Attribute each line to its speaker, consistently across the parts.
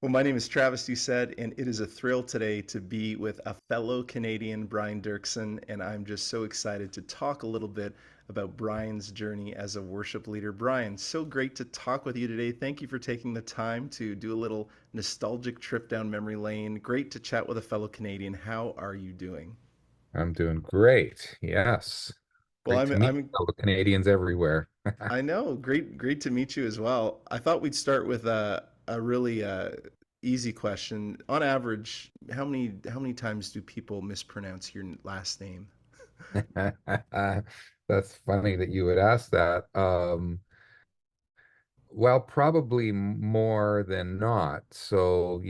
Speaker 1: Well, my name is Travis Doucette, and it is a thrill today to be with a fellow Canadian, Brian Doerksen, and I'm just so excited to talk a little bit about Brian's journey as a worship leader. Brian, so great to talk with you today. Thank you for taking the time to do a little nostalgic trip down memory lane. Great to chat with a fellow Canadian. How are you doing?
Speaker 2: I'm doing great. Yes.
Speaker 1: Well,
Speaker 2: Great to meet fellow Canadians everywhere.
Speaker 1: I know, great to meet you as well. I thought we'd start with a really easy question. On average, how many times do people mispronounce your last name?
Speaker 2: That's funny that you would ask that. Well, probably more than not. So,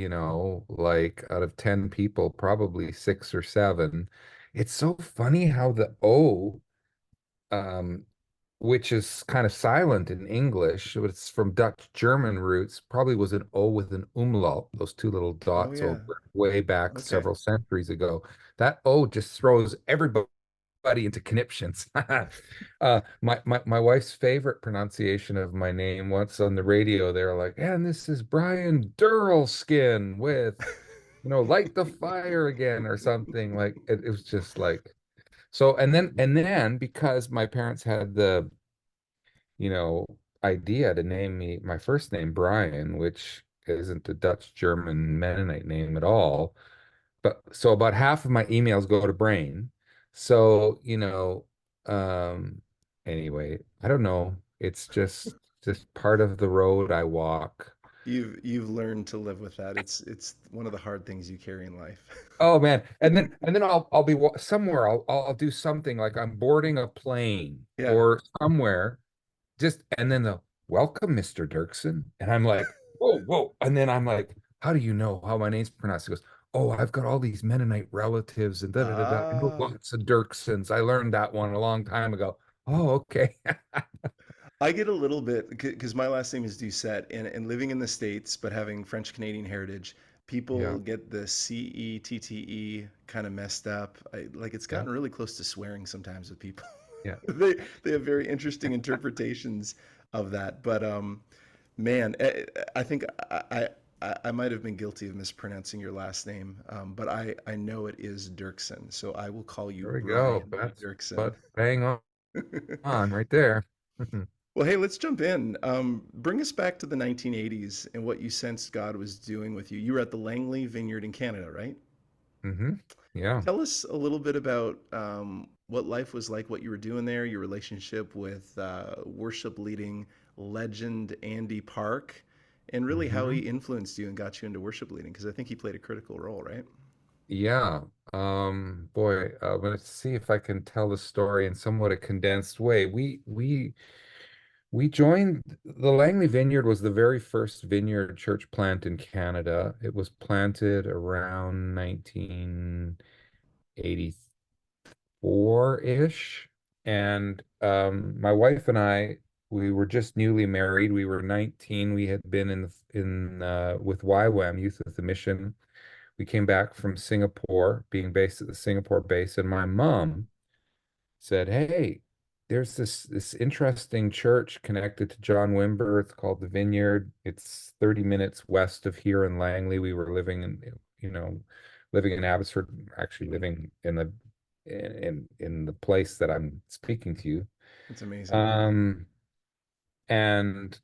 Speaker 2: like out of 10 people, probably six or seven. It's so funny how the O, um, which is kind of silent in English, but it's from Dutch German roots, probably was an O with an umlaut, those two little
Speaker 1: Oh
Speaker 2: dots over
Speaker 1: yeah.
Speaker 2: way back
Speaker 1: Okay.
Speaker 2: several centuries ago. That O just throws everybody into conniptions. My wife's favorite pronunciation of my name once on the radio, they're like, and this is Brian Durlskin with, light the fire again or something. Like it was just like so, and then because my parents had the you know, idea to name me my first name Brian, which isn't a Dutch German Mennonite name at all. But so about half of my emails go to Brain. So, um, anyway, I don't know. It's just part of the road I walk.
Speaker 1: You've learned to live with that. It's one of the hard things you carry in life.
Speaker 2: Oh man. And then I'll be somewhere I'll do something like I'm boarding a plane
Speaker 1: Yeah.
Speaker 2: or somewhere. Just and then the welcome, Mr. Doerksen. And I'm like, whoa, whoa. And then I'm like, how do you know how my name's pronounced? He goes, oh, I've got all these Mennonite relatives and da da da da. I know
Speaker 1: Ah.
Speaker 2: lots of Doerksens. I learned that one a long time ago. Oh, okay.
Speaker 1: I get a little bit because my last name is Doucette, and living in the States, but having French Canadian heritage,
Speaker 2: Yeah,
Speaker 1: people get the CETTE kind of messed up. Like it's
Speaker 2: yeah,
Speaker 1: gotten really close to swearing sometimes with people.
Speaker 2: yeah.
Speaker 1: They have very interesting interpretations of that. But man, I think I might have been guilty of mispronouncing your last name, but I know it is Dirksen, so I will call you
Speaker 2: There we go.
Speaker 1: Brian
Speaker 2: That's
Speaker 1: Dirksen.
Speaker 2: but bang on right there.
Speaker 1: Well, hey, let's jump in. Bring us back to the 1980s and what you sensed God was doing with you. You were at the Langley Vineyard in Canada, right?
Speaker 2: hmm Yeah.
Speaker 1: Tell us a little bit about what life was like, what you were doing there, your relationship with worship leading legend Andy Park, and really how he
Speaker 2: hmm
Speaker 1: influenced you and got you into worship leading, because I think he played a critical role, right?
Speaker 2: Yeah. Boy, let's see if I can tell the story in somewhat a condensed way. We joined the Langley Vineyard was the very first vineyard church plant in Canada. It was planted around 1984-ish. And my wife and I, we were just newly married. We were 19. We had been in with YWAM, Youth with the Mission. We came back from Singapore, being based at the Singapore base, and my mom said, "Hey, there's this interesting church connected to John Wimber. It's called the Vineyard. It's 30 minutes west of here in Langley. We were you know, living in Abbotsford, actually living in the place that I'm speaking to you.
Speaker 1: It's amazing.
Speaker 2: Um, and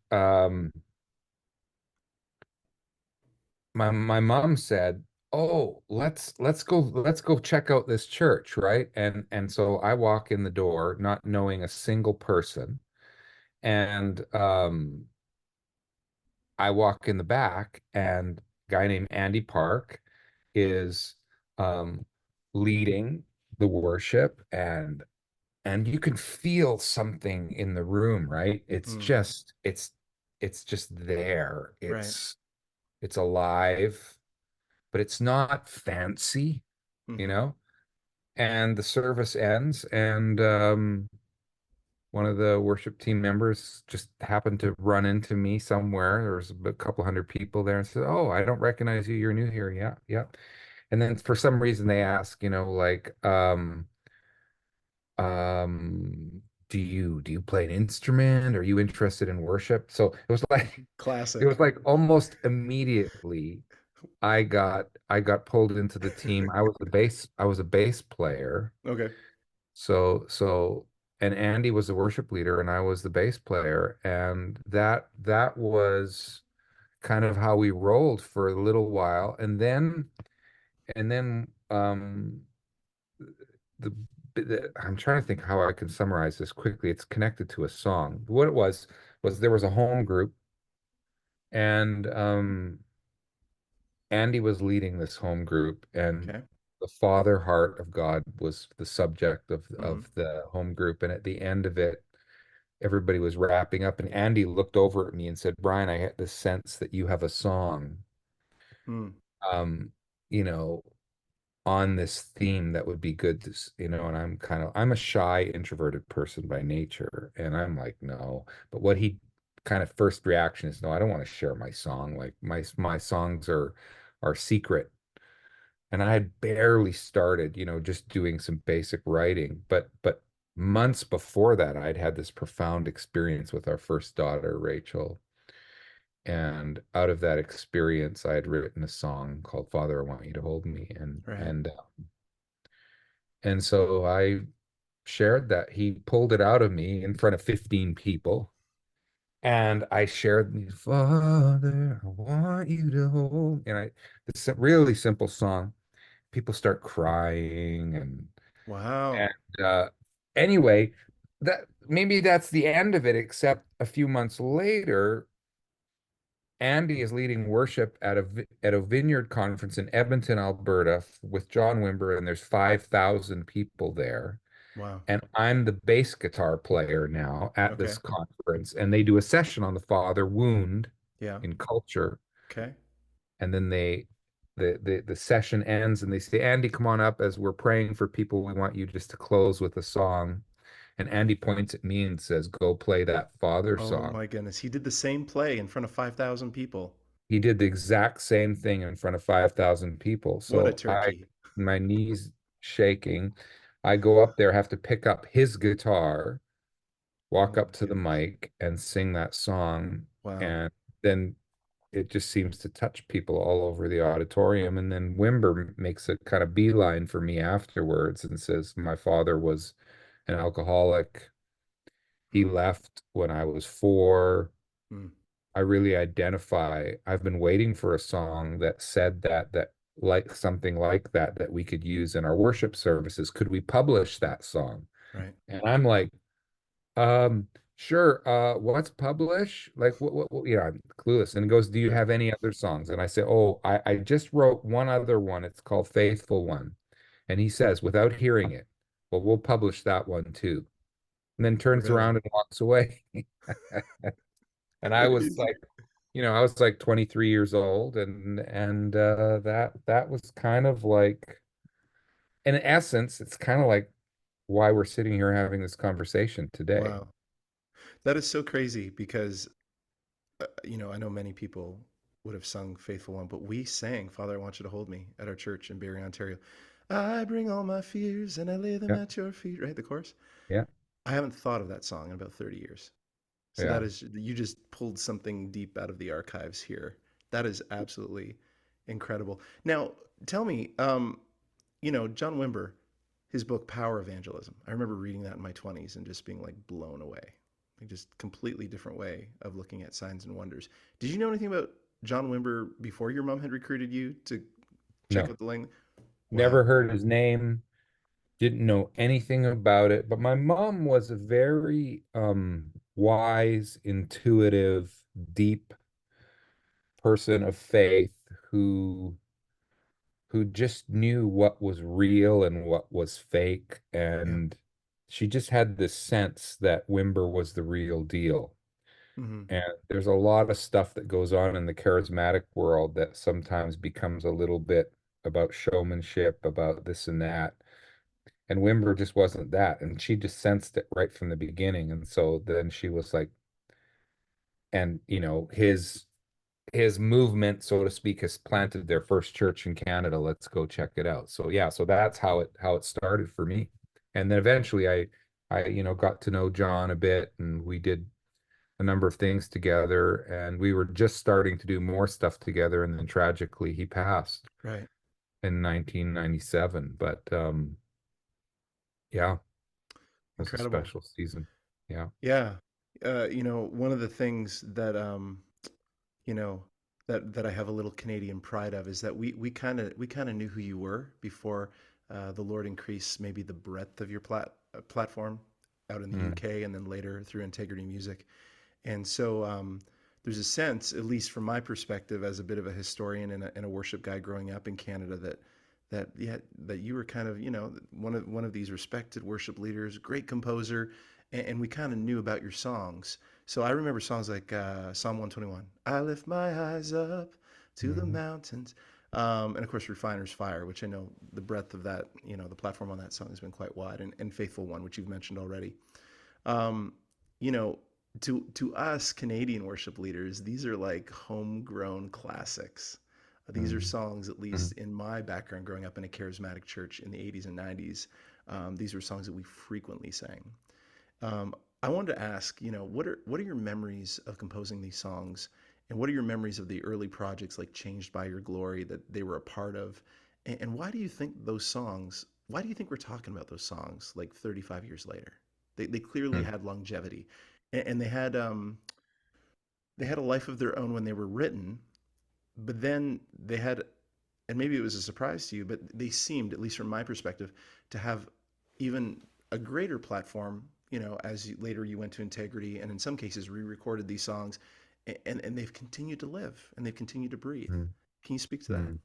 Speaker 2: my mom said, "Oh, let's go check out this church, right?" And so I walk in the door, not knowing a single person, and I walk in the back, and a guy named Andy Park is um, leading the worship, and you can feel something in the room, right?
Speaker 1: Mm,
Speaker 2: It's just there.
Speaker 1: right.
Speaker 2: It's alive, but it's not fancy, you
Speaker 1: Hmm.
Speaker 2: know? And the service ends, and one of the worship team members just happened to run into me somewhere. There was a couple hundred people there and said, "Oh, I don't recognize you. You're new here." Yeah, yeah. And then for some reason they ask, like, do you play an instrument? Are you interested in worship? So it was like it was
Speaker 1: Classic.
Speaker 2: like almost immediately I got pulled into the team. I was a bass player.
Speaker 1: Okay.
Speaker 2: So and Andy was the worship leader and I was the bass player, and that was kind of how we rolled for a little while. And then the, I'm trying to think how I can summarize this quickly. It's connected to a song. What it was there was a home group, and Andy was leading this home group, and
Speaker 1: Okay.
Speaker 2: the Father heart of God was the subject of
Speaker 1: Mm.
Speaker 2: the home group. And at the end of it, everybody was wrapping up, and Andy looked over at me and said, "Brian, I had the sense that you have a song,
Speaker 1: Mm.
Speaker 2: um, you know, on this theme that would be good to, and I'm a shy, introverted person by nature, and I'm like, no. But what he kind of first reaction is, no, I don't want to share my song. Like my songs are secret. And I had barely started, just doing some basic writing. But months before that, I'd had this profound experience with our first daughter, Rachel. And out of that experience, I had written a song called "Father, I Want You to Hold Me," and
Speaker 1: Right.
Speaker 2: and and so I shared that. He pulled it out of me in front of 15 people, and I shared, "Father, I want you to hold," and it's a really simple song. People start crying,
Speaker 1: Wow.
Speaker 2: and anyway, that maybe that's the end of it, except a few months later, Andy is leading worship at a vineyard conference in Edmonton, Alberta, with John Wimber, and there's 5,000 people there.
Speaker 1: Wow.
Speaker 2: And I'm the bass guitar player now at this
Speaker 1: Okay.
Speaker 2: conference, and they do a session on the father wound
Speaker 1: Yeah.
Speaker 2: in culture,
Speaker 1: Okay.
Speaker 2: and then the session ends, and they say, "Andy, come on up as we're praying for people. We want you just to close with a song." And Andy points at me and says, "Go play that father
Speaker 1: Oh
Speaker 2: song."
Speaker 1: my goodness. He did the same play in front of 5,000 people.
Speaker 2: He did the exact same thing in front of 5,000 people.
Speaker 1: What a
Speaker 2: So
Speaker 1: turkey.
Speaker 2: my knees shaking. I go up there, have to pick up his guitar,
Speaker 1: Oh
Speaker 2: walk
Speaker 1: my
Speaker 2: up to the
Speaker 1: goodness.
Speaker 2: mic and sing that song.
Speaker 1: Wow.
Speaker 2: And then it just seems to touch people all over the auditorium. And then Wimber makes a kind of beeline for me afterwards and says, "My father was an alcoholic. He
Speaker 1: Mm.
Speaker 2: left when I was 4.
Speaker 1: Mm.
Speaker 2: I really identify. I've been waiting for a song that said that like something like that we could use in our worship services. Could we publish that song?"
Speaker 1: Right.
Speaker 2: And I'm like, sure. What's publish? Like I'm clueless. And he goes, "Do you
Speaker 1: Sure.
Speaker 2: have any other songs?" And I say, "Oh, I just wrote one other one. It's called Faithful One." And he says, without hearing it, "Well, we'll publish that one too." And then turns
Speaker 1: Really
Speaker 2: around and walks away. And
Speaker 1: crazy.
Speaker 2: I was like 23 years old, and that was kind of like, in essence, it's kind of like why we're sitting here having this conversation today.
Speaker 1: Wow. That is so crazy because, I know many people would have sung Faithful One, but we sang Father, I Want You to Hold Me at our church in Barrie, Ontario. I bring all my fears and I lay them
Speaker 2: Yeah,
Speaker 1: at your feet, right? The chorus.
Speaker 2: yeah,
Speaker 1: I haven't thought of that song in about 30 years. So
Speaker 2: yeah.
Speaker 1: that is, you just pulled something deep out of the archives here. That is absolutely incredible. Now, tell me, John Wimber, his book Power Evangelism. I remember reading that in my 20s and just being like blown away. Like just completely different way of looking at signs and wonders. Did you know anything about John Wimber before your mom had recruited you to check
Speaker 2: No,
Speaker 1: out the Langley?
Speaker 2: never
Speaker 1: Wow.
Speaker 2: heard his name, didn't know anything about it. But my mom was a very wise, intuitive, deep person of faith who just knew what was real and what was fake.
Speaker 1: Yeah.
Speaker 2: And she just had this sense that Wimber was the real deal.
Speaker 1: Hmm.
Speaker 2: And there's a lot of stuff that goes on in the charismatic world that sometimes becomes a little bit about showmanship, about this and that. And Wimber just wasn't that. And she just sensed it right from the beginning. And so then she was like, and his movement, so to speak, has planted their first church in Canada. Let's go check it out. So yeah, so that's how it started for me. And then eventually I got to know John a bit, and we did a number of things together, and we were just starting to do more stuff together, and then tragically he passed
Speaker 1: Right.
Speaker 2: in 1997. But yeah, it was a
Speaker 1: Incredible.
Speaker 2: special season. Yeah.
Speaker 1: Yeah. One of the things that you know, that I have a little Canadian pride of is that we kind of knew who you were before the Lord increased maybe the breadth of your platform out in the
Speaker 2: Mm,
Speaker 1: UK and then later through Integrity Music. And so there's a sense, at least from my perspective, as a bit of a historian and a worship guy growing up in Canada, that you were kind of one of these respected worship leaders, great composer, and we kind of knew about your songs. So I remember songs like Psalm 121, "I lift my eyes up to the
Speaker 2: mm,
Speaker 1: mountains," and of course "Refiner's Fire," which I know the breadth of that, the platform on that song has been quite wide, and "Faithful One," which you've mentioned already. Um, you know, to us Canadian worship leaders, these are like homegrown classics. These are
Speaker 2: mm,
Speaker 1: songs, at
Speaker 2: mm,
Speaker 1: least in my background, growing up in a charismatic church in the 80s and 90s. These were songs that we frequently sang. Um, I wanted to ask, what are your memories of composing these songs, and what are your memories of the early projects like "Changed by Your Glory" that they were a part of, and why do you think those songs? Why do you think we're talking about those songs like 35 years later? They clearly
Speaker 2: mm.
Speaker 1: had longevity, and they had a life of their own when they were written, but then they had, and maybe it was a surprise to you, but they seemed, at least from my perspective, to have even a greater platform, as later you went to Integrity and in some cases re-recorded these songs, and they've continued to live and they've continued to breathe.
Speaker 2: Mm,
Speaker 1: Can you speak to that?
Speaker 2: mm.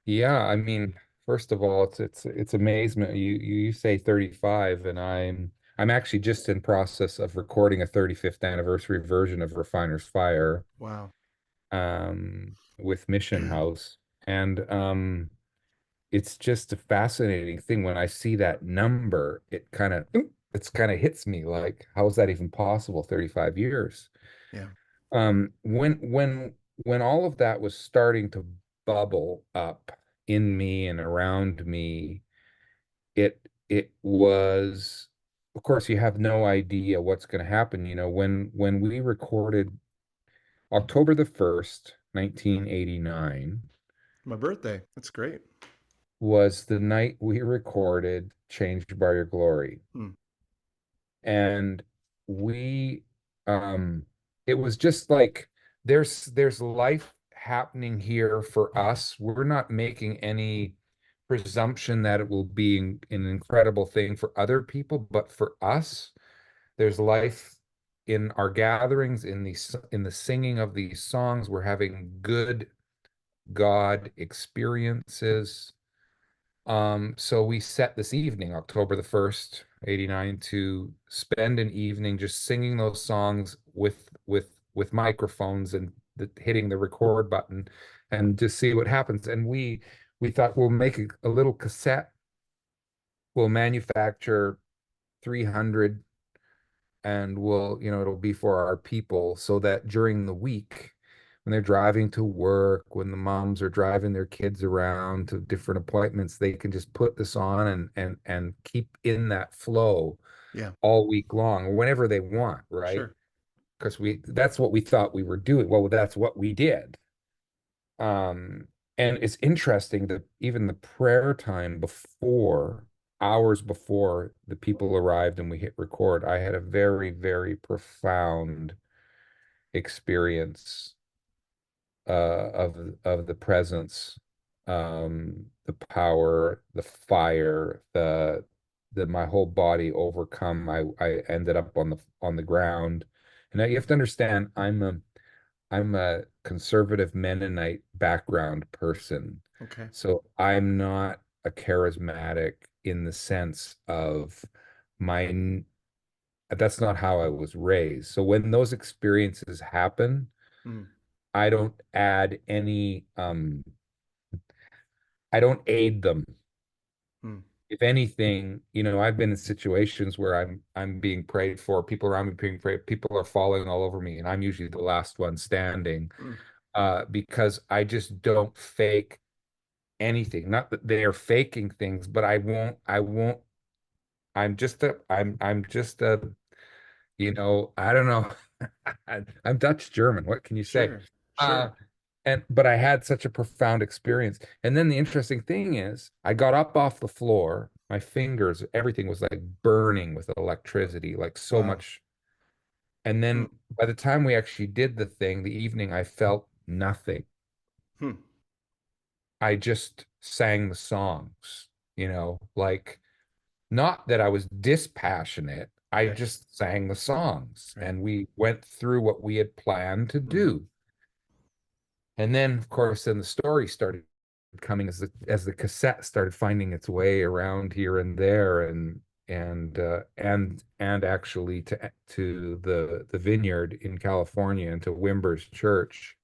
Speaker 2: Yeah, I mean, first of all, it's amazement. You say 35, and I'm actually just in process of recording a 35th anniversary version of Refiner's Fire
Speaker 1: Wow.
Speaker 2: with Mission House. And it's just a fascinating thing when I see that number, it's kind of hits me like, how is that even possible, 35 years?
Speaker 1: Yeah.
Speaker 2: When all of that was starting to bubble up in me and around me, it was, of course, you have no idea what's going to happen. When we recorded October the 1st, 1989,
Speaker 1: My birthday. That's great.
Speaker 2: was the night we recorded Changed by Your Glory.
Speaker 1: Hmm.
Speaker 2: And we it was just like there's life happening here for us. We're not making any presumption that it will be an incredible thing for other people, but for us, there's life in our gatherings, in the singing of these songs. We're having good God experiences. So we set this evening, October the 1st, 89, to spend an evening just singing those songs with microphones and hitting the record button and just see what happens. And we thought we'll make a little cassette, we'll manufacture 300, and it'll be for our people so that during the week when they're driving to work, when the moms are driving their kids around to different appointments, they can just put this on and keep in that flow
Speaker 1: Yeah.
Speaker 2: all week long or whenever they want, right?
Speaker 1: Sure.
Speaker 2: Because we that's what we thought we were doing. Well, that's what we did. Um, and it's interesting that even the prayer time before, hours before the people arrived and we hit record, I had a very, very profound experience of the presence, the power, the fire, the my whole body overcome. I ended up on the ground, and now you have to understand, I'm a conservative Mennonite background person.
Speaker 1: Okay.
Speaker 2: So I'm not a charismatic in the sense of my, that's not how I was raised. So when those experiences happen,
Speaker 1: Mm.
Speaker 2: I don't add any, I don't aid them.
Speaker 1: Mm.
Speaker 2: If anything, I've been in situations where I'm being prayed for, people around me being prayed, people are falling all over me, and I'm usually the last one standing.
Speaker 1: Mm.
Speaker 2: Because I just don't fake anything. Not that they're faking things, but I won't I'm just a, I don't know. I'm Dutch German. What can you say?
Speaker 1: Sure,
Speaker 2: Uh,
Speaker 1: sure.
Speaker 2: but I had such a profound experience. And then the interesting thing is, I got up off the floor, my fingers, everything was like burning with electricity, like so
Speaker 1: Wow.
Speaker 2: much. And
Speaker 1: Hmm.
Speaker 2: then by the time we actually did the thing, the evening, I felt nothing.
Speaker 1: Hmm.
Speaker 2: I just sang the songs, like not that I was dispassionate. I
Speaker 1: Okay.
Speaker 2: just sang the songs
Speaker 1: Right.
Speaker 2: and we went through what we had planned to
Speaker 1: Hmm.
Speaker 2: do. And then, of course, then the story started coming as the cassette started finding its way around here and there, and actually to the vineyard in California and to Wimber's church,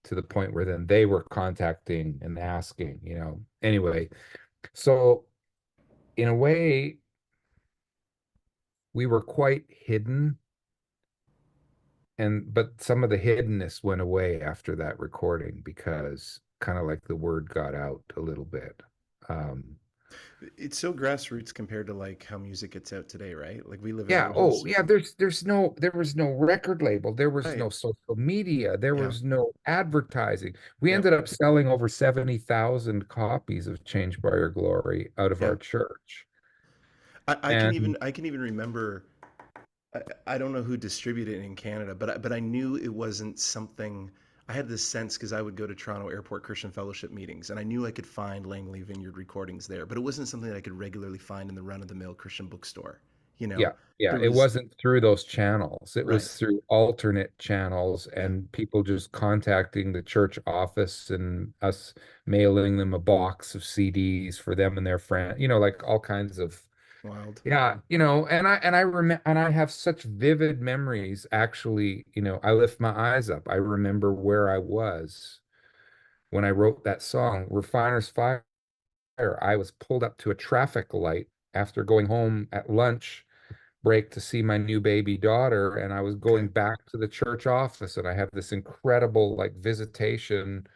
Speaker 2: to the point where then they were contacting and asking, Anyway, so in a way, we were quite hidden, but some of the hiddenness went away after that recording because kind of like the word got out a little bit. Um,
Speaker 1: It's so grassroots compared to like how music gets out today, right? Like we live in
Speaker 2: yeah,
Speaker 1: old
Speaker 2: oh
Speaker 1: hills.
Speaker 2: yeah, there was no record label, there was
Speaker 1: Right.
Speaker 2: no social media, there
Speaker 1: Yeah.
Speaker 2: was no advertising. We
Speaker 1: Yep.
Speaker 2: ended up selling over 70,000 copies of Changed by Your Glory out of
Speaker 1: Yeah.
Speaker 2: our church.
Speaker 1: I can
Speaker 2: And
Speaker 1: even remember. I don't know who distributed it in Canada, but I knew it wasn't something. I had this sense because I would go to Toronto Airport Christian Fellowship meetings, and I knew I could find Langley Vineyard recordings there, but it wasn't something that I could regularly find in the run of the mill Christian bookstore. You know,
Speaker 2: yeah, yeah,
Speaker 1: there
Speaker 2: it
Speaker 1: was
Speaker 2: wasn't through those channels. It
Speaker 1: right.
Speaker 2: was through alternate channels
Speaker 1: Yeah.
Speaker 2: and people just contacting the church office and us mailing them a box of CDs for them and their friend, like all kinds of.
Speaker 1: Wild.
Speaker 2: Yeah, and I remember, and I have such vivid memories. Actually, I lift my eyes up. I remember where I was when I wrote that song, Refiner's Fire. I was pulled up to a traffic light after going home at lunch break to see my new baby daughter, and I was
Speaker 1: Okay.
Speaker 2: going back to the church office, and I have this incredible like visitation,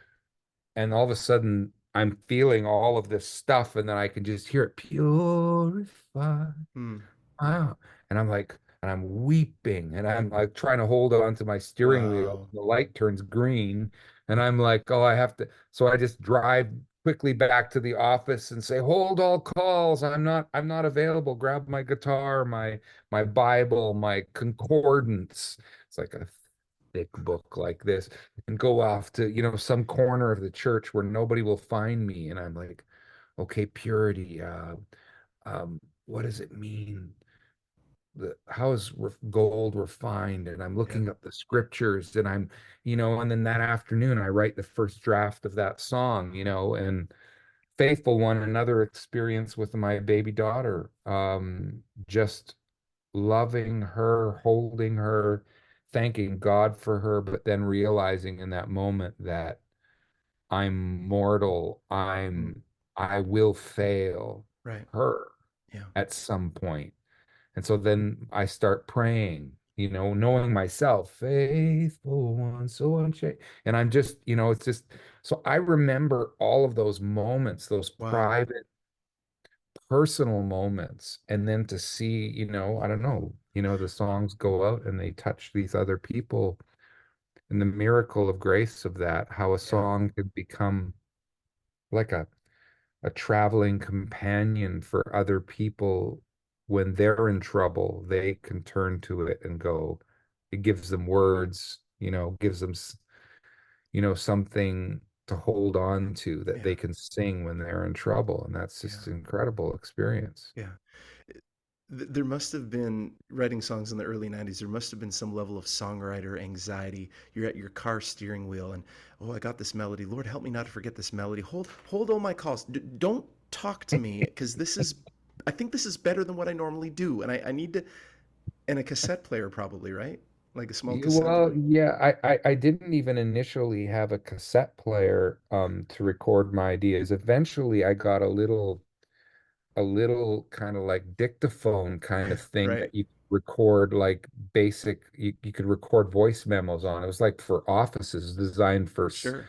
Speaker 2: and all of a sudden I'm feeling all of this stuff, and then I can just hear it purify.
Speaker 1: Hmm.
Speaker 2: Wow. And I'm like, and I'm weeping and I'm like trying to hold on to my steering wheel.
Speaker 1: Wow.
Speaker 2: The light turns green and I'm like, oh, I have to. So I just drive quickly back to the office and say, hold all calls. I'm not available. Grab my guitar, my Bible, my concordance. It's like a thick book like this, and go off to, some corner of the church where nobody will find me. And I'm like, okay, purity, what does it mean? How is gold refined? And I'm
Speaker 1: Yeah.
Speaker 2: looking up the scriptures, and and then that afternoon I write the first draft of that song, and Faithful One, another experience with my baby daughter, just loving her, holding her, thanking God for her, but then realizing in that moment that I'm mortal,
Speaker 1: Hmm.
Speaker 2: I will fail
Speaker 1: Right.
Speaker 2: her
Speaker 1: Yeah.
Speaker 2: at some point. And so then I start praying, knowing myself, faithful one, so unchanged. And I'm just, it's just, so I remember all of those moments, those
Speaker 1: Wow.
Speaker 2: private, personal moments. And then to see, I don't know, the songs go out and they touch these other people, and the miracle of grace of that, how a
Speaker 1: Yeah.
Speaker 2: song could become like a traveling companion for other people. When they're in trouble, they can turn to it and go, it gives them words, gives them, something to hold on to that
Speaker 1: Yeah.
Speaker 2: they can sing when they're in trouble. And that's just
Speaker 1: Yeah.
Speaker 2: an incredible experience.
Speaker 1: Yeah. There must have been writing songs in the early 90s. There must have been some level of songwriter anxiety. You're at your car steering wheel and, oh, I got this melody. Lord, help me not to forget this melody. Hold all my calls. Don't talk to me because I think this is better than what I normally do. And I need to, and a cassette player probably, right? Like a small cassette
Speaker 2: Well,
Speaker 1: player.
Speaker 2: yeah, I didn't even initially have a cassette player to record my ideas. Eventually I got a little kind of like dictaphone kind of thing
Speaker 1: Right.
Speaker 2: that you record like you could record voice memos on. It was like for offices, designed for
Speaker 1: Sure.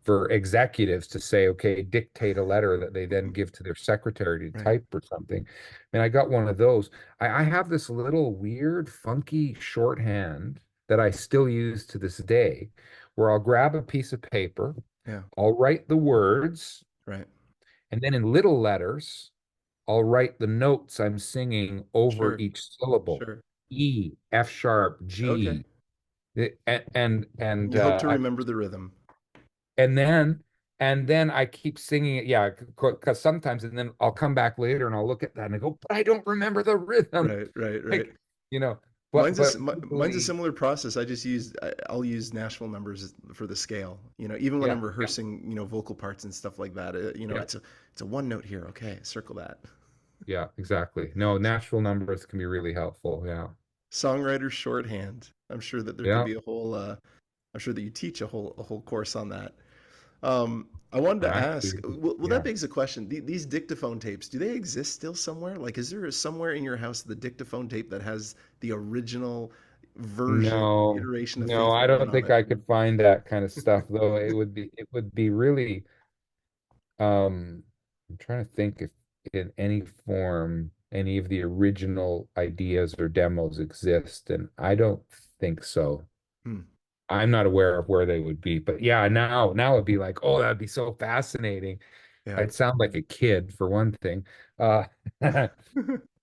Speaker 2: for executives to say, okay, dictate a letter that they then give to their secretary to
Speaker 1: Right.
Speaker 2: type or something. And I got one of those. I have this little weird, funky shorthand that I still use to this day, where I'll grab a piece of paper,
Speaker 1: Yeah.
Speaker 2: I'll write the words,
Speaker 1: Right.
Speaker 2: and then in little letters, I'll write the notes I'm singing over
Speaker 1: Sure.
Speaker 2: each syllable.
Speaker 1: Sure.
Speaker 2: E, F sharp,
Speaker 1: Okay.
Speaker 2: G. And
Speaker 1: You hope to
Speaker 2: I
Speaker 1: remember the rhythm.
Speaker 2: and then and then I keep singing it, yeah, because sometimes, and then I'll come back later and I'll look at that and I go, but I don't remember the rhythm.
Speaker 1: Right. Right. Right.
Speaker 2: Like, you know, but
Speaker 1: Mine's a
Speaker 2: usually,
Speaker 1: similar process. I'll use Nashville numbers for the scale. Even when
Speaker 2: yeah,
Speaker 1: I'm
Speaker 2: yeah,
Speaker 1: rehearsing, vocal parts and stuff like that.
Speaker 2: yeah,
Speaker 1: It's a one note here. Okay, circle that.
Speaker 2: yeah, exactly. No, natural numbers can be really helpful. Yeah,
Speaker 1: Songwriter shorthand. I'm sure that there could
Speaker 2: yeah,
Speaker 1: be a whole. I'm sure that you teach a whole course on that. I wanted to ask.
Speaker 2: actually,
Speaker 1: Well, that
Speaker 2: yeah.
Speaker 1: begs a question. These dictaphone tapes, do they exist still somewhere? Like, is there somewhere in your house the dictaphone tape that has the original version,
Speaker 2: No,
Speaker 1: iteration of
Speaker 2: no,
Speaker 1: Faith No
Speaker 2: I
Speaker 1: Man
Speaker 2: don't
Speaker 1: on
Speaker 2: think
Speaker 1: it?
Speaker 2: I could find that kind of stuff, though. It would be really, I'm trying to think if in any form any of the original ideas or demos exist, and I don't think so.
Speaker 1: Hmm.
Speaker 2: I'm not aware of where they would be, but yeah, now it'd be like, oh, that'd be so fascinating.
Speaker 1: Yeah.
Speaker 2: I'd sound like a kid for one thing. Uh,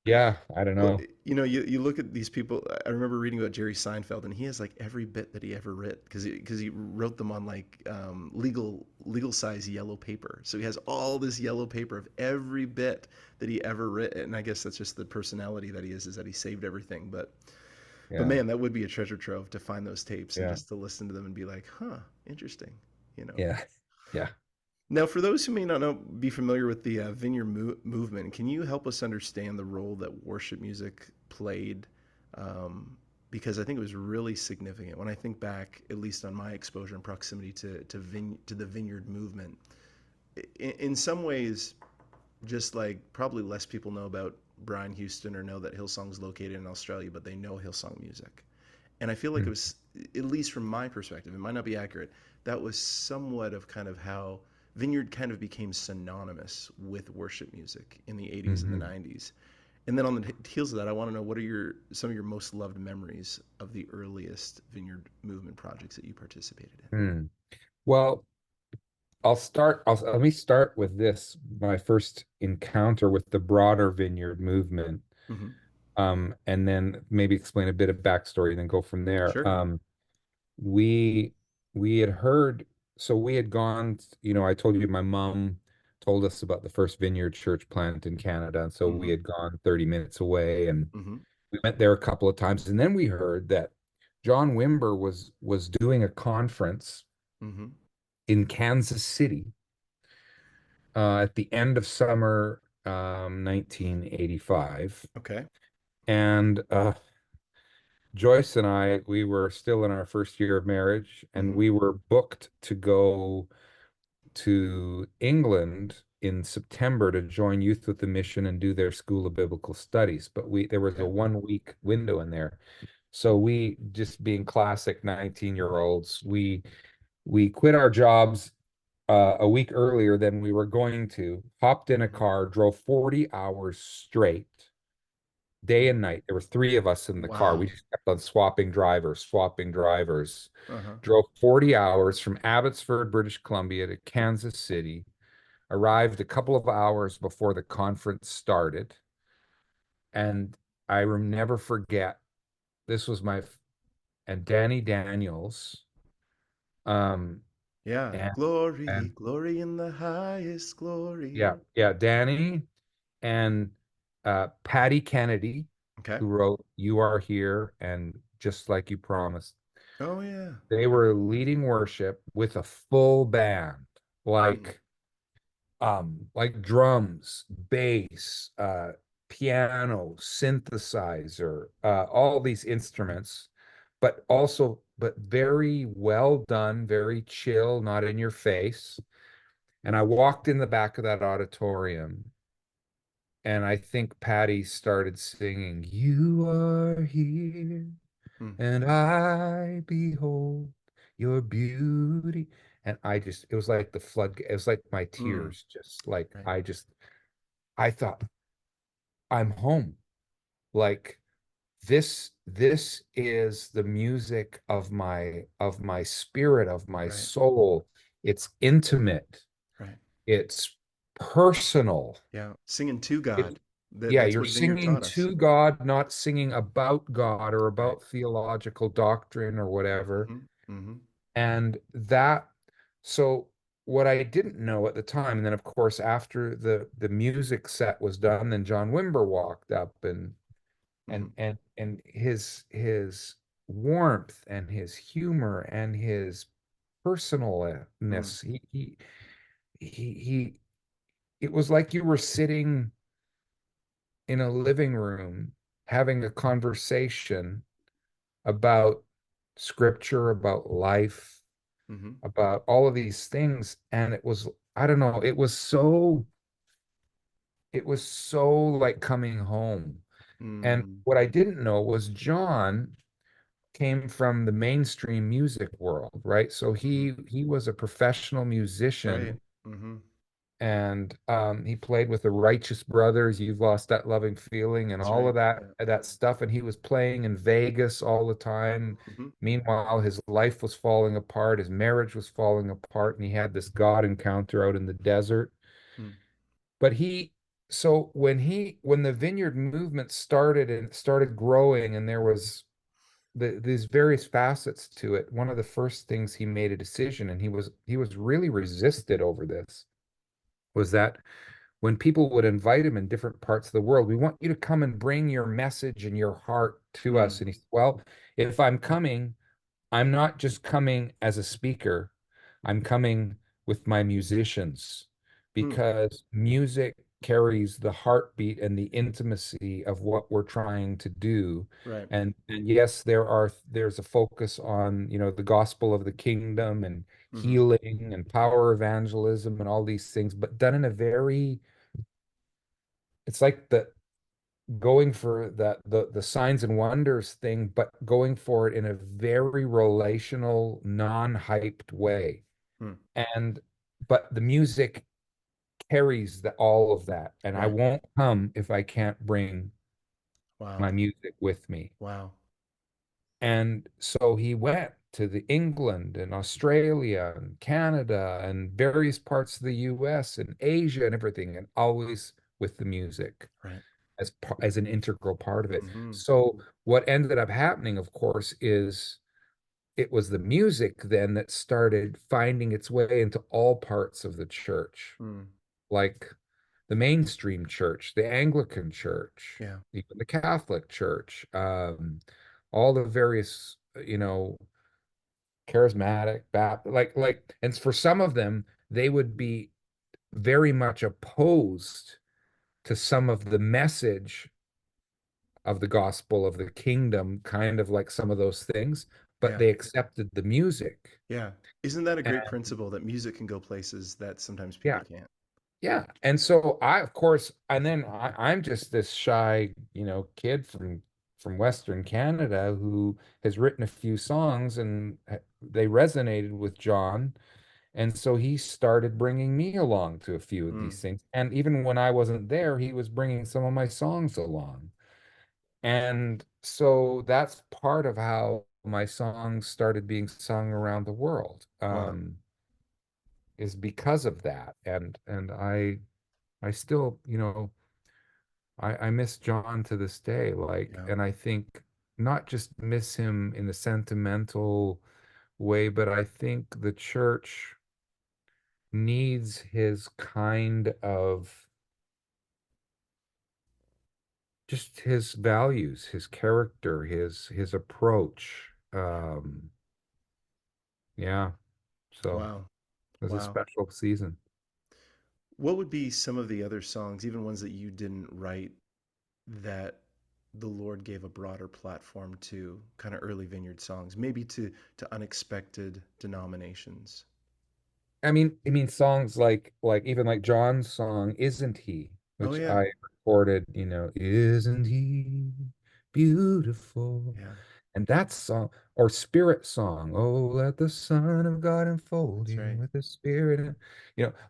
Speaker 2: yeah, I don't
Speaker 1: Well,
Speaker 2: know.
Speaker 1: you look at these people. I remember reading about Jerry Seinfeld, and he has like every bit that he ever writ because he wrote them on like legal size yellow paper. So he has all this yellow paper of every bit that he ever writ, and I guess that's just the personality that he is that he saved everything. But
Speaker 2: Yeah,
Speaker 1: man, that would be a treasure trove to find those tapes and
Speaker 2: yeah,
Speaker 1: just to listen to them and be like, huh, interesting. You know.
Speaker 2: yeah, yeah.
Speaker 1: Now, for those who may not be familiar with the Vineyard movement, can you help us understand the role that worship music played? Um, because I think it was really significant. When I think back, at least on my exposure and proximity to the Vineyard movement, in some ways, just like probably less people know about Brian Houston or know that Hillsong's located in Australia, but they know Hillsong music. And I feel like it
Speaker 2: Hmm.
Speaker 1: was, at least from my perspective, it might not be accurate, that was somewhat of kind of how Vineyard kind of became synonymous with worship music in the 80s and the
Speaker 2: Hmm.
Speaker 1: 90s. And then on the heels of that, I want to know what are some of your most loved memories of the earliest Vineyard movement projects that you participated
Speaker 2: Hmm. Well, let me start with this, my first encounter with the broader vineyard movement,
Speaker 1: in? Hmm.
Speaker 2: and then maybe explain a bit of backstory and then go from there.
Speaker 1: Sure.
Speaker 2: We we had heard, so we had gone, I told you my mom told us about the first vineyard church plant in Canada, and so we
Speaker 1: Hmm.
Speaker 2: had gone 30 minutes away, and
Speaker 1: Hmm.
Speaker 2: we went there a couple of times, and then we heard that John Wimber was doing a conference
Speaker 1: Hmm.
Speaker 2: in Kansas City at the end of summer 1985.
Speaker 1: Okay.
Speaker 2: And Joyce and I, we were still in our first year of marriage, and
Speaker 1: Hmm.
Speaker 2: we were booked to go to England in September to join Youth with the Mission and do their School of Biblical Studies. But there was a
Speaker 1: Okay.
Speaker 2: 1 week window in there. So we, just being classic 19-year-olds, we quit our jobs a week earlier than we were going to, hopped in a
Speaker 1: Hmm.
Speaker 2: car, drove 40 hours straight, day and night. There were three of us in the car. We
Speaker 1: Wow.
Speaker 2: just kept on swapping drivers.
Speaker 1: Uh-huh.
Speaker 2: Drove 40 hours from Abbotsford, British Columbia to Kansas City, arrived a couple of hours before the conference started. And I will never forget, this was and Danny Daniels, um,
Speaker 1: Yeah.
Speaker 2: and,
Speaker 1: Glory,
Speaker 2: and
Speaker 1: glory in the highest
Speaker 2: yeah,
Speaker 1: glory.
Speaker 2: yeah, Danny and Patty Kennedy,
Speaker 1: Okay.
Speaker 2: who wrote "You Are Here" and "Just Like You Promised."
Speaker 1: Oh yeah.
Speaker 2: They were leading worship with a full band,
Speaker 1: Mm.
Speaker 2: like drums, bass, piano, synthesizer, all these instruments, but very well done, very chill, not in your face. And I walked in the back of that auditorium, and I think Patty started singing, "You are here,
Speaker 1: Mm.
Speaker 2: and I behold your beauty." And it was like the flood, it was like my
Speaker 1: Mm,
Speaker 2: tears, just like,
Speaker 1: right.
Speaker 2: I thought, I'm home. Like this is the music of my spirit, of my
Speaker 1: Right.
Speaker 2: soul. It's intimate.
Speaker 1: Right.
Speaker 2: It's personal.
Speaker 1: Yeah. Singing to
Speaker 2: It,
Speaker 1: God.
Speaker 2: yeah,
Speaker 1: That's
Speaker 2: you're
Speaker 1: what Vineyard
Speaker 2: singing
Speaker 1: taught us.
Speaker 2: to God, not singing about God or
Speaker 1: Right.
Speaker 2: about theological doctrine or whatever.
Speaker 1: Hmm. Hmm.
Speaker 2: And that, so what I didn't know at the time, and then of course after the music set was done, then John Wimber walked up
Speaker 1: Hmm.
Speaker 2: and his warmth and his humor and his
Speaker 1: Mm.
Speaker 2: personalness, he it was like you were sitting in a living room having a conversation about scripture, about life,
Speaker 1: Hmm.
Speaker 2: about all of these things. And it was, I don't know, it was so like coming home. And
Speaker 1: Mm.
Speaker 2: what I didn't know was John came from the mainstream music world, right? So
Speaker 1: Hmm.
Speaker 2: he was a professional
Speaker 1: Right.
Speaker 2: musician,
Speaker 1: Hmm.
Speaker 2: and he played with the Righteous Brothers, You've Lost That Loving Feeling, and
Speaker 1: That's
Speaker 2: all
Speaker 1: right.
Speaker 2: of
Speaker 1: Yeah.
Speaker 2: that stuff. And he was playing in Vegas all the time.
Speaker 1: Hmm.
Speaker 2: Meanwhile, his life was falling apart, his marriage was falling apart, and he had this God encounter out in the desert.
Speaker 1: Mm.
Speaker 2: But so when the vineyard movement started and it started growing, and there was these various facets to it, one of the first things he made a decision, and he was really resisted over this, was that when people would invite him in different parts of the world, we want you to come and bring your message and your heart to us.
Speaker 1: Mm.
Speaker 2: And he said, well, if I'm coming, I'm not just coming as a speaker, I'm coming with my musicians,
Speaker 1: Mm.
Speaker 2: because music carries the heartbeat and the intimacy of what we're trying to do.
Speaker 1: Right.
Speaker 2: And yes, there's a focus on, the gospel of the kingdom and
Speaker 1: Hmm.
Speaker 2: healing and power evangelism and all these things, but done in a very, it's like the going for the signs and wonders thing, but going for it in a very relational, non-hyped way.
Speaker 1: Mm.
Speaker 2: And but the music carries all of that. And I
Speaker 1: Right.
Speaker 2: won't come if I can't bring
Speaker 1: Wow.
Speaker 2: my music with me.
Speaker 1: Wow.
Speaker 2: And so he went to the England and Australia and Canada and various parts of the US and Asia and everything, and always with the music
Speaker 1: Right.
Speaker 2: as an integral part of it.
Speaker 1: Hmm.
Speaker 2: So what ended up happening, of course, is it was the music then that started finding its way into all parts of the church,
Speaker 1: Mm.
Speaker 2: like the mainstream church, the Anglican church,
Speaker 1: Yeah.
Speaker 2: even the Catholic church, all the various, charismatic, Baptist, and for some of them, they would be very much opposed to some of the message of the gospel of the kingdom, kind of like some of those things, but
Speaker 1: Yeah.
Speaker 2: they accepted the music.
Speaker 1: Yeah. Isn't that a
Speaker 2: And
Speaker 1: great principle that music can go places that sometimes people
Speaker 2: yeah,
Speaker 1: can't?
Speaker 2: yeah. And so of course, and then I'm just this shy, kid from Western Canada who has written a few songs, and they resonated with John. And so he started bringing me along to a few of
Speaker 1: Mm.
Speaker 2: these things. And even when I wasn't there, he was bringing some of my songs along. And so that's part of how my songs started being sung around the world,
Speaker 1: Wow.
Speaker 2: is because of that. And I still, I miss John to this day. Like,
Speaker 1: Yeah.
Speaker 2: and I think not just miss him in a sentimental way, but I think the church needs his kind of, just his values, his character, his approach. Yeah. So
Speaker 1: Wow.
Speaker 2: it was a
Speaker 1: Wow.
Speaker 2: special season.
Speaker 1: What would be some of the other songs, even ones that you didn't write, that the Lord gave a broader platform to, kind of early Vineyard songs, maybe to unexpected denominations?
Speaker 2: I mean songs like even like John's song "Isn't He,"
Speaker 1: Oh
Speaker 2: which
Speaker 1: yeah.
Speaker 2: I recorded, "Isn't he beautiful?"
Speaker 1: Yeah.
Speaker 2: And that song, or spirit song, oh, let the Son of God enfold
Speaker 1: That's
Speaker 2: you
Speaker 1: right.
Speaker 2: with the Spirit.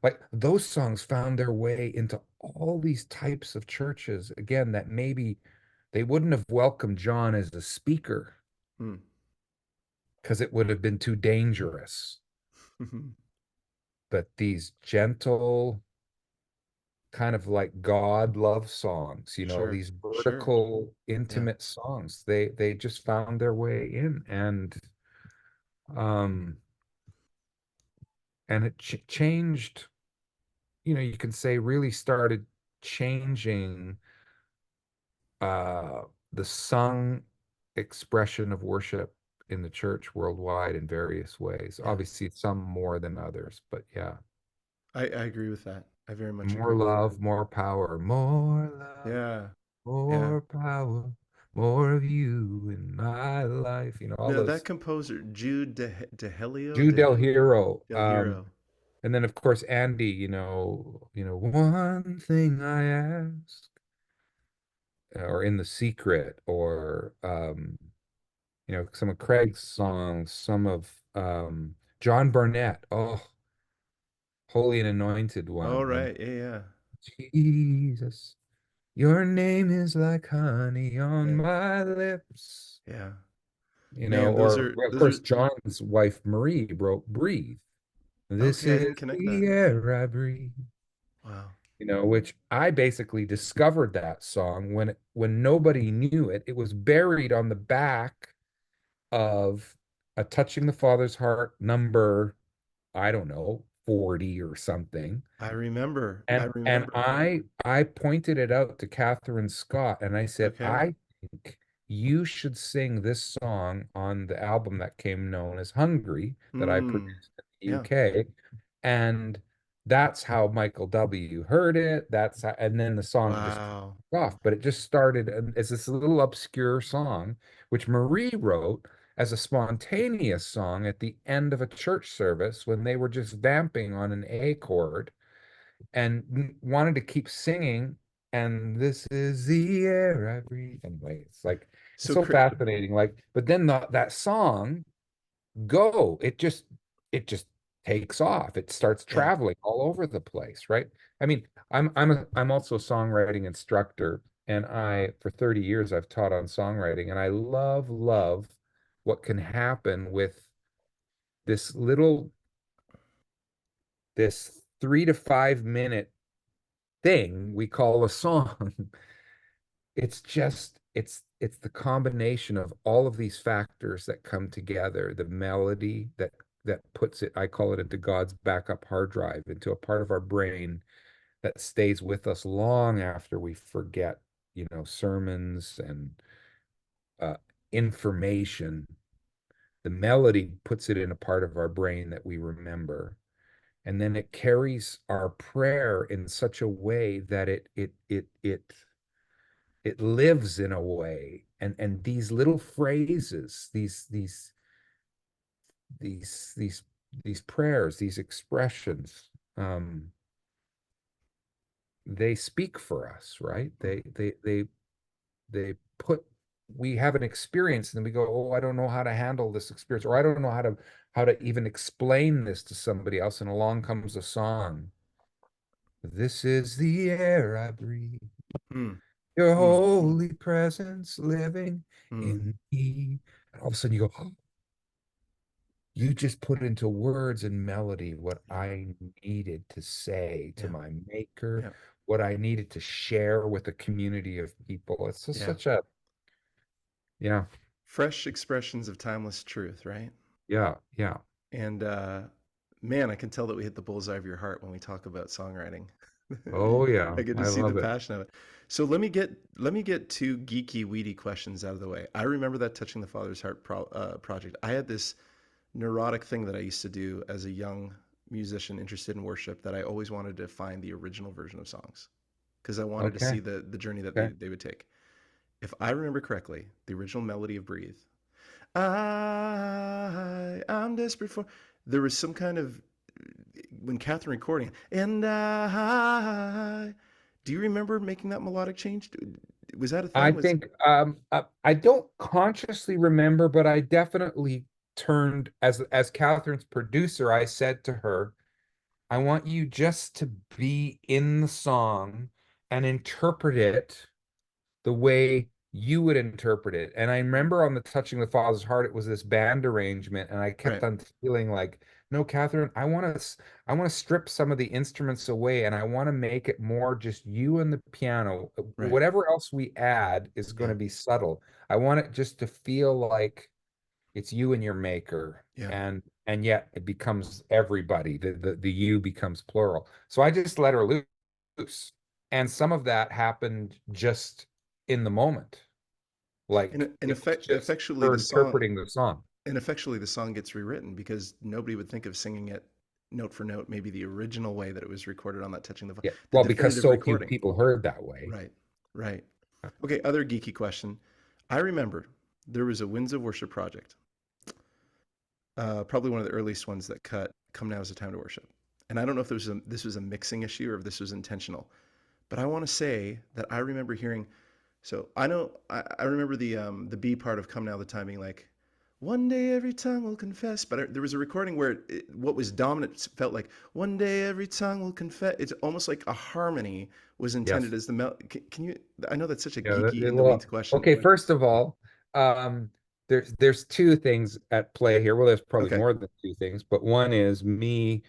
Speaker 2: Like those songs found their way into all these types of churches, again, that maybe they wouldn't have welcomed John as a speaker
Speaker 1: Hmm.
Speaker 2: because it would have been too dangerous. But these gentle, kind of like God love songs,
Speaker 1: Sure.
Speaker 2: these
Speaker 1: Sure.
Speaker 2: vertical,
Speaker 1: Yeah.
Speaker 2: intimate songs, they just found their way in. Um, and it changed, you can say really started changing uh the sung expression of worship in the church worldwide in various ways.
Speaker 1: Yeah.
Speaker 2: Obviously, some more than others, but yeah.
Speaker 1: I agree with that. I very much
Speaker 2: More
Speaker 1: agree with that.
Speaker 2: love, more power, more love,
Speaker 1: Yeah. Yeah.
Speaker 2: more power, more of you in my life. All
Speaker 1: No, that
Speaker 2: those
Speaker 1: composer, Jude De Helio,
Speaker 2: Jude Del Hero.
Speaker 1: Del Hero.
Speaker 2: And then of course Andy, one thing I ask, or In the Secret, or some of Craig's songs, some of John Burnett, oh, Holy and Anointed
Speaker 1: Oh,
Speaker 2: One,
Speaker 1: right. Yeah. Yeah.
Speaker 2: Jesus, your name is like honey on
Speaker 1: Yeah.
Speaker 2: my lips.
Speaker 1: Yeah. Man,
Speaker 2: Or well, of
Speaker 1: those are
Speaker 2: course, John's wife Marie wrote Breathe. This
Speaker 1: okay. I
Speaker 2: is
Speaker 1: didn't connect that.
Speaker 2: the air I breathe.
Speaker 1: Wow.
Speaker 2: Which I basically discovered that song when nobody knew it. It was buried on the back of a Touching the Father's Heart number, I don't know, 40 or something.
Speaker 1: I remember. I
Speaker 2: And
Speaker 1: remember.
Speaker 2: I pointed it out to Catherine Scott, and I said,
Speaker 1: Okay.
Speaker 2: I think you should sing this song on the album that came known as Hungry that I
Speaker 1: Hmm.
Speaker 2: produced in the
Speaker 1: Yeah.
Speaker 2: UK. And that's how Michael W. heard it. And then the song just took
Speaker 1: Wow.
Speaker 2: off. But it just started as this little obscure song, which Marie wrote as a spontaneous song at the end of a church service when they were just vamping on an A chord and wanted to keep singing. And this is the air I breathe. Anyway, it's
Speaker 1: So,
Speaker 2: so fascinating. But then that song go, it just takes off. It starts
Speaker 1: yeah.
Speaker 2: traveling all over the place, right? I mean, I'm also a songwriting instructor, and I for 30 years I've taught on songwriting, and I love what can happen with this little this 3 to 5 minute thing we call a song. It's the combination of all of these factors that come together, the melody that puts it, I call it, into God's backup hard drive, into a part of our brain that stays with us long after we forget, sermons and uh, information. The melody puts it in a part of our brain that we remember, and then it carries our prayer in such a way that it lives in a way. And these little phrases, these these these prayers, these expressions, they speak for us, right?
Speaker 1: Mhm.
Speaker 2: They put We have an experience, and then we go, oh, I don't know how to handle this experience, or I don't know how to even explain this to somebody else. And along comes a song. This is the air I breathe.
Speaker 1: Hmm.
Speaker 2: Your
Speaker 1: Hmm.
Speaker 2: holy presence living
Speaker 1: Hmm.
Speaker 2: in me. And all of a sudden you go, oh, you just put into words and melody what
Speaker 1: Yeah.
Speaker 2: I needed to say to
Speaker 1: Yeah.
Speaker 2: my maker,
Speaker 1: Yeah.
Speaker 2: what I needed to share with a community of people. It's just
Speaker 1: Yeah.
Speaker 2: such a, yeah,
Speaker 1: Fresh expressions of timeless truth, right?
Speaker 2: yeah, yeah.
Speaker 1: And man, I can tell that we hit the bullseye of your heart when we talk about songwriting.
Speaker 2: Oh, yeah.
Speaker 1: I get to
Speaker 2: I
Speaker 1: see the
Speaker 2: love it.
Speaker 1: passion of it. So let me get two geeky, weedy questions out of the way. I remember that Touching the Father's Heart project. I had this neurotic thing that I used to do as a young musician interested in worship that I always wanted to find the original version of songs because I wanted to
Speaker 2: Okay.
Speaker 1: see the journey that
Speaker 2: Okay.
Speaker 1: they would take. If I remember correctly, the original melody of Breathe, I'm desperate for. There was some kind of when Catherine recording, and I. Do you remember making that melodic change? Was that a
Speaker 2: I
Speaker 1: thing? Was
Speaker 2: think I don't consciously remember, but I definitely turned as Catherine's producer, I said to her, I want you just to be in the song and interpret it the way you would interpret it. And I remember on the Touching the Father's Heart, it was this band arrangement, and I kept
Speaker 1: right,
Speaker 2: on feeling like, no, Catherine, I want to strip some of the instruments away, and I want to make it more just you and the piano.
Speaker 1: right.
Speaker 2: Whatever else we add is going
Speaker 1: Yeah,
Speaker 2: to be subtle. I want it just to feel like it's you and your maker,
Speaker 1: yeah.
Speaker 2: and yet it becomes everybody. The you becomes plural. So I just let her loose. And some of that happened just in the moment.
Speaker 1: And
Speaker 2: Like
Speaker 1: and
Speaker 2: it was
Speaker 1: effect
Speaker 2: just
Speaker 1: effectually
Speaker 2: her
Speaker 1: the song
Speaker 2: interpreting the song.
Speaker 1: and effectually the song gets rewritten because nobody would think of singing it note for note, maybe the original way that it was recorded on that
Speaker 2: Yeah.
Speaker 1: the
Speaker 2: Well, because
Speaker 1: definitive
Speaker 2: so few
Speaker 1: recording.
Speaker 2: people heard that way.
Speaker 1: Right, right. Okay, other geeky question. I remember there was a Winds of Worship project, probably one of the earliest ones that cut "Come Now Is the Time to Worship." And I don't know if this was a mixing issue or if this was intentional, but I want to say that I remember hearing. So I know I remember the B part of "Come Now the Time" being like, "One day every tongue will confess," but there was a recording where what was dominant felt like "One day every tongue will confess." It's almost like a harmony was intended
Speaker 2: Yes.
Speaker 1: as the can you? I know that's such a
Speaker 2: Yeah.
Speaker 1: geeky in the weeds
Speaker 2: Well,
Speaker 1: question.
Speaker 2: okay. First of all, um, there's two things at play here. Well, there's probably
Speaker 1: Okay.
Speaker 2: more than two things, but one is me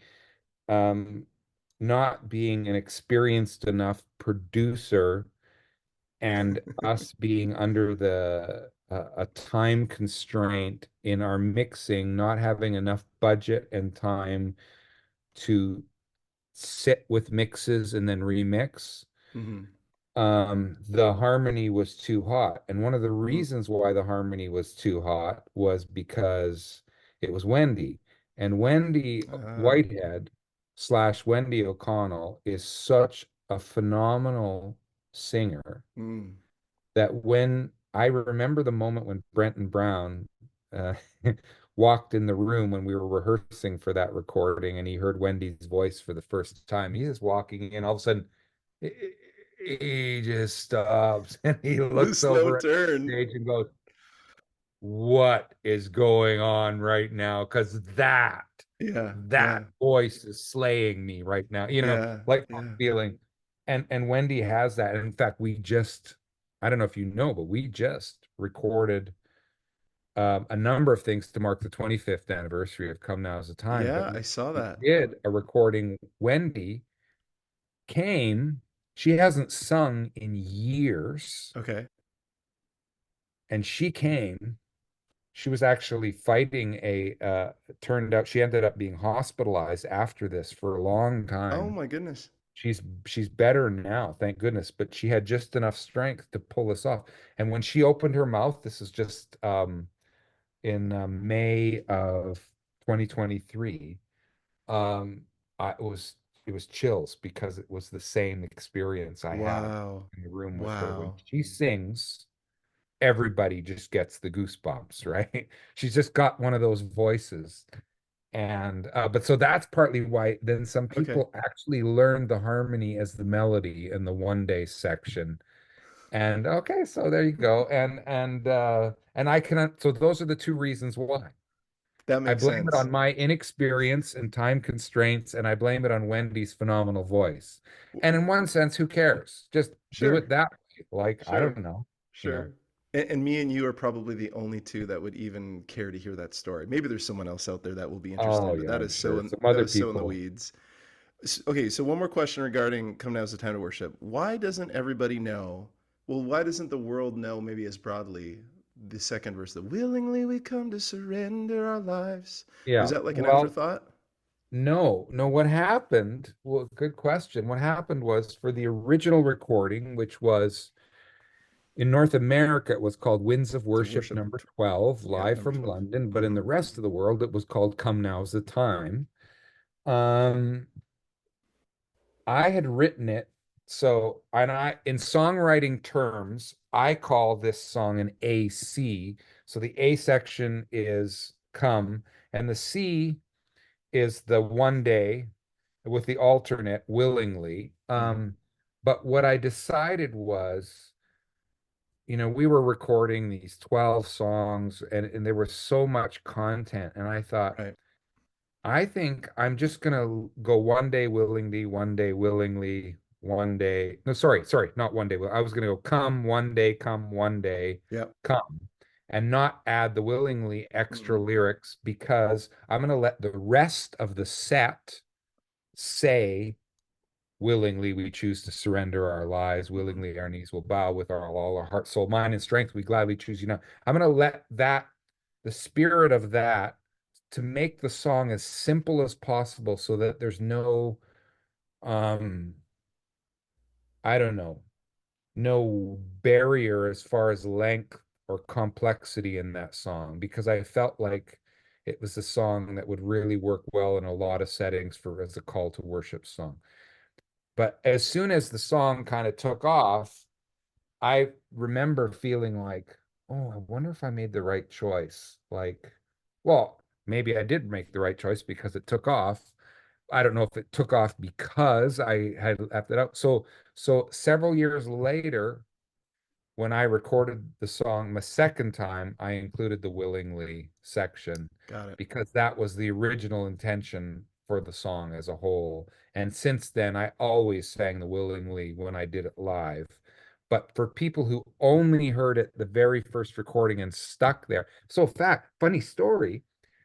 Speaker 2: um, not being an experienced enough producer and us being under the a time constraint in our mixing, not having enough budget and time to sit with mixes and then remix.
Speaker 1: hmm
Speaker 2: The harmony was too hot. And one of the reasons why the harmony was too hot was because it was Wendy. And Wendy
Speaker 1: Ah.
Speaker 2: Whitehead slash Wendy O'Connell is such a phenomenal singer
Speaker 1: Mm.
Speaker 2: that when I remember the moment when Brenton Brown uh, walked in the room when we were rehearsing for that recording and he heard Wendy's voice for the first time, he's just walking in, all of a sudden he he just stops and he
Speaker 1: The
Speaker 2: looks
Speaker 1: slow
Speaker 2: over at the
Speaker 1: turn.
Speaker 2: stage and goes, what is going on right now? Because
Speaker 1: Yeah,
Speaker 2: that
Speaker 1: yeah,
Speaker 2: voice is slaying me right now.
Speaker 1: yeah,
Speaker 2: Like that
Speaker 1: yeah.
Speaker 2: feeling. And Wendy has that. And in fact, I don't know if you know, but we just recorded a number of things to mark the 25th anniversary of Come Now's the Time. But
Speaker 1: Yeah, I saw
Speaker 2: we
Speaker 1: that.
Speaker 2: did a recording. Wendy came. She hasn't sung in years,
Speaker 1: Okay.
Speaker 2: and she came. She was actually fighting turned out she ended up being hospitalized after this for a long
Speaker 1: Oh
Speaker 2: time.
Speaker 1: my goodness.
Speaker 2: She's better now, thank goodness, but she had just enough strength to pull this off. And when she opened her mouth, this is just in May of 2023, um, it was chills because it was the same experience I had
Speaker 1: Wow.
Speaker 2: in the room with her. When
Speaker 1: Wow.
Speaker 2: she sings, everybody just gets the goosebumps, right? She's just got one of those voices. And but so that's partly why then some
Speaker 1: Okay.
Speaker 2: people actually learned the harmony as the melody in the one day section. And okay, so there you go. And I cannot, so those are the two reasons why.
Speaker 1: That
Speaker 2: I
Speaker 1: makes
Speaker 2: blame it
Speaker 1: sense.
Speaker 2: on my inexperience and time constraints, and I blame it on Wendy's phenomenal voice. And in one sense, who cares? Just do
Speaker 1: Sure.
Speaker 2: it that way. Like, I don't
Speaker 1: Sure.
Speaker 2: know, you know.
Speaker 1: Sure. And me and you are probably the only two that would even care to hear that story. Maybe there's someone else out there that will be
Speaker 2: Oh
Speaker 1: interested, but
Speaker 2: yeah, I'm sure. Some
Speaker 1: that
Speaker 2: other
Speaker 1: is so in the
Speaker 2: people.
Speaker 1: weeds. Okay, so one more question regarding "Come Now Is the Time to Worship." Why doesn't everybody know? Well, why doesn't the world know, maybe as broadly, the second verse, the "Willingly we come to surrender our lives"? Was
Speaker 2: Yeah.
Speaker 1: that like an
Speaker 2: Well,
Speaker 1: afterthought?
Speaker 2: no. What happened? Well, good question. What happened was for the original recording, which was in North America, it was called Winds of
Speaker 1: To
Speaker 2: Worship
Speaker 1: worship,
Speaker 2: number 12,
Speaker 1: yeah,
Speaker 2: live
Speaker 1: number
Speaker 2: from
Speaker 1: 12.
Speaker 2: London. But in
Speaker 1: Mm-hmm.
Speaker 2: the rest of the world, it was called Come Now's the Time. Um, I had written it. So, in songwriting terms, I call this song an AC. So the A section is come, and the C is the one day with the alternate willingly.
Speaker 1: Mm-hmm.
Speaker 2: But what I decided was, we were recording these 12 songs and there was so much content. And I thought,
Speaker 1: Right.
Speaker 2: I think I'm just gonna go one day willingly, one day. No, sorry, not one day. I was gonna go come one day,
Speaker 1: Yep.
Speaker 2: come, and not add the willingly extra
Speaker 1: Mm-hmm.
Speaker 2: lyrics because I'm gonna let the rest of the set say, willingly we choose to surrender our lives,
Speaker 1: Mm-hmm.
Speaker 2: willingly our knees will bow with all our heart, soul, mind, and strength. We gladly choose you now. I'm gonna let that the spirit of that to make the song as simple as possible so that there's no um I don't know, no barrier as far as length or complexity in that song because I felt like it was a song that would really work well in a lot of settings for as a call to worship song. But as soon as the song kind of took off, I remember feeling like, oh, I wonder if I made the right choice. Like, well, maybe I did make the right choice because it took off. I don't know if it took off because I had left it out. So several years later, when I recorded the song the second time, I included the willingly section
Speaker 1: Got it.
Speaker 2: because that was the original intention for the song as a whole. And since then, I always sang the willingly when I did it live. But for people who only heard it the very first recording and stuck there, so fact, funny story,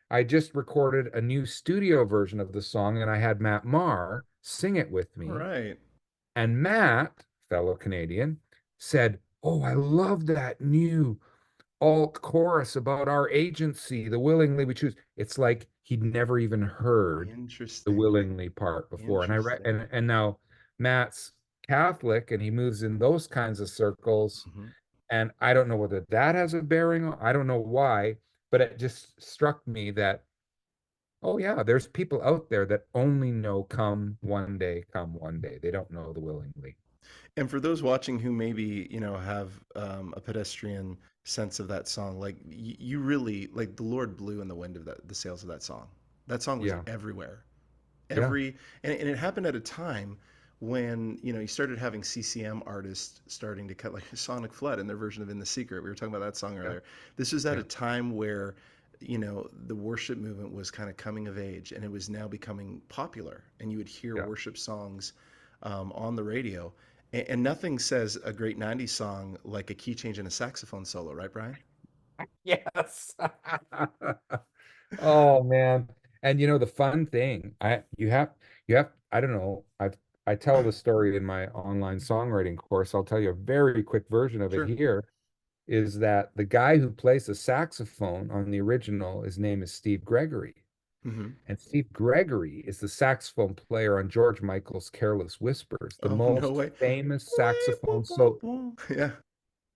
Speaker 2: I just recorded a new studio version of the song and I had Matt Maher sing it with
Speaker 1: All
Speaker 2: me.
Speaker 1: right.
Speaker 2: And Matt, fellow Canadian, said, oh, I love that new alt chorus about our agency, the willingly we choose. It's like he'd never even heard the
Speaker 1: Interesting.
Speaker 2: willingly part before. And I read
Speaker 1: Interesting.
Speaker 2: and now Matt's Catholic and he moves in those kinds of circles.
Speaker 1: Hmm.
Speaker 2: And I don't know whether that has a bearing on, I don't know why, but it just struck me that, oh yeah, there's people out there that only know come one day. They don't know the willingly.
Speaker 1: And for those watching who maybe, have a pedestrian sense of that song, like you really, like the Lord blew in the wind of the sails of that song. That song was
Speaker 2: Yeah.
Speaker 1: everywhere.
Speaker 2: Yeah.
Speaker 1: And it happened at a time when, you started having CCM artists starting to cut like Sonic Flood and their version of In the Secret. We were talking about that song
Speaker 2: Yeah.
Speaker 1: earlier. This was at a
Speaker 2: Yeah.
Speaker 1: time where, the worship movement was kind of coming of age and it was now becoming popular. And you would hear
Speaker 2: Yeah.
Speaker 1: worship songs on the radio. And nothing says a great 90s song like a key change and a saxophone solo, right, Brian?
Speaker 2: Yes. Oh man. And the fun thing, you have I don't know, I tell the story in my online songwriting course. I'll tell you a very quick version of it
Speaker 1: Sure.
Speaker 2: here is that the guy who plays the saxophone on the original, his name is Steve Gregory.
Speaker 1: Hmm.
Speaker 2: And Steve Gregory is the saxophone player on George Michael's Careless Whispers, the
Speaker 1: Oh, no
Speaker 2: most
Speaker 1: way.
Speaker 2: famous saxophone solo
Speaker 1: Yeah.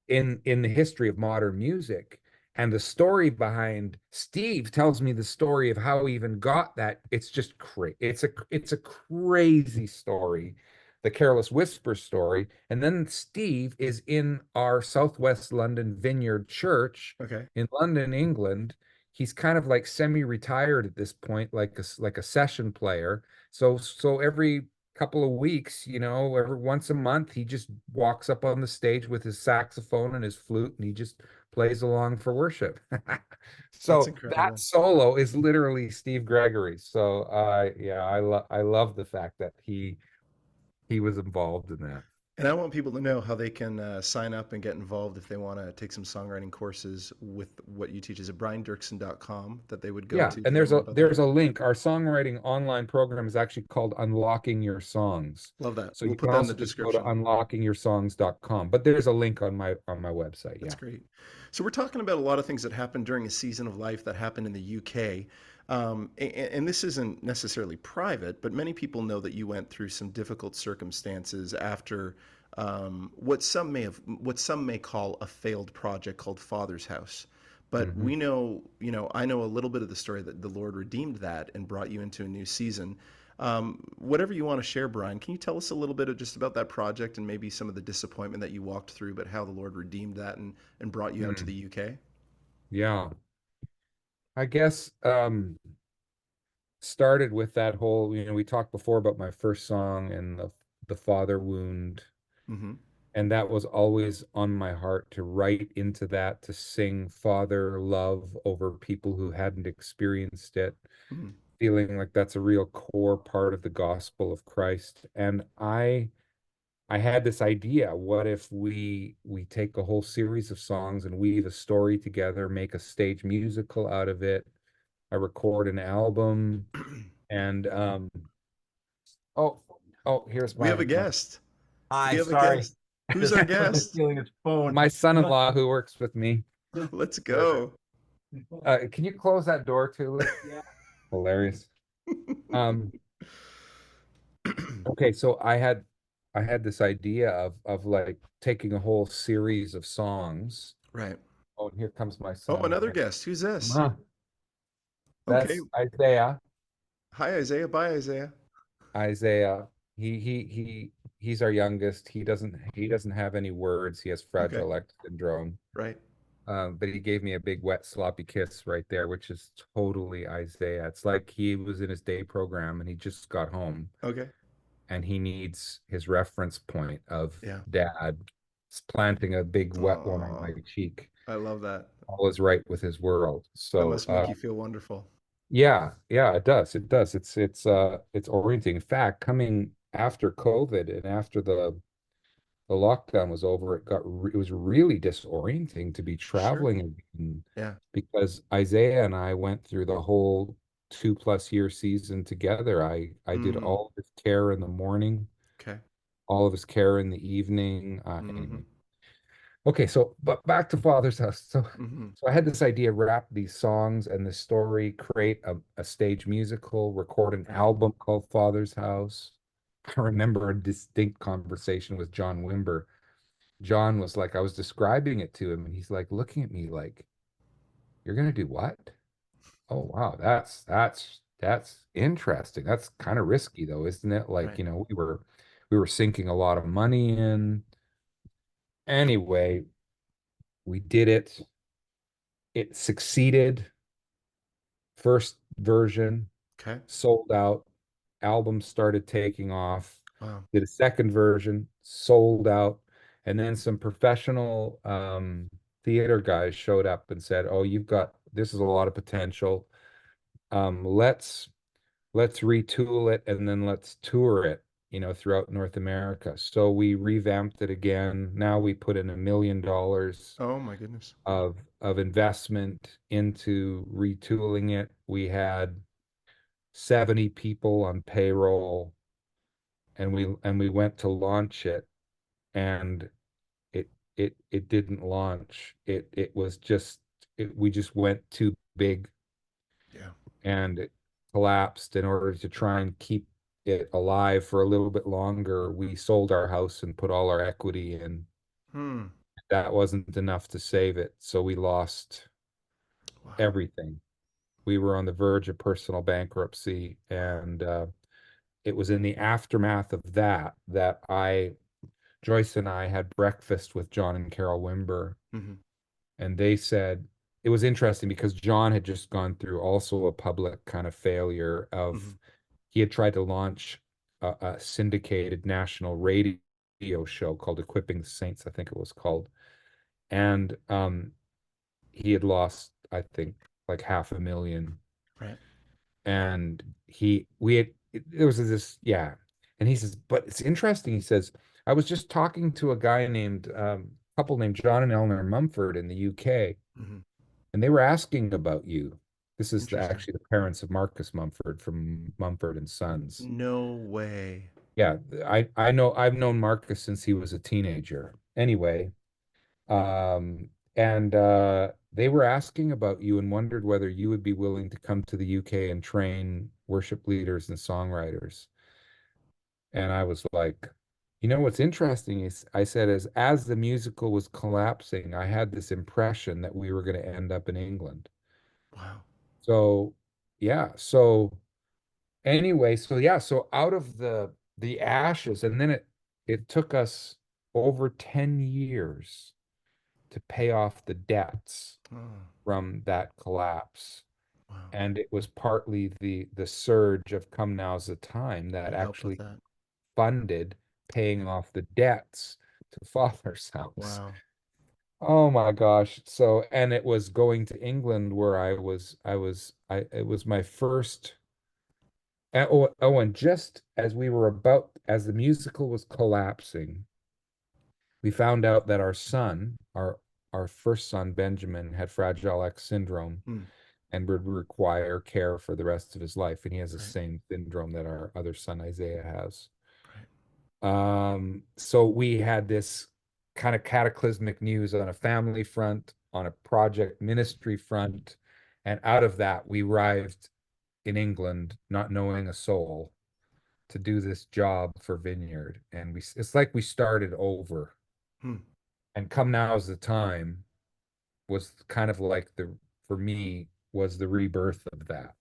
Speaker 2: in the history of modern music. And the story behind Steve tells me the story of how he even got that. It's just crazy. It's a crazy story, the Careless Whisper story. And then Steve is in our Southwest London Vineyard Church
Speaker 1: Okay.
Speaker 2: in London, England. He's kind of like semi-retired at this point, like a session player. So every couple of weeks, every once a month, he just walks up on the stage with his saxophone and his flute and he just plays along for worship.
Speaker 1: That's
Speaker 2: So that
Speaker 1: incredible.
Speaker 2: solo is literally Steve Gregory. So yeah, I love the fact that he was involved in that.
Speaker 1: And I want people to know how they can sign up and get involved if they want to take some songwriting courses with what you teach. Is it briandoerksen.com that they would go
Speaker 2: Yeah,
Speaker 1: to
Speaker 2: and
Speaker 1: learn
Speaker 2: there's
Speaker 1: more
Speaker 2: a
Speaker 1: about that?
Speaker 2: there's a link. Our songwriting online program is actually called Unlocking Your Songs.
Speaker 1: Love that.
Speaker 2: So
Speaker 1: We'll
Speaker 2: you
Speaker 1: put
Speaker 2: can
Speaker 1: that in the
Speaker 2: also just go to
Speaker 1: description.
Speaker 2: unlockingyoursongs.com. But there's a link on my website.
Speaker 1: That's
Speaker 2: Yeah.
Speaker 1: great. So we're talking about a lot of things that happened during a season of life that happened in the UK. And this isn't necessarily private, but many people know that you went through some difficult circumstances after what some may call a failed project called Father's House. But
Speaker 2: Hmm.
Speaker 1: we know, I know a little bit of the story that the Lord redeemed that and brought you into a new season. Whatever you want to share, Brian, can you tell us a little bit of just about that project and maybe some of the disappointment that you walked through, but how the Lord redeemed that and brought you out to the
Speaker 2: Mm.
Speaker 1: UK?
Speaker 2: Yeah. I guess started with that whole, we talked before about my first song and the the father wound.
Speaker 1: Mm-hmm.
Speaker 2: And that was always on my heart to write into that, to sing father love over people who hadn't experienced it,
Speaker 1: Mm-hmm.
Speaker 2: feeling like that's a real core part of the gospel of Christ. And I had this idea, what if we take a whole series of songs and weave a story together, make a stage musical out of it. I record an album and oh here's
Speaker 1: We have a
Speaker 2: my
Speaker 1: guest. We
Speaker 2: hi,
Speaker 1: have a
Speaker 2: sorry.
Speaker 1: guest. Who's
Speaker 2: This
Speaker 1: our
Speaker 2: guy's been
Speaker 1: guest?
Speaker 2: stealing his phone. My son-in-law who works with me.
Speaker 1: Let's go.
Speaker 2: Can you close that door too? Yeah. Hilarious. Um, okay, so I had this idea of like taking a whole series of songs.
Speaker 1: Right.
Speaker 2: Oh, and here comes my
Speaker 1: Oh,
Speaker 2: son.
Speaker 1: another guest. Who's
Speaker 2: Come
Speaker 1: this?
Speaker 2: on.
Speaker 1: Okay.
Speaker 2: That's Isaiah.
Speaker 1: Hi, Isaiah. Bye, Isaiah.
Speaker 2: Isaiah. He's our youngest. He doesn't have any words. He has
Speaker 1: Okay.
Speaker 2: Fragile X syndrome.
Speaker 1: Right.
Speaker 2: But he gave me a big wet sloppy kiss right there, which is totally Isaiah. It's like he was in his day program and he just got home
Speaker 1: Okay.
Speaker 2: and he needs his reference point of
Speaker 1: Yeah.
Speaker 2: dad planting a big wet one on
Speaker 1: Oh,
Speaker 2: my cheek.
Speaker 1: I love that.
Speaker 2: All is right with his world.
Speaker 1: That
Speaker 2: So
Speaker 1: must make you feel wonderful.
Speaker 2: yeah, yeah, it does. It does. It's orienting. In fact, coming after COVID and after the lockdown was over, it was really disorienting to be
Speaker 1: Sure.
Speaker 2: traveling again
Speaker 1: Yeah.
Speaker 2: because Isaiah and I went through the whole 2+ year season together. I did
Speaker 1: Mm-hmm.
Speaker 2: all of his care in the morning,
Speaker 1: Okay.
Speaker 2: all of his care in the evening.
Speaker 1: Mm-hmm.
Speaker 2: Anyway, okay, so but back to Father's House. So
Speaker 1: Mm-hmm.
Speaker 2: so I had this idea, wrap these songs and the story, create a stage musical, record an
Speaker 1: Right.
Speaker 2: album called Father's House. I remember a distinct conversation with John Wimber. John was like, I was describing it to him, and he's like looking at me like, "You're gonna do what?" Oh wow, that's interesting. That's kind of risky though, isn't it? Like,
Speaker 1: Right.
Speaker 2: we were sinking a lot of money in. Anyway, we did it. It succeeded. First version
Speaker 1: Okay.
Speaker 2: sold out. Album started taking off.
Speaker 1: Wow.
Speaker 2: Did a second version, sold out. And then some professional theater guys showed up and said, "Oh, this is a lot of potential. Let's retool it and then let's tour it, throughout North America." So we revamped it again. Now we put in $1 million
Speaker 1: Oh my goodness.
Speaker 2: of investment into retooling it. We had 70 people on payroll and we went to launch it and it didn't launch. It was just we just went too big
Speaker 1: Yeah.
Speaker 2: and it collapsed. In order to try and keep it alive for a little bit longer, we sold our house and put all our equity in.
Speaker 1: Hmm.
Speaker 2: That wasn't enough to save it, so we lost
Speaker 1: Wow.
Speaker 2: everything. We were on the verge of personal bankruptcy,
Speaker 1: Wow.
Speaker 2: and it was in the aftermath of that Joyce and I had breakfast with John and Carol Wimber,
Speaker 1: Mm-hmm.
Speaker 2: and they said it was interesting because John had just gone through also a public kind of failure
Speaker 1: Mm-hmm.
Speaker 2: of he had tried to launch a syndicated national radio show called Equipping the Saints, I think it was called, and he had lost, I think, like 500,000,
Speaker 1: Right.
Speaker 2: and he we had there was this, yeah, and he says, but it's interesting, he says, I was just talking to a guy named couple named John and Eleanor Mumford in the UK,
Speaker 1: Mm-hmm.
Speaker 2: and they were asking about you. This is
Speaker 1: Interesting.
Speaker 2: actually the parents of Marcus Mumford from Mumford and Sons.
Speaker 1: No way.
Speaker 2: Yeah, I know, I've known Marcus since he was a teenager. Anyway, and they were asking about you and wondered whether you would be willing to come to the UK and train worship leaders and songwriters. And I was like, what's interesting is I said, as the musical was collapsing, I had this impression that we were going to end up in England.
Speaker 1: Wow.
Speaker 2: So yeah, so anyway, so yeah, so out of the ashes, and then it took us over 10 years to pay off the debts
Speaker 1: Oh,
Speaker 2: from that collapse.
Speaker 1: wow.
Speaker 2: And it was partly the surge of Come Now's the Time that
Speaker 1: That helped with
Speaker 2: actually
Speaker 1: that.
Speaker 2: funded paying off the debts to Father's house.
Speaker 1: Wow.
Speaker 2: Oh my gosh. So, and it was going to England where it was my first. And just as we were as the musical was collapsing, we found out that our first son, Benjamin, had Fragile X syndrome
Speaker 1: Hmm.
Speaker 2: and would require care for the rest of his life. And he has the
Speaker 1: Right.
Speaker 2: same syndrome that our other son, Isaiah, has.
Speaker 1: Right.
Speaker 2: So we had this kind of cataclysmic news on a family front, on a project ministry front, and out of that, we arrived in England, not knowing a soul, to do this job for Vineyard. And it's like we started over.
Speaker 1: Hmm.
Speaker 2: And Come Now's the Time was kind of like for me, was the rebirth of that.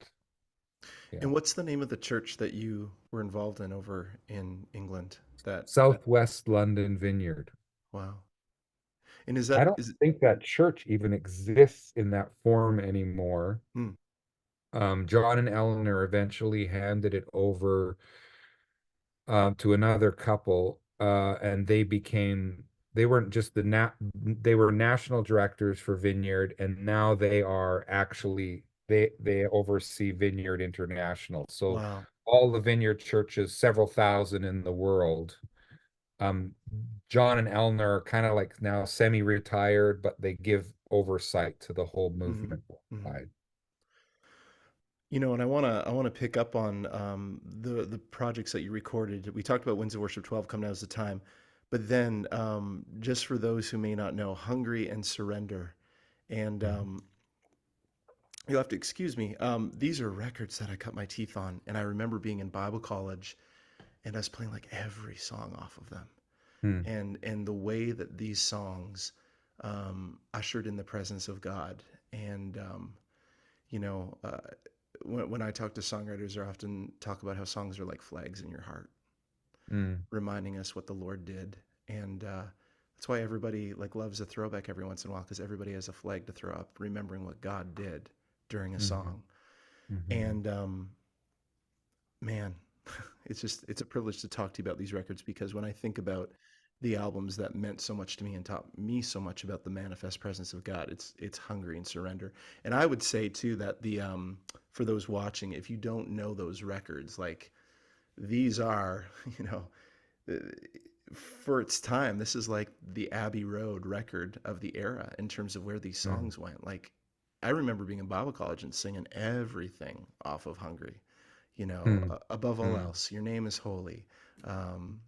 Speaker 1: And
Speaker 2: Yeah.
Speaker 1: what's the name of the church that you were involved in over in England? That
Speaker 2: Southwest London Vineyard.
Speaker 1: wow. And
Speaker 2: I don't
Speaker 1: is it,
Speaker 2: think that church even exists in that form anymore.
Speaker 1: hmm,
Speaker 2: John and Eleanor eventually handed it over to another couple, and they weren't just they were national directors for Vineyard, and now they are actually they oversee Vineyard International. So
Speaker 1: wow.
Speaker 2: all the Vineyard churches, several thousand in the world. Um, John and Eleanor are kind of like now semi-retired, but they give oversight to the whole
Speaker 1: Hmm.
Speaker 2: movement
Speaker 1: Hmm.
Speaker 2: side.
Speaker 1: And I wanna pick up on the projects that you recorded. We talked about Winds of Worship 12, Come Now's the Time, but then just for those who may not know, Hungry and Surrender, and
Speaker 2: Mhm.
Speaker 1: you'll have to excuse me. These are records that I cut my teeth on, and I remember being in Bible college and us playing like every song off of them,
Speaker 2: Hmm.
Speaker 1: and the way that these songs ushered in the presence of God, and you know. When I talk to songwriters, I often talk about how songs are like flags in your heart,
Speaker 2: Hmm.
Speaker 1: reminding us what the Lord did, and that's why everybody like loves a throwback every once in a while because everybody has a flag to throw up, remembering what God did during a
Speaker 2: Hmm.
Speaker 1: song.
Speaker 2: Hmm.
Speaker 1: And man, it's a privilege to talk to you about these records because when I think about the albums that meant so much to me and taught me so much about the manifest presence of God, it's Hungry and Surrender. And I would say too that the for those watching, if you don't know those records, like these are, you know, uh, for its time, this is like the Abbey Road record of the era in terms of where these
Speaker 2: Hmm.
Speaker 1: songs went. Like I remember being in Bible college and singing everything off of Hungry,
Speaker 2: Hmm.
Speaker 1: above all
Speaker 2: Hmm.
Speaker 1: else, your name is holy.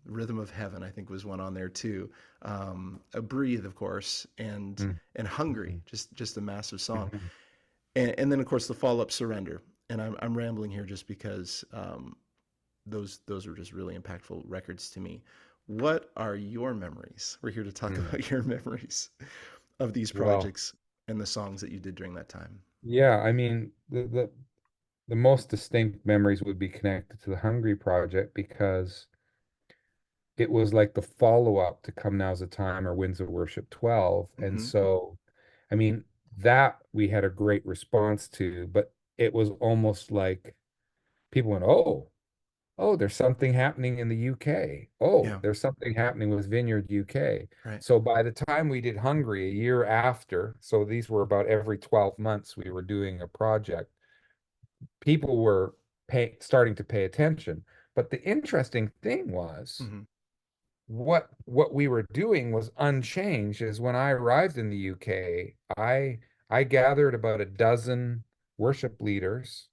Speaker 1: Rhythm of Heaven, I think, was one on there too. A Breathe, of course,
Speaker 2: Hmm.
Speaker 1: and
Speaker 2: Hmm.
Speaker 1: Hungry, just a massive song.
Speaker 2: Hmm.
Speaker 1: And then, of course, the follow up, Surrender. And I'm rambling here just because those were just really impactful records to me. What are your memories? We're here to talk
Speaker 2: Hmm.
Speaker 1: about your memories of these
Speaker 2: Well,
Speaker 1: projects and the songs that you did during that time.
Speaker 2: yeah, I mean, the most distinct memories would be connected to the Hungry Project because it was like the follow-up to Come Now's the Time or Winds of Worship 12. And
Speaker 1: Hmm.
Speaker 2: so, I mean, that we had a great response to, but it was almost like people went, oh, there's something happening in the UK. Oh,
Speaker 1: Yeah.
Speaker 2: there's something happening with Vineyard UK.
Speaker 1: Right.
Speaker 2: So by the time we did Hungry a year after, so these were about every 12 months we were doing a project, people were starting to pay attention. But the interesting thing was
Speaker 1: Hmm.
Speaker 2: what we were doing was unchanged. Is when I arrived in the UK, I gathered about a dozen worship leaders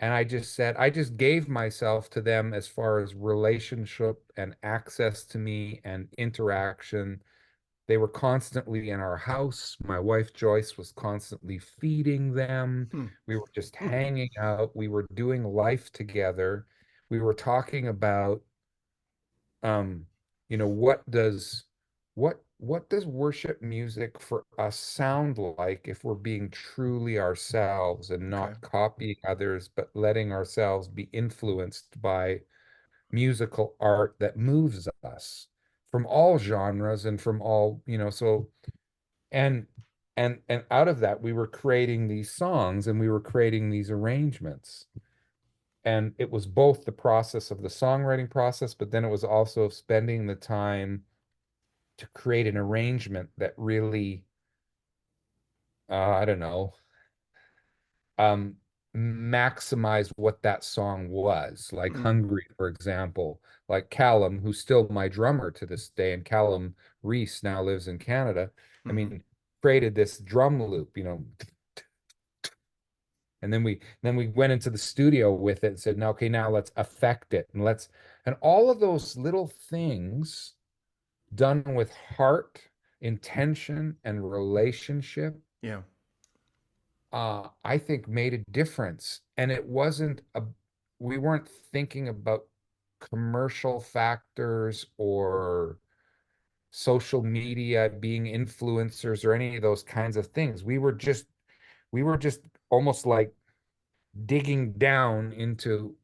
Speaker 2: and I just gave myself to them as far as relationship and access to me and interaction. They were constantly in our house. My wife Joyce was constantly feeding them.
Speaker 1: Hmm.
Speaker 2: We were just
Speaker 1: Hmm.
Speaker 2: hanging out. We were doing life together. We were talking about, um, what does worship music for us sound like if we're being truly ourselves and
Speaker 1: Okay.
Speaker 2: not copying others, but letting ourselves be influenced by musical art that moves us from all genres and from all, so and and out of that we were creating these songs and we were creating these arrangements. And it was both the process of the songwriting process, but then it was also spending the time to create an arrangement that really, I don't know, um, maximize what that song was. Like
Speaker 1: Mm.
Speaker 2: Hungry, for example, like Callum, who's still my drummer to this day, and Callum Reese now lives in Canada. I
Speaker 1: Hmm.
Speaker 2: mean, created this drum loop, and then we went into the studio with it and said, "No, okay, now let's affect it and let's," and all of those little things done with heart, intention, and relationship,
Speaker 1: Yeah.
Speaker 2: I think made a difference. And it wasn't we weren't thinking about commercial factors or social media being influencers or any of those kinds of things. We were just almost like digging down into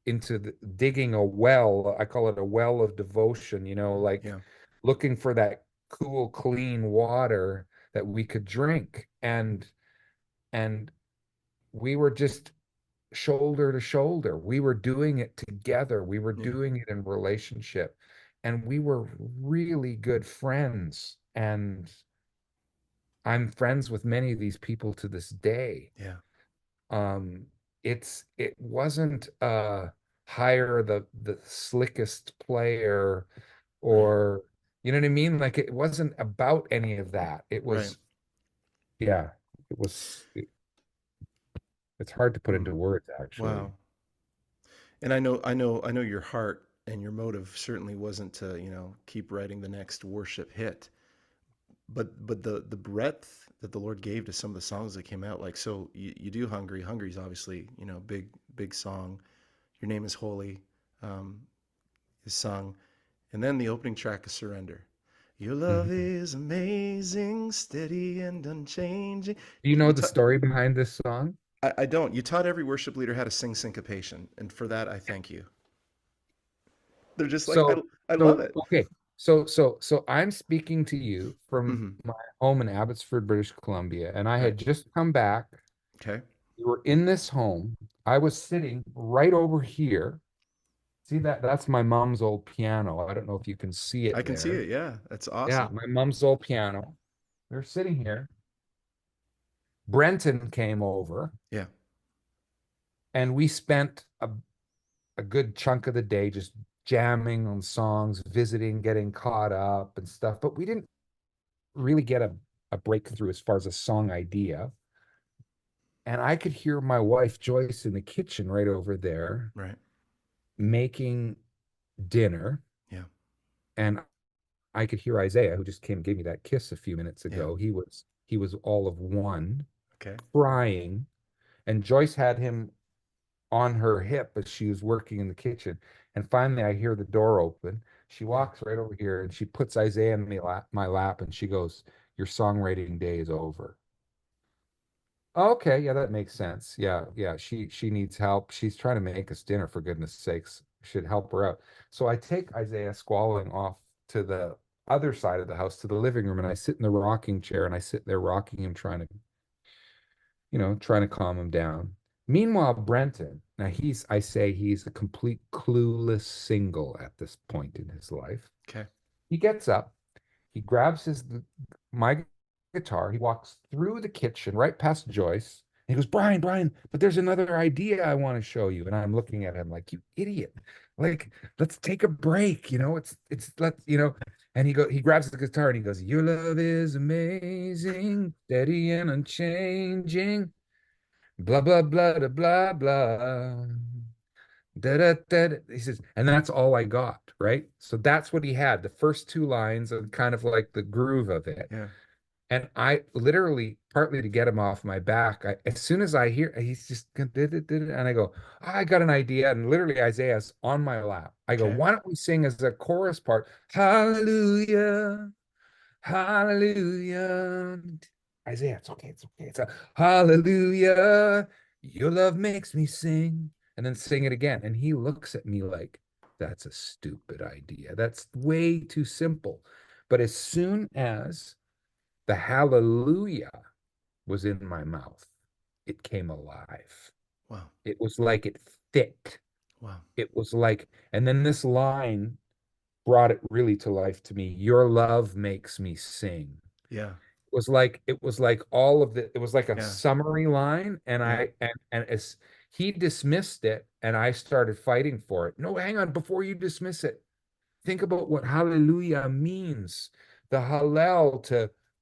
Speaker 2: digging a well. I call it a well of devotion, like
Speaker 1: Yeah.
Speaker 2: looking for that cool, clean water that we could drink. And we were just shoulder to shoulder. We were doing it together. We were
Speaker 1: Yeah.
Speaker 2: doing it in relationship. And we were really good friends. And I'm friends with many of these people to this day.
Speaker 1: Yeah.
Speaker 2: Um, it wasn't hire the slickest player,
Speaker 1: Right.
Speaker 2: or you know what I mean? Like it wasn't about any of that. It
Speaker 1: Right.
Speaker 2: was, yeah, it's hard to put
Speaker 1: Mm.
Speaker 2: into words actually.
Speaker 1: Wow. And I know your heart and your motive certainly wasn't to, keep writing the next worship hit, but the breadth that the Lord gave to some of the songs that came out, like, so you do Hungry. Hungry's obviously, big song. Your Name is Holy, um, is sung, and then the opening track is Surrender. Your love
Speaker 2: Mhm.
Speaker 1: is amazing, steady and unchanging.
Speaker 2: Do you
Speaker 1: You
Speaker 2: know the
Speaker 1: ta-
Speaker 2: story behind this song?
Speaker 1: I don't. You taught every worship leader how to sing syncopation, and for that I thank you. They're just like,
Speaker 2: So,
Speaker 1: I love
Speaker 2: so
Speaker 1: it.
Speaker 2: okay. So I'm speaking to you from
Speaker 1: Hmm.
Speaker 2: my home in Abbotsford, British Columbia, and I
Speaker 1: Right.
Speaker 2: had just come back.
Speaker 1: Okay.
Speaker 2: We were in this home. I was sitting right over here. See that? That's my mom's old piano. I don't know if you can see
Speaker 1: I
Speaker 2: it
Speaker 1: can see
Speaker 2: there.
Speaker 1: it. Yeah, that's
Speaker 2: Yeah,
Speaker 1: awesome.
Speaker 2: my mom's old piano. We were sitting here. Brenton came over,
Speaker 1: Yeah.
Speaker 2: and we spent a good chunk of the day just jamming on songs, visiting, getting caught up and stuff. But we didn't really get a breakthrough as far as a song idea. And I could hear my wife Joyce in the kitchen right over there
Speaker 1: Right.
Speaker 2: making dinner.
Speaker 1: Yeah.
Speaker 2: And I could hear Isaiah, who just came and gave me that kiss a few minutes
Speaker 1: Yeah.
Speaker 2: ago. He was all of one,
Speaker 1: Okay.
Speaker 2: crying. And Joyce had him on her hip as she was working in the kitchen. And finally, I hear the door open. She
Speaker 1: Yeah.
Speaker 2: walks right over here and she puts Isaiah in my lap and she goes, "Your songwriting day is over." Okay, yeah, that makes sense. Yeah, yeah. She needs help. She's trying to make us dinner, for goodness sakes. Should help her out. So I take Isaiah squalling off to the other side of the house, to the living room, and I sit in the rocking chair and I sit there rocking him, trying to calm him down. Meanwhile, Brenton, now I say he's a complete clueless single at this point in his life.
Speaker 1: Okay.
Speaker 2: He gets up, he grabs my guitar, he walks through the kitchen right past Joyce, and he goes, "Brian, Brian, but there's another idea I want to show you." And I'm looking at him like, "You idiot. Like, let's take a break, and he grabs the guitar and he goes, "Your love is amazing, steady and unchanging. Blah blah blah blah blah blah." Da, da, da, da. He says, and that's all I got, right? So that's what he had. The first two lines and kind of like the groove of it.
Speaker 1: Yeah.
Speaker 2: And I literally, partly to get him off my back, as soon as I hear, he's just, and I go, "Oh, I got an idea." And literally, Isaiah's on my lap. I go,
Speaker 1: Okay.
Speaker 2: "Why don't we sing as a chorus part? Hallelujah. Hallelujah." Isaiah, it's okay. It's okay. It's a hallelujah. Your love makes me sing. And then sing it again. And he looks at me like, "That's a stupid idea. That's way too simple." But as soon as the hallelujah was in my mouth, it came alive.
Speaker 1: Wow.
Speaker 2: It was like it fit.
Speaker 1: Wow.
Speaker 2: It was like, and then this line brought it really to life to me. Your love makes me sing.
Speaker 1: Yeah.
Speaker 2: It was like all of the, it was like a
Speaker 1: Yeah.
Speaker 2: summary line, and
Speaker 1: Yeah.
Speaker 2: as he dismissed it and I started fighting for it. No, hang on, before you dismiss it, think about what hallelujah means. The hallel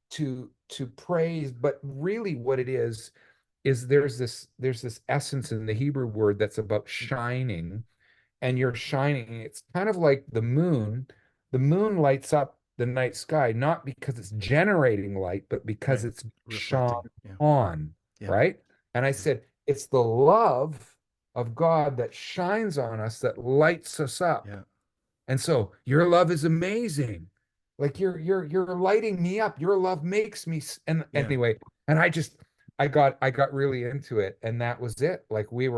Speaker 2: to praise, but really what it is there's this essence in the Hebrew word that's about shining, and you're shining. It's kind of like the moon. The moon lights up the night sky, not because it's generating light, but because
Speaker 1: Right.
Speaker 2: it's shone
Speaker 1: Reflecting. Yeah.
Speaker 2: on,
Speaker 1: Yeah.
Speaker 2: right? And I
Speaker 1: Yeah.
Speaker 2: said, it's the love of God that shines on us that lights us up.
Speaker 1: Yeah.
Speaker 2: And so your love is amazing. Like you're lighting me up. Your love makes me and
Speaker 1: Yeah.
Speaker 2: anyway, and I got really into it, and that was it. Like we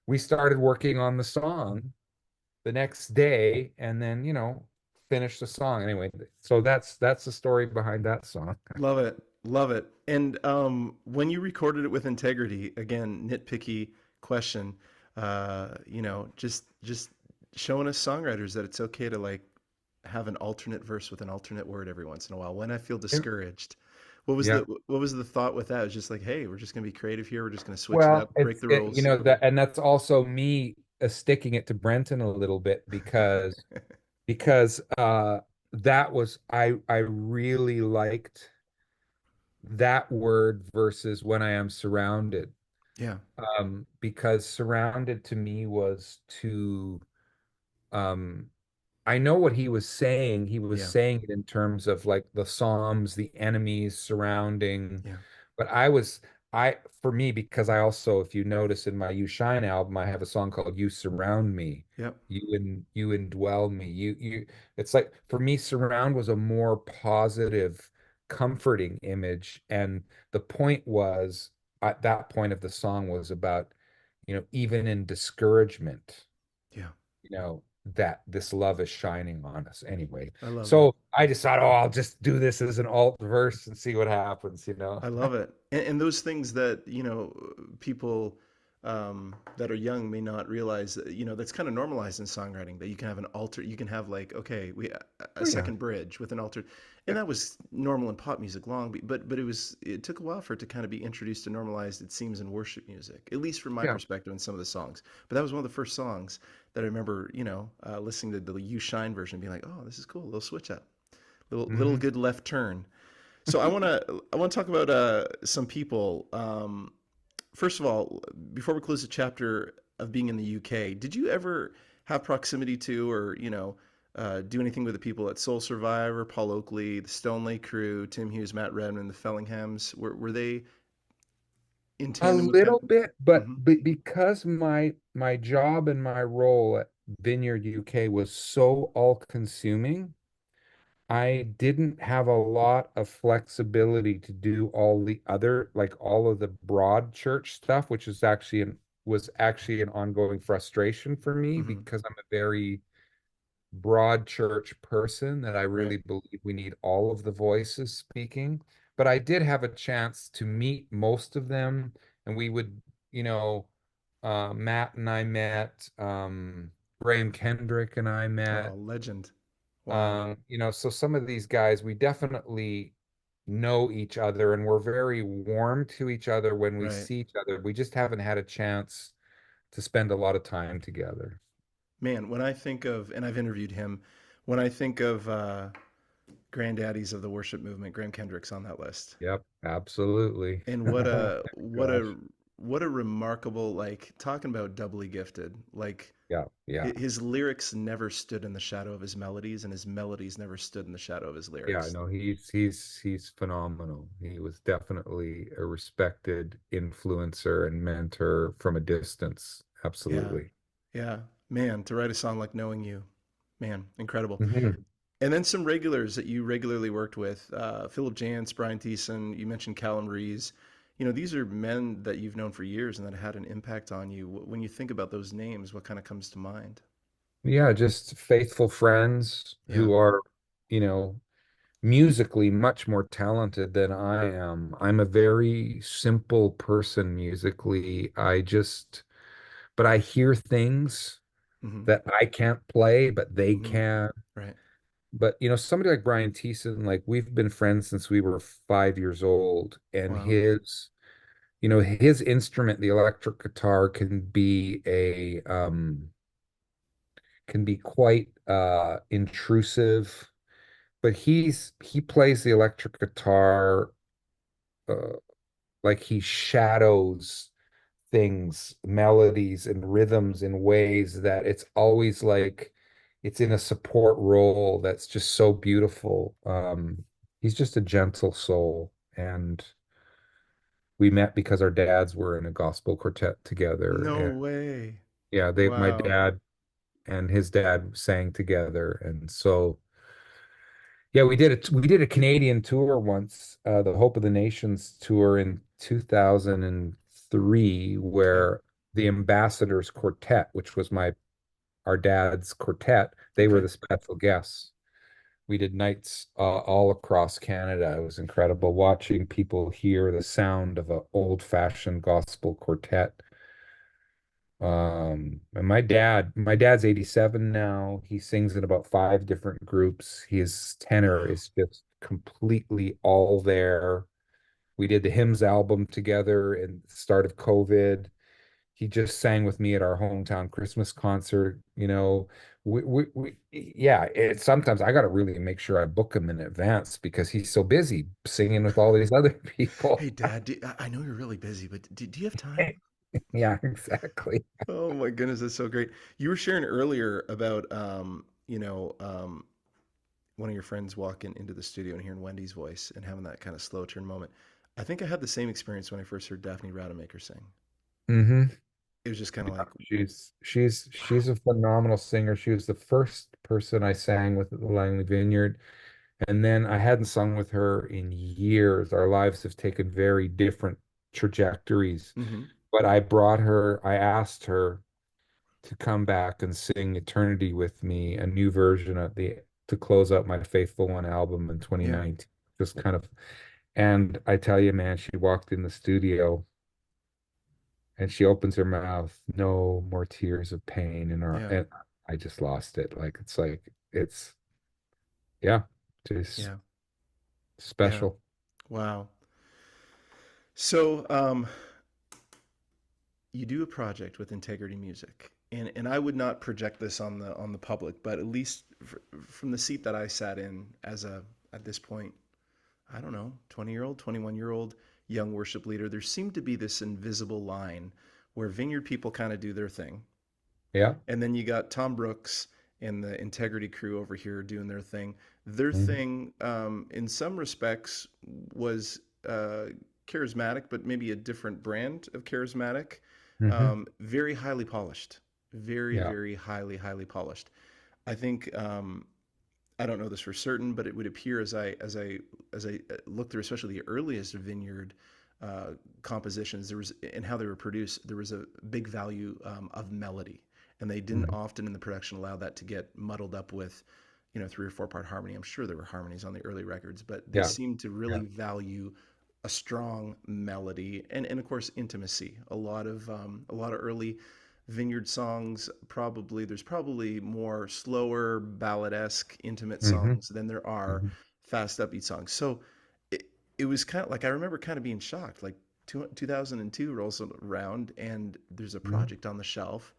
Speaker 2: we started working on the song the next day, and then finished the song anyway. So that's the story behind that song.
Speaker 1: Love it. Love it. And when you recorded it with integrity, again, nitpicky question, just showing us songwriters that it's okay to like have an alternate verse with an alternate word every once in a while. When I feel discouraged,
Speaker 2: Yeah.
Speaker 1: what was the thought with that? It's just like, hey, we're just gonna be creative here. We're just gonna switch it
Speaker 2: Well,
Speaker 1: up, break the
Speaker 2: you
Speaker 1: rules.
Speaker 2: know that, and that's also me sticking it to Brenton a little bit because that was I really liked that word versus when I am surrounded.
Speaker 1: Yeah.
Speaker 2: Because surrounded to me was too um I know what he was saying. He was
Speaker 1: Yeah.
Speaker 2: saying it in terms of like the Psalms, the enemies surrounding.
Speaker 1: Yeah.
Speaker 2: But for me, because I also, if you notice in my You Shine album, I have a song called You Surround Me.
Speaker 1: Yep.
Speaker 2: You indwell me. It's like for me, surround was a more positive, comforting image. And the point was, at that point of the song was about, even in discouragement
Speaker 1: Yeah.
Speaker 2: that this love is shining on us anyway.
Speaker 1: I love that.
Speaker 2: So I decided, oh, I'll just do this as an alt verse and see what happens.
Speaker 1: I love it. And those things that, people that are young may not realize, that, that's kind of normalized in songwriting that you can have you can have like, okay, a
Speaker 2: Oh yeah.
Speaker 1: second bridge with an alter. And
Speaker 2: Yeah.
Speaker 1: that was normal in pop music long, but it took a while for it to kind of be introduced and normalized, it seems, in worship music, at least from my
Speaker 2: Yeah.
Speaker 1: perspective in some of the songs. But that was one of the first songs that I remember, listening to the You Shine version and being like, oh, this is cool. A little switch up, little
Speaker 2: Hmm.
Speaker 1: good left turn. So I want to talk about some people. First of all, before we close the chapter of being in the UK, did you ever have proximity to, or do anything with the people at Soul Survivor, Paul Oakley, the Stone Lake Crew, Tim Hughes, Matt Redman, the Fellinghams? Were they in
Speaker 2: A
Speaker 1: tandem with kind
Speaker 2: little
Speaker 1: of?
Speaker 2: bit, but,
Speaker 1: Hmm.
Speaker 2: because my job and my role at Vineyard UK was so all-consuming, I didn't have a lot of flexibility to do all the other, like all of the broad church stuff, which was actually an ongoing frustration for me
Speaker 1: Hmm.
Speaker 2: because I'm a very broad church person that I
Speaker 1: Right.
Speaker 2: really believe we need all of the voices speaking. But I did have a chance to meet most of them, and we would, you know, Matt and I met, Graham Kendrick and I
Speaker 1: Oh,
Speaker 2: met.
Speaker 1: legend. Wow.
Speaker 2: So some of these guys, we definitely know each other and we're very warm to each other when we
Speaker 1: Right.
Speaker 2: see each other. We just haven't had a chance to spend a lot of time together.
Speaker 1: Man, when I think of, and I've interviewed him, when I think of granddaddies of the worship movement, Graham Kendrick's on that list.
Speaker 2: Yep, absolutely.
Speaker 1: And
Speaker 2: Gosh.
Speaker 1: what a remarkable, like, talking about doubly gifted. Like,
Speaker 2: Yeah, yeah.
Speaker 1: his lyrics never stood in the shadow of his melodies, and his melodies never stood in the shadow of his
Speaker 2: Yeah,
Speaker 1: lyrics.
Speaker 2: no, he's phenomenal. He was definitely a respected influencer and mentor from a distance.
Speaker 1: Yeah.
Speaker 2: Absolutely.
Speaker 1: Yeah. Man, to write a song like Knowing You, man, incredible.
Speaker 2: Mhm.
Speaker 1: And then some regulars that you regularly worked with, Philip Jantz, Brian Thiessen, you mentioned Callum Rees. These are men that you've known for years and that had an impact on you. When you think about those names, what kind of comes to mind?
Speaker 2: Yeah, just faithful friends
Speaker 1: Yeah.
Speaker 2: who are, you know, musically much more talented than I am. I'm a very simple person musically. but I hear things
Speaker 1: Hmm.
Speaker 2: that I can't play, but they
Speaker 1: Hmm.
Speaker 2: can.
Speaker 1: Right.
Speaker 2: But somebody like Brian Thiessen, like we've been friends since we were 5 years old, and
Speaker 1: Wow.
Speaker 2: his instrument, the electric guitar, can be quite intrusive. But he plays the electric guitar uh, like he shadows things, melodies and rhythms in ways that it's always like it's in a support role that's just so beautiful. He's just a gentle soul. And we met because our dads were in a gospel quartet together.
Speaker 1: No
Speaker 2: And
Speaker 1: way.
Speaker 2: yeah, my
Speaker 1: Wow.
Speaker 2: dad and his dad sang together. And so, yeah, we did a Canadian tour once, the Hope of the Nations tour in 2003,
Speaker 1: Okay.
Speaker 2: where the Ambassadors Quartet, which was our dad's quartet, they were
Speaker 1: Okay.
Speaker 2: the special guests. We did nights all across Canada. It was incredible watching people hear the sound of an old-fashioned gospel quartet. And my dad's 87 now. He sings in about five different groups. His tenor
Speaker 1: Wow.
Speaker 2: is just completely all there. We did the hymns album together in the start of COVID. He just sang with me at our hometown Christmas concert. Yeah, sometimes I got to really make sure I book him in advance because he's so busy singing with all these other people.
Speaker 1: Hey, Dad, I know you're really busy, but do you have time?
Speaker 2: Yeah, exactly.
Speaker 1: Oh my goodness, that's so great. You were sharing earlier about, one of your friends walking into the studio and hearing Wendy's voice and having that kind of slow turn moment. I think I had the same experience when I first heard Daphne Rademacher sing.
Speaker 2: Hmm.
Speaker 1: It was just kind of
Speaker 2: Yeah,
Speaker 1: like,
Speaker 2: she's
Speaker 1: wow.
Speaker 2: a phenomenal singer. She was the first person I sang with at the Langley Vineyard, and then I hadn't sung with her in years. Our lives have taken very different trajectories,
Speaker 1: Hmm.
Speaker 2: but I asked her to come back and sing Eternity with me, a new version to close out my Faithful One album in
Speaker 1: Yeah,
Speaker 2: 2019. Just kind of, and I tell you, man, she walked in the studio and she opens her mouth, no more tears of pain
Speaker 1: yeah,
Speaker 2: and I just lost it. It's yeah, just
Speaker 1: yeah, yeah.
Speaker 2: special.
Speaker 1: Wow. So, you do a project with Integrity Music, and I would not project this on the public, but at least from the seat that I sat in as a at this point, I don't know, 20-year-old, 21-year-old young worship leader, there seemed to be this invisible line where Vineyard people kind of do their thing,
Speaker 2: Yeah.
Speaker 1: and then you got Tom Brooks and the Integrity crew over here doing their thing. Their
Speaker 2: Hmm.
Speaker 1: thing, in some respects, was charismatic, but maybe a different brand of charismatic.
Speaker 2: Hmm.
Speaker 1: Very highly polished, very,
Speaker 2: Yeah.
Speaker 1: very highly polished. I think I don't know this for certain, but it would appear as I looked through, especially the earliest Vineyard compositions, there was and how they were produced, there was a big value of melody, and they didn't
Speaker 2: Hmm.
Speaker 1: often in the production allow that to get muddled up with, three or four part harmony. I'm sure there were harmonies on the early records, but they
Speaker 2: Yeah.
Speaker 1: seemed to really
Speaker 2: Yeah.
Speaker 1: value a strong melody and of course intimacy. A lot of early Vineyard songs, probably there's probably more slower ballad-esque intimate
Speaker 2: Hmm.
Speaker 1: songs than there are
Speaker 2: Hmm.
Speaker 1: fast upbeat songs. So it, it was kind of like I remember kind of being shocked, like 2002 rolls around and there's a
Speaker 2: Hmm.
Speaker 1: project on the shelf,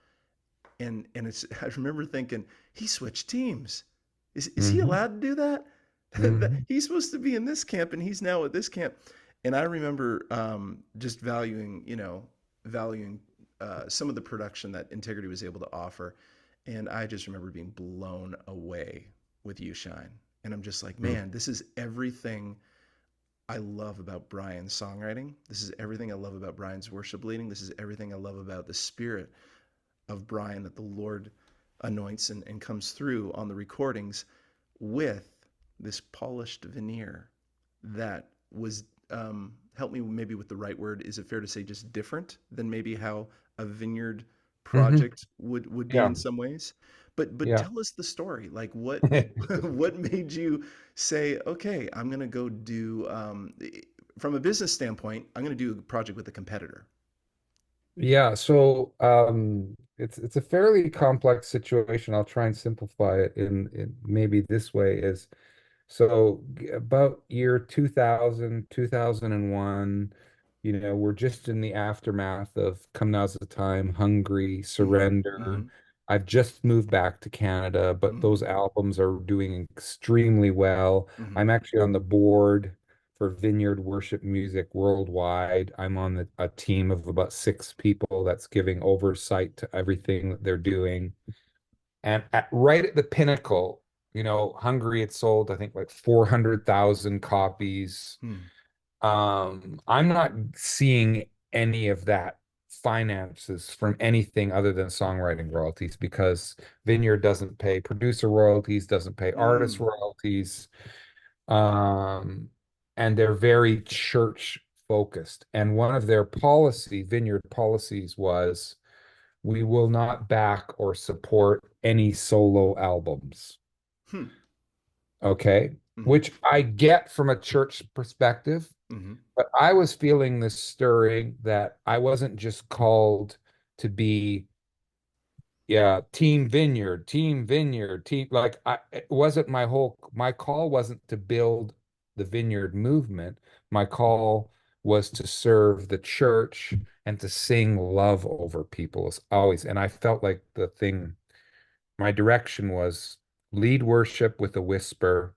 Speaker 1: and it's I remember thinking he switched teams. Is he
Speaker 2: Hmm.
Speaker 1: allowed to do that?
Speaker 2: Hmm.
Speaker 1: He's supposed to be in this camp and he's now at this camp. And I remember just valuing some of the production that Integrity was able to offer. And I just remember being blown away with You Shine. And I'm just like, man, this is everything I love about Brian's songwriting. This is everything I love about Brian's worship leading. This is everything I love about the spirit of Brian that the Lord anoints and comes through on the recordings with this polished veneer that was help me maybe with the right word. Is it fair to say just different than maybe how a vineyard
Speaker 2: Hmm.
Speaker 1: project would be
Speaker 2: Yeah.
Speaker 1: in some ways? But
Speaker 2: Yeah.
Speaker 1: tell us the story. Like what what made you say, okay, I'm gonna go do from a business standpoint, I'm gonna do a project with a competitor.
Speaker 2: Yeah, so it's a fairly complex situation. I'll try and simplify it in maybe this way is so about year 2000, 2001, we're just in the aftermath of Come Now's the Time, Hungry,
Speaker 1: Hmm.
Speaker 2: Surrender.
Speaker 1: Hmm.
Speaker 2: I've just moved back to Canada, but
Speaker 1: Hmm.
Speaker 2: those albums are doing extremely well.
Speaker 1: Hmm.
Speaker 2: I'm actually on the board for Vineyard Worship Music Worldwide. I'm on a team of about 6 people that's giving oversight to everything that they're doing. And right at the pinnacle, Hungary had sold, I think, like 400,000 copies.
Speaker 1: Hmm.
Speaker 2: I'm not seeing any of that finances from anything other than songwriting royalties because Vineyard doesn't pay producer royalties, doesn't pay artist
Speaker 1: Hmm.
Speaker 2: royalties. Um, and they're very church focused. And one of their Vineyard policies was we will not back or support any solo albums.
Speaker 1: Hmm.
Speaker 2: Okay.
Speaker 1: Hmm.
Speaker 2: Which I get from a church perspective,
Speaker 1: Hmm.
Speaker 2: but I was feeling this stirring that I wasn't just called to be, yeah, team vineyard, team, like it wasn't my call wasn't to build the vineyard movement. My call was to serve the church and to sing love over people as always. And I felt like my direction was lead worship with a whisper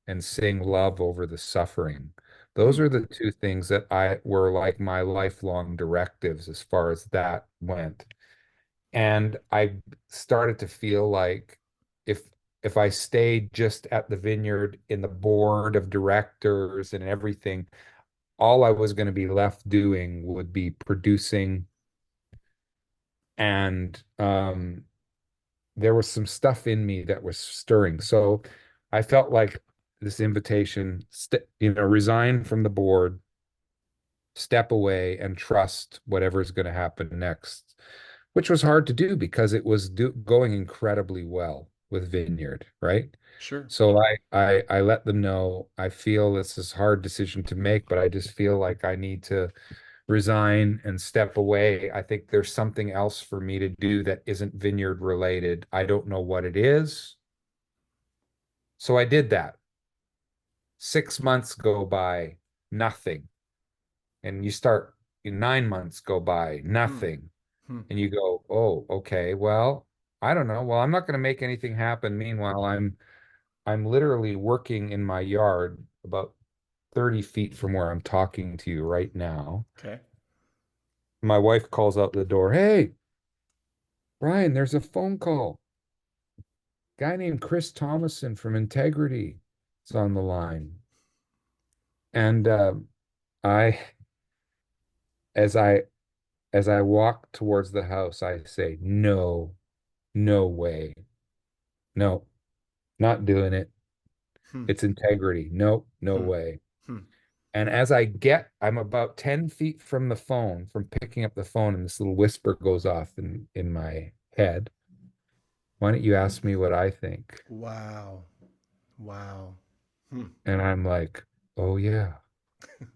Speaker 2: and sing love over the suffering. Those
Speaker 1: Hmm.
Speaker 2: are the two things that I were like my lifelong directives as far as that went. And I started to feel like if if I stayed just at the vineyard in the board of directors and everything, all I was going to be left doing would be producing. And there was some stuff in me that was stirring. So I felt like this invitation, resign from the board, step away and trust whatever's going to happen next, which was hard to do because it was going incredibly well with Vineyard, right?
Speaker 1: Sure.
Speaker 2: So I let them know I feel this is a hard decision to make, but I just feel like I need to resign and step away. I think there's something else for me to do that isn't Vineyard related. I don't know what it is. So I did that. 6 months go by, nothing. And 9 months go by,
Speaker 1: Hmm.
Speaker 2: nothing.
Speaker 1: Hmm.
Speaker 2: And you go, oh, okay, well, I don't know. Well, I'm not going to make anything happen. Meanwhile, I'm literally working in my yard about 30 feet from where I'm talking to you right now.
Speaker 1: Okay.
Speaker 2: My wife calls out the door, hey, Brian, there's a phone call. Guy named Chris Thomason from Integrity is on the line. And I, as I as I walk towards the house, I say, no, no way. No, not doing it.
Speaker 1: Hmm.
Speaker 2: It's Integrity. No, no
Speaker 1: Hmm.
Speaker 2: way.
Speaker 1: Hmm.
Speaker 2: And I'm about 10 feet from the phone, from picking up the phone, and this little whisper goes off in my head. Why don't you ask me what I think?
Speaker 1: Wow. Wow. Hmm.
Speaker 2: And I'm like, oh yeah.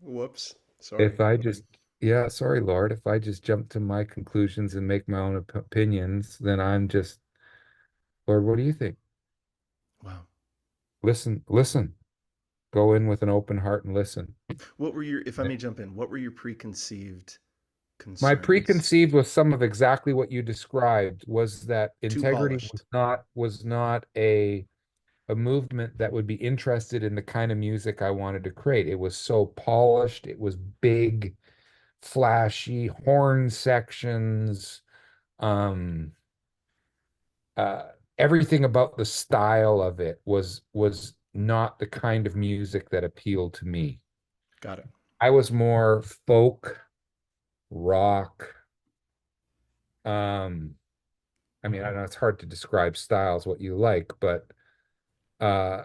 Speaker 1: Whoops. Sorry.
Speaker 2: If I just, yeah, sorry, Lord, if I just jump to my conclusions and make my own opinions, then I'm just, Lord, what do you think?
Speaker 1: Wow.
Speaker 2: Listen, listen. Go in with an open heart and listen.
Speaker 1: What were your, if I may jump in, what were your preconceived
Speaker 2: My
Speaker 1: concerns?
Speaker 2: preconceived was some of exactly what you described was that
Speaker 1: Too
Speaker 2: integrity
Speaker 1: polished.
Speaker 2: was not a movement that would be interested in the kind of music I wanted to create. It was so polished, it was big, flashy, horn sections, um uh everything about the style of it was not the kind of music that appealed to me.
Speaker 1: Got it.
Speaker 2: I was more folk, rock, um I mean, I know it's hard to describe styles what you like, but uh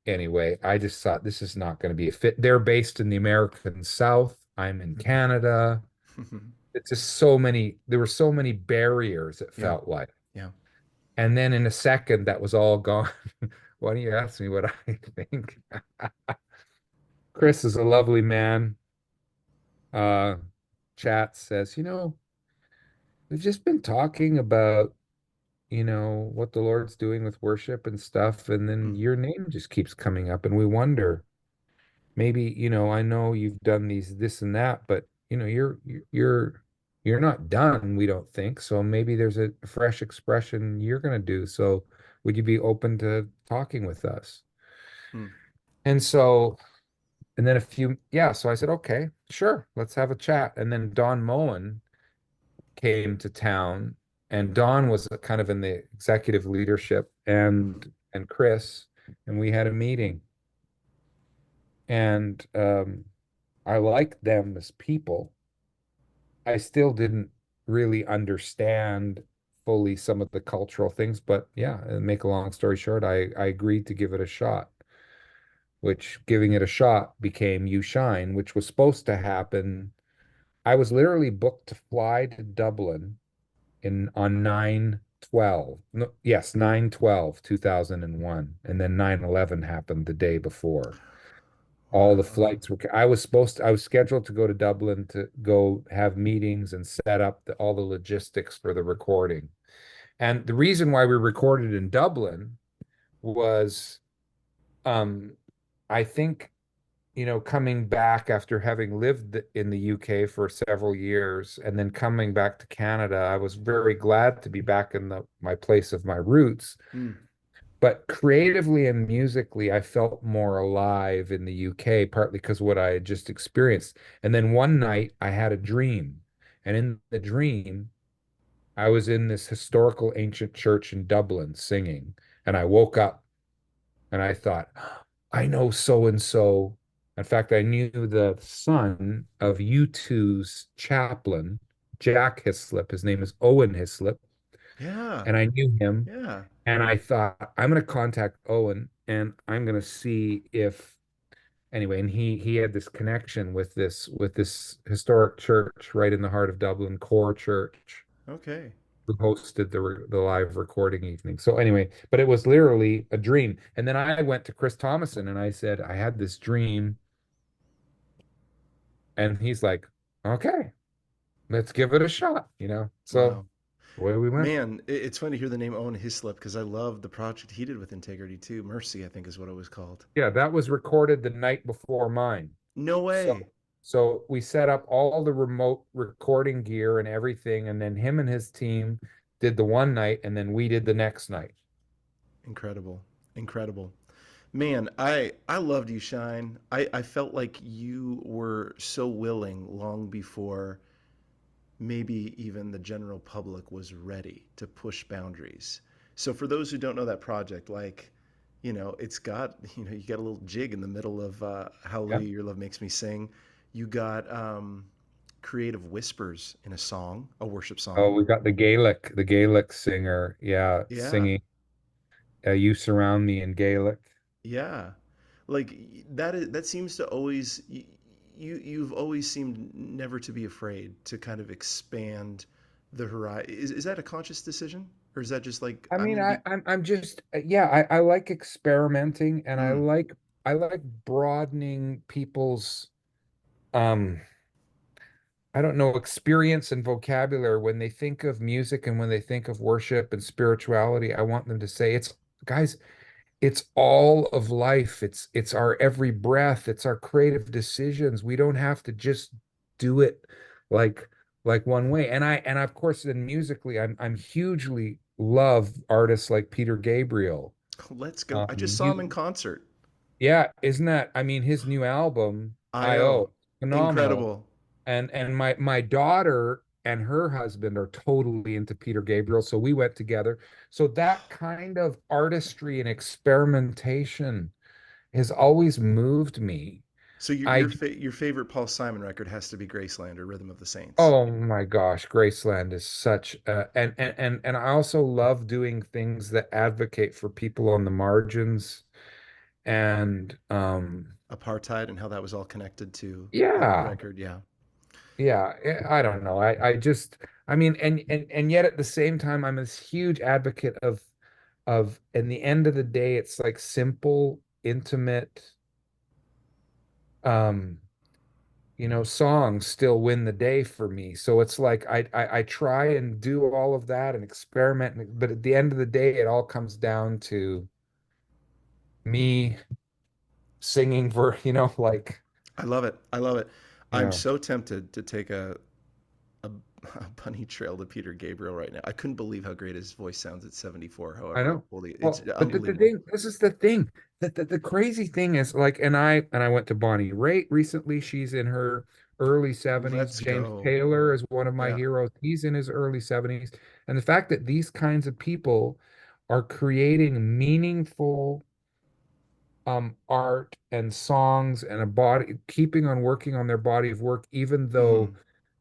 Speaker 2: anyway, I just thought this is not going to be a fit. They're based in the American South. I'm in Canada. It's just there were so many barriers, it
Speaker 1: Yeah.
Speaker 2: felt like.
Speaker 1: Yeah.
Speaker 2: And then in a second, that was all gone. Why don't you ask me what I think? Chris is a lovely man. Uh, Chat says, we've just been talking about, what the Lord's doing with worship and stuff, and then
Speaker 1: Mm,
Speaker 2: your name just keeps coming up, and we wonder, maybe, I know you've done this and that, but you're not done, we don't think. So maybe there's a fresh expression you're going to do. So would you be open to talking with us?
Speaker 1: mm,
Speaker 2: And so, and then yeah, so I said, okay, sure, let's have a chat. And then Don Moen came to town, and Don was kind of in the executive leadership,
Speaker 1: mm.
Speaker 2: and Chris, and we had a meeting. And I liked them as people. I still didn't really understand fully some of the cultural things, but yeah, make a long story short, I agreed to give it a shot, which giving it a shot became You Shine, which was supposed to happen. I was literally booked to fly to Dublin in on 9/12. No, yes, 9/12, 2001. And then 9/11 happened the day before. All the
Speaker 1: Wow.
Speaker 2: flights were, I was scheduled to go to Dublin to go have meetings and set up all the logistics for the recording. And the reason why we recorded in Dublin was, um, I think, coming back after having lived in the UK for several years and then coming back to Canada, I was very glad to be back in my place of my roots.
Speaker 1: Mm.
Speaker 2: But creatively and musically, I felt more alive in the UK, partly because of what I had just experienced. And then one night I had a dream. And in the dream, I was in this historical ancient church in Dublin singing. And I woke up and I thought, I know so and so. In fact, I knew the son of U2's chaplain, Jack Hislop. His name is Owen Hislop.
Speaker 1: Yeah.
Speaker 2: And I knew him.
Speaker 1: Yeah.
Speaker 2: And I thought, I'm going to contact Owen and I'm going to see if anyway, and he had this connection with this historic church right in the heart of Dublin, Core Church,
Speaker 1: Okay.
Speaker 2: who hosted the live recording evening. So anyway, but it was literally a dream. And then I went to Chris Thomason and I said, I had this dream. And he's like, okay, let's give it a shot. So
Speaker 1: Wow.
Speaker 2: away we went.
Speaker 1: Man, it's fun to hear the name Owen Hislop because I love the project he did with Integrity too. Mercy, I think, is what it was called.
Speaker 2: Yeah, that was recorded the night before mine.
Speaker 1: No
Speaker 2: So
Speaker 1: way.
Speaker 2: so we set up all the remote recording gear and everything, and then him and his team did the one night, and then we did the next night.
Speaker 1: Incredible. Incredible. Man, I loved You Shine. I felt like you were so willing long before maybe even the general public was ready to push boundaries. So for those who don't know that project, like, it's got, you got a little jig in the middle of
Speaker 2: Yeah.
Speaker 1: Hallelujah, Your Love Makes Me Sing. You got creative whispers in a song, a worship
Speaker 2: Oh,
Speaker 1: song.
Speaker 2: we got the Gaelic singer, yeah,
Speaker 1: Yeah,
Speaker 2: singing "You Surround Me" in Gaelic.
Speaker 1: yeah. Like that seems to always you've always seemed never to be afraid to kind of expand the horizon. Is that a conscious decision, or is that just like
Speaker 2: I
Speaker 1: I'm
Speaker 2: mean,
Speaker 1: going to be?
Speaker 2: I'm just yeah, I like experimenting and I
Speaker 1: Mm,
Speaker 2: like I like broadening people's um I don't know, experience and vocabulary when they think of music and when they think of worship and spirituality. I want them to say, guys, it's all of life. It's our every breath. It's our creative decisions. We don't have to just do it like like one way. And of course, then musically, I'm hugely love artists like Peter Gabriel.
Speaker 1: let's go. I just saw him in
Speaker 2: You
Speaker 1: concert.
Speaker 2: Yeah, isn't that? I mean, his new album,
Speaker 1: I.O.
Speaker 2: I.O., phenomenal.
Speaker 1: Incredible.
Speaker 2: And my daughter and her husband are totally into Peter Gabriel, so we went together. So that kind of artistry and experimentation has always moved me.
Speaker 1: So
Speaker 2: I
Speaker 1: your favorite Paul Simon record has to be Graceland or Rhythm of the Saints.
Speaker 2: Oh my gosh, Graceland is such and I also love doing things that advocate for people on the margins and
Speaker 1: Apartheid and how that was all connected to that
Speaker 2: yeah.
Speaker 1: record. Yeah.
Speaker 2: Yeah, I don't know. I just I mean and yet at the same time I'm this huge advocate of in the end of the day it's like simple, intimate, um, songs still win the day for me. So it's like I try and do all of that and experiment, but at the end of the day, it all comes down to me singing for, like,
Speaker 1: I love it. I love it. I'm
Speaker 2: yeah,
Speaker 1: so tempted to take a, a bunny trail to Peter Gabriel right now. I couldn't believe how great his voice sounds at 74.
Speaker 2: I
Speaker 1: However,
Speaker 2: know.
Speaker 1: holy, it's
Speaker 2: Well, but the
Speaker 1: unbelievable.
Speaker 2: thing, this is the thing. The crazy thing is like, and I went to Bonnie Raitt recently. She's in her early 70s.
Speaker 1: Let's
Speaker 2: James
Speaker 1: go.
Speaker 2: Taylor is one of my
Speaker 1: Yeah.
Speaker 2: heroes. He's in his early 70s. And the fact that these kinds of people are creating meaningful art and songs and a body, keeping on working on their body of work, even
Speaker 1: Hmm.
Speaker 2: though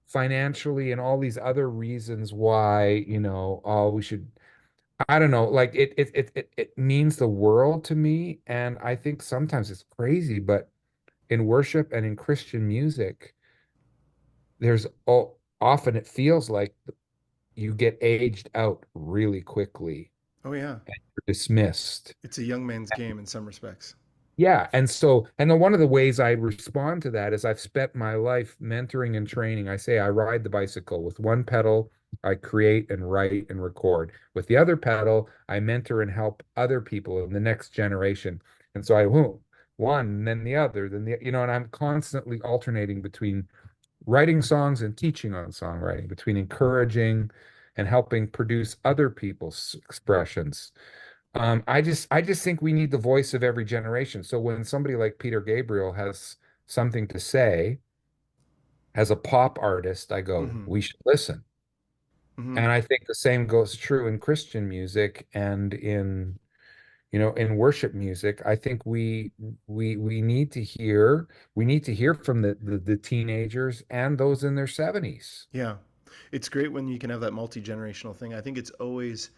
Speaker 2: financially and all these other reasons why, oh, we should, I don't know, like it means the world to me. And I think sometimes it's crazy, but in worship and in Christian music, there's all often it feels like you get aged out really quickly,
Speaker 1: Oh yeah.
Speaker 2: dismissed.
Speaker 1: It's a young man's game in some respects.
Speaker 2: Yeah, and so, and then one of the ways I respond to that is I've spent my life mentoring and training. I say I ride the bicycle. With one pedal, I create and write and record. With the other pedal, I mentor and help other people in the next generation. And so one, and then the other, and I'm constantly alternating between writing songs and teaching on songwriting, between encouraging and helping produce other people's expressions. I just think we need the voice of every generation. So when somebody like Peter Gabriel has something to say as a pop artist, I go,
Speaker 1: Hmm.
Speaker 2: we should listen.
Speaker 1: Hmm.
Speaker 2: And I think the same goes true in Christian music and in worship music. I think we need to hear from the teenagers and those in their 70s.
Speaker 1: Yeah. It's great when you can have that multi-generational thing. I think it's always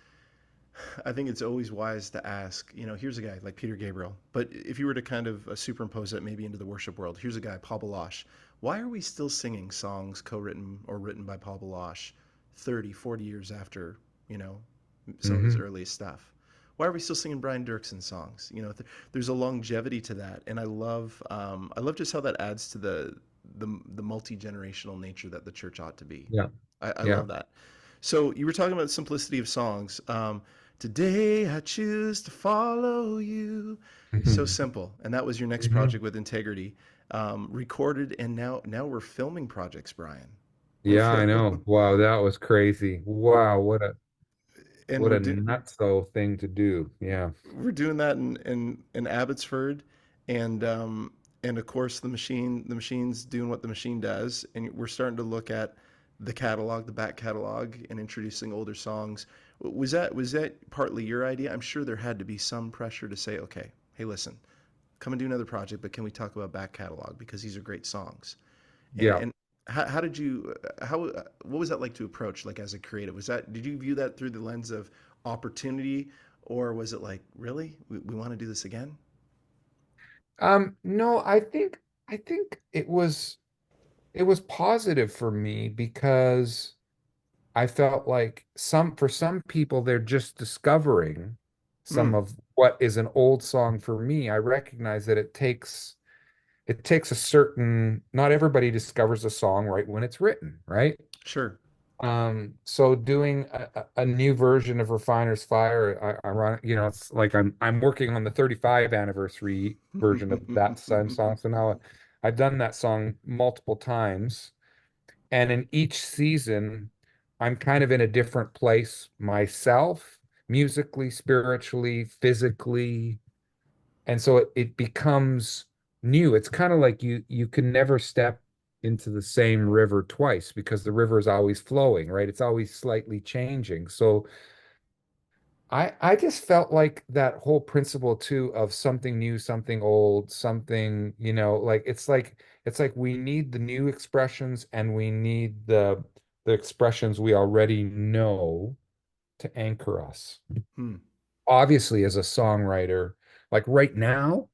Speaker 1: wise to ask, here's a guy like Peter Gabriel, but if you were to kind of superimpose that maybe into the worship world, here's a guy, Paul Baloche. Why are we still singing songs co-written or written by Paul Baloche 30, 40 years after, you know, some of his
Speaker 2: Hmm.
Speaker 1: earliest stuff? Why are we still singing Brian Doerksen songs? There's a longevity to that, and I love just how that adds to the multi generational nature that the church ought to be.
Speaker 2: Yeah,
Speaker 1: I
Speaker 2: yeah.
Speaker 1: love that. So you were talking about simplicity of songs. Today I choose to follow you. So
Speaker 2: Hmm.
Speaker 1: simple. And that was your next
Speaker 2: Hmm.
Speaker 1: project with Integrity, recorded, and now we're filming projects, Brian. We're
Speaker 2: Yeah, I know. Wow, that was crazy. Wow,
Speaker 1: and
Speaker 2: what a nutso thing to do. Yeah.
Speaker 1: we're doing that in Abbotsford, and of course the machine's doing what the machine does, and we're starting to look at the catalog, the back catalog, and introducing older songs. Was that partly your idea? I'm sure there had to be some pressure to say, okay, hey, listen, come and do another project, but can we talk about back catalog because these are great songs? And
Speaker 2: Yeah.
Speaker 1: and how did you what was that like to approach, like, as a creative? Did you view that through the lens of opportunity, or was it like, really, we want to do this again?
Speaker 2: No, I think it was positive for me because I felt like for some people they're just discovering
Speaker 1: Hmm.
Speaker 2: some of what is an old song. For me, I recognize that it takes a certain, not everybody discovers a song right when it's written, right?
Speaker 1: Sure.
Speaker 2: So doing a new version of Refiner's Fire, ironic, it's like I'm working on the 35 anniversary version of that same song. So now I've done that song multiple times, and in each season, I'm kind of in a different place myself, musically, spiritually, physically, and so it becomes new. It's kind of like you can never step into the same river twice because the river is always flowing, right? It's always slightly changing. So I just felt like that whole principle too of something new, something old, something, like it's like we need the new expressions and we need the expressions we already know to anchor us.
Speaker 1: Hmm.
Speaker 2: Obviously, as a songwriter, like right now,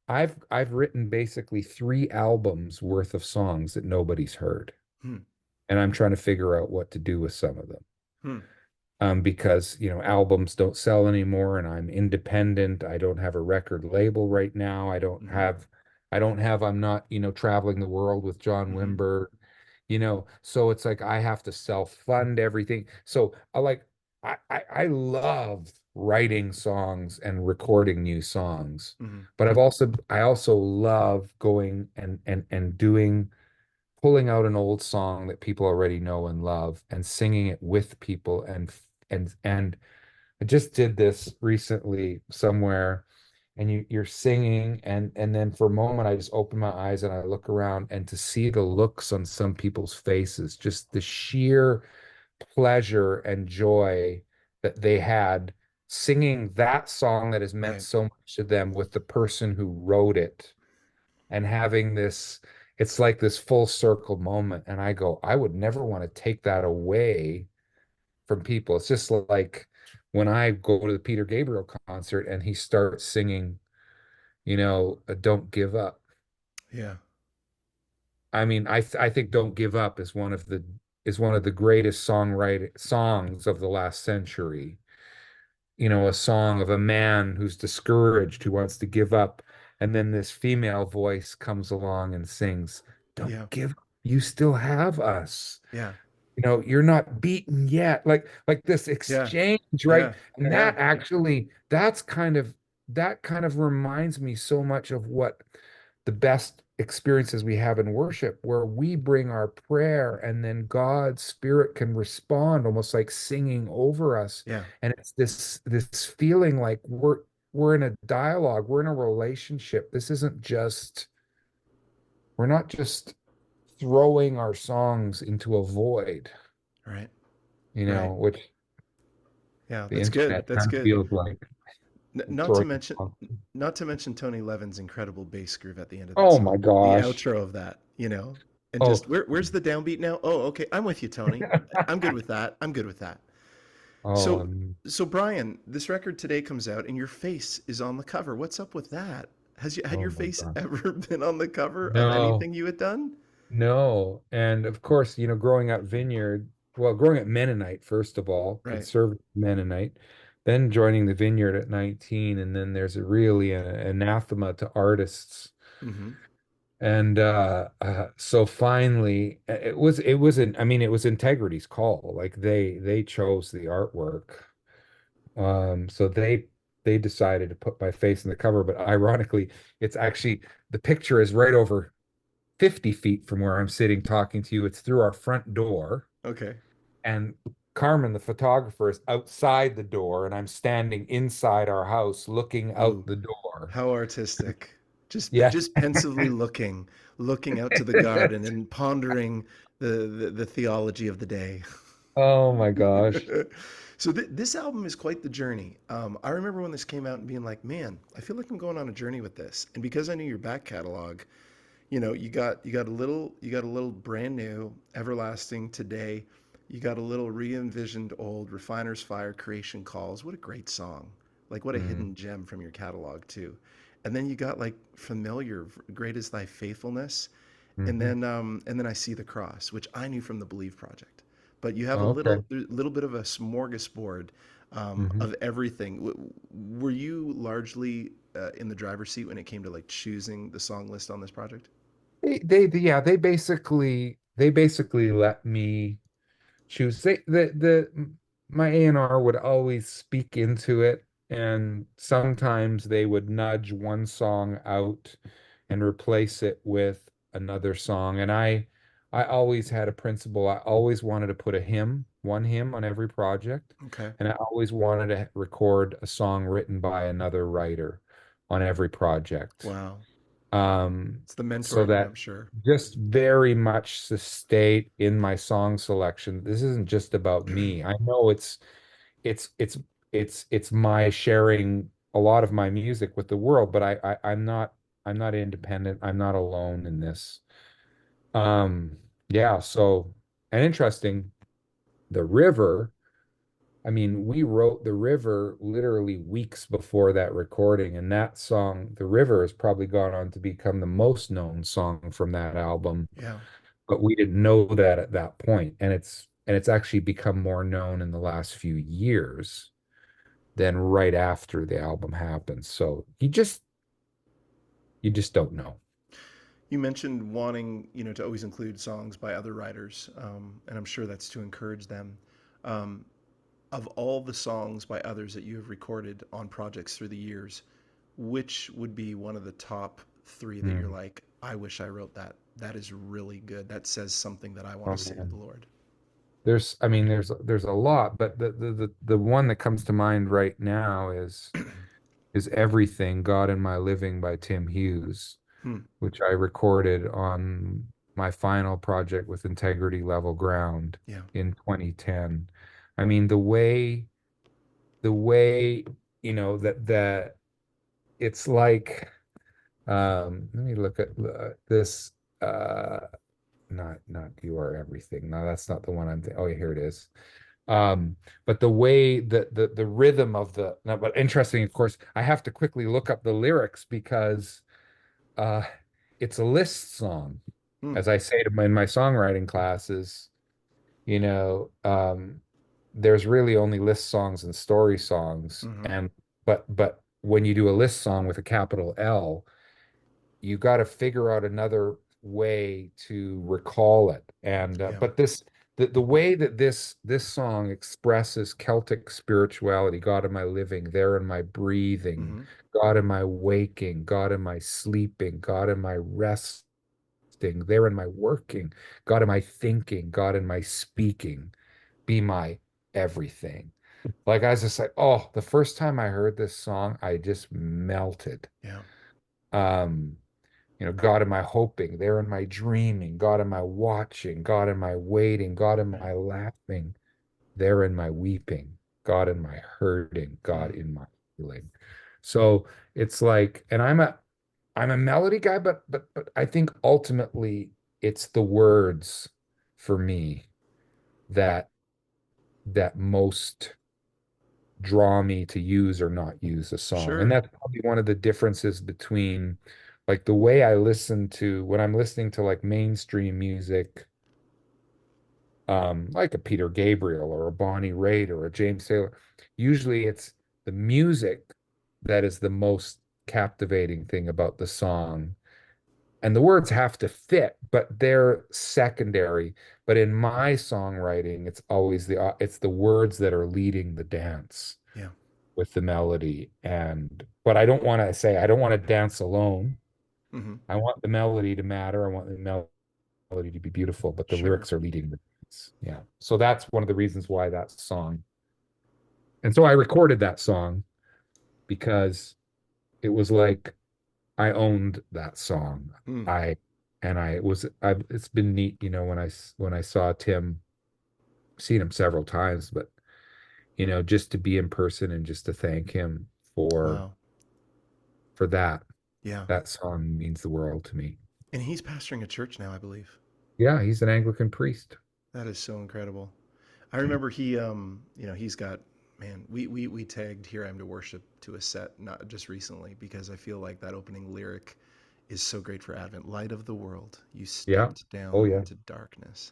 Speaker 2: I've written basically 3 albums worth of songs that nobody's heard,
Speaker 1: Hmm.
Speaker 2: and I'm trying to figure out what to do with some of them.
Speaker 1: Hmm.
Speaker 2: Because albums don't sell anymore, and I'm independent. I don't have a record label right now. I don't
Speaker 1: Hmm.
Speaker 2: have. I don't have, I'm not, traveling the world with John
Speaker 1: Hmm.
Speaker 2: Wimber, so it's like I have to self-fund everything. So I love writing songs and recording new songs,
Speaker 1: Hmm.
Speaker 2: but I also love going and doing pulling out an old song that people already know and love and singing it with people and I just did this recently somewhere, and you're singing, and then for a moment I just open my eyes and I look around, and to see the looks on some people's faces, just the sheer pleasure and joy that they had singing that song that has meant
Speaker 1: Right.
Speaker 2: so much to them with the person who wrote it, and having this, it's like this full circle moment. And I go, I would never want to take that away from people. It's just like when I go to the Peter Gabriel concert and he starts singing, Don't Give Up.
Speaker 1: Yeah.
Speaker 2: I mean, I think Don't Give Up is one of the greatest songwriting songs of the last century. A song of a man who's discouraged, who wants to give up, and then this female voice comes along and sings, Don't
Speaker 1: Yeah.
Speaker 2: give up. You still have us.
Speaker 1: Yeah.
Speaker 2: You're not beaten yet, like this
Speaker 1: Yeah.
Speaker 2: exchange, right?
Speaker 1: Yeah.
Speaker 2: And
Speaker 1: Yeah.
Speaker 2: that kind of reminds me so much of what the best experiences we have in worship, where we bring our prayer and then God's spirit can respond almost like singing over us.
Speaker 1: Yeah.
Speaker 2: And it's this feeling like we're in a dialogue, we're in a relationship. We're not just throwing our songs into a void,
Speaker 1: Right. Right.
Speaker 2: which
Speaker 1: Yeah.
Speaker 2: the
Speaker 1: That's good.
Speaker 2: internet
Speaker 1: That's
Speaker 2: kind of
Speaker 1: good.
Speaker 2: feels like
Speaker 1: Not to
Speaker 2: throwing.
Speaker 1: mention, not to mention Tony Levin's incredible bass groove at the end of that
Speaker 2: Oh my
Speaker 1: song. The
Speaker 2: gosh.
Speaker 1: outro of that, and
Speaker 2: Oh,
Speaker 1: just where's the downbeat now? Oh, okay. I'm with you, Tony. I'm good with that. I'm good with that.
Speaker 2: oh,
Speaker 1: So, so Brian, this record today comes out, and your face is on the cover. What's up with that? Had
Speaker 2: oh
Speaker 1: your
Speaker 2: my
Speaker 1: face
Speaker 2: God.
Speaker 1: ever been on the cover of
Speaker 2: No,
Speaker 1: anything you had done?
Speaker 2: no. And of course, growing up Mennonite, first of all,
Speaker 1: Right.
Speaker 2: conservative Mennonite, then joining the Vineyard at 19, and then there's a really anathema to artists.
Speaker 1: Mm-hmm.
Speaker 2: And so finally, it was Integrity's call. Like they chose the artwork. So they decided to put my face in the cover, but ironically, it's actually the picture is right over 50 feet from where I'm sitting talking to you. It's through our front door,
Speaker 1: Okay.
Speaker 2: and Carmen, the photographer, is outside the door, and I'm standing inside our house looking out
Speaker 1: Ooh,
Speaker 2: the door.
Speaker 1: how artistic.
Speaker 2: Yeah.
Speaker 1: Just pensively looking out to the garden and pondering the theology of the day.
Speaker 2: Oh my gosh.
Speaker 1: So this album is quite the journey. I remember when this came out and being like, man, I feel like I'm going on a journey with this. And because I knew your back catalog, you got a little brand new, everlasting today. You got a little re-envisioned old, Refiner's Fire, Creation Calls. What a great song! Like what a
Speaker 2: Mm,
Speaker 1: hidden gem from your catalog too. And then you got like familiar, great is thy faithfulness,
Speaker 2: mhm.
Speaker 1: and then I see the cross, which I knew from the Believe Project. But you have a
Speaker 2: Okay.
Speaker 1: little bit of a smorgasbord
Speaker 2: Mhm.
Speaker 1: of everything. Were you largely in the driver's seat when it came to like choosing the song list on this project?
Speaker 2: Yeah, they basically let me choose. My A&R would always speak into it, and sometimes they would nudge one song out and replace it with another song. And I always had a principle. I always wanted to put one hymn on every project,
Speaker 1: Okay.
Speaker 2: and I always wanted to record a song written by another writer on every project.
Speaker 1: Wow. It's the mentor
Speaker 2: So
Speaker 1: in me, I'm
Speaker 2: that
Speaker 1: sure.
Speaker 2: just very much to state in my song selection, this isn't just about me. I know it's it's it's my sharing a lot of my music with the world, but I'm not independent. I'm not alone in this. Um, yeah, so and interesting, the river. I mean, we wrote The River literally weeks before that recording, and that song, The River, has probably gone on to become the most known song from that album.
Speaker 1: Yeah.
Speaker 2: But we didn't know that at that point, and it's actually become more known in the last few years than right after the album happened. So you just don't know.
Speaker 1: You mentioned wanting, to always include songs by other writers, and I'm sure that's to encourage them. Um, of all the songs by others that you have recorded on projects through the years, which would be one of the top three that you're
Speaker 2: Hmm.
Speaker 1: like, I wish I wrote that. That is really good. That says something that I want
Speaker 2: Oh
Speaker 1: to say to the
Speaker 2: man.
Speaker 1: Lord.
Speaker 2: I mean, there's a lot, but the one that comes to mind right now is Everything, God in My Living by Tim Hughes,
Speaker 1: Hmm.
Speaker 2: which I recorded on my final project with Integrity Level Ground
Speaker 1: Yeah.
Speaker 2: in 2010. I mean, the way, that it's like, let me look at this, uh, not You Are Everything. No, that's not the one I'm thinking. Oh, yeah, here it is. Um, but the way that the rhythm of the now, but interesting, of course, I have to quickly look up the lyrics because uh it's a list song.
Speaker 1: Hmm.
Speaker 2: As I say in my songwriting classes, you know, there's really only list songs and story songs.
Speaker 1: Mm-hmm.
Speaker 2: And but when you do a list song with a capital L, you got to figure out another way to recall it. And
Speaker 1: Yeah.
Speaker 2: but the way that this song expresses Celtic spirituality, God in my living, there in my breathing,
Speaker 1: Mm-hmm.
Speaker 2: God in my waking, God in my sleeping, God in my resting, there in my working, God in my thinking, God in my speaking, be my everything. Like I was just like, oh, the first time I heard this song, I just melted.
Speaker 1: Yeah.
Speaker 2: Um, God am I hoping, there am I dreaming, God am I watching, God am I waiting, God am
Speaker 1: Right.
Speaker 2: I laughing, there in my weeping, God in my hurting, God
Speaker 1: Mm.
Speaker 2: in my healing. So it's like, and I'm a melody guy, but I think ultimately it's the words for me that that most draw me to use or not use a song. And
Speaker 1: Sure.
Speaker 2: that's probably one of the differences between like the way I listen to when I'm listening to like mainstream music, like a Peter Gabriel or a Bonnie Raitt or a James Taylor. Usually it's the music that is the most captivating thing about the song. And the words have to fit, but they're secondary. But in my songwriting, it's always it's the words that are leading the dance
Speaker 1: Yeah.
Speaker 2: with the melody. And but I don't want to say I don't want to dance alone.
Speaker 1: Mm-hmm.
Speaker 2: I want the melody to matter. I want the melody to be beautiful, but the
Speaker 1: Sure.
Speaker 2: lyrics are leading the dance. Yeah. So that's one of the reasons why that song. And so I recorded that song because it was like I owned that song.
Speaker 1: Mm.
Speaker 2: I it's been neat, when I saw Tim, seen him several times, but just to be in person and just to thank him for
Speaker 1: Wow.
Speaker 2: for that.
Speaker 1: Yeah.
Speaker 2: That song means the world to me.
Speaker 1: And he's pastoring a church now, I believe.
Speaker 2: Yeah, he's an Anglican priest.
Speaker 1: That is so incredible. I remember he's got, man, we tagged Here I Am to Worship to a set, not just recently, because I feel like that opening lyric is so great for Advent. Light of the world, you
Speaker 2: Yeah.
Speaker 1: stepped
Speaker 2: Oh
Speaker 1: down
Speaker 2: yeah.
Speaker 1: into darkness.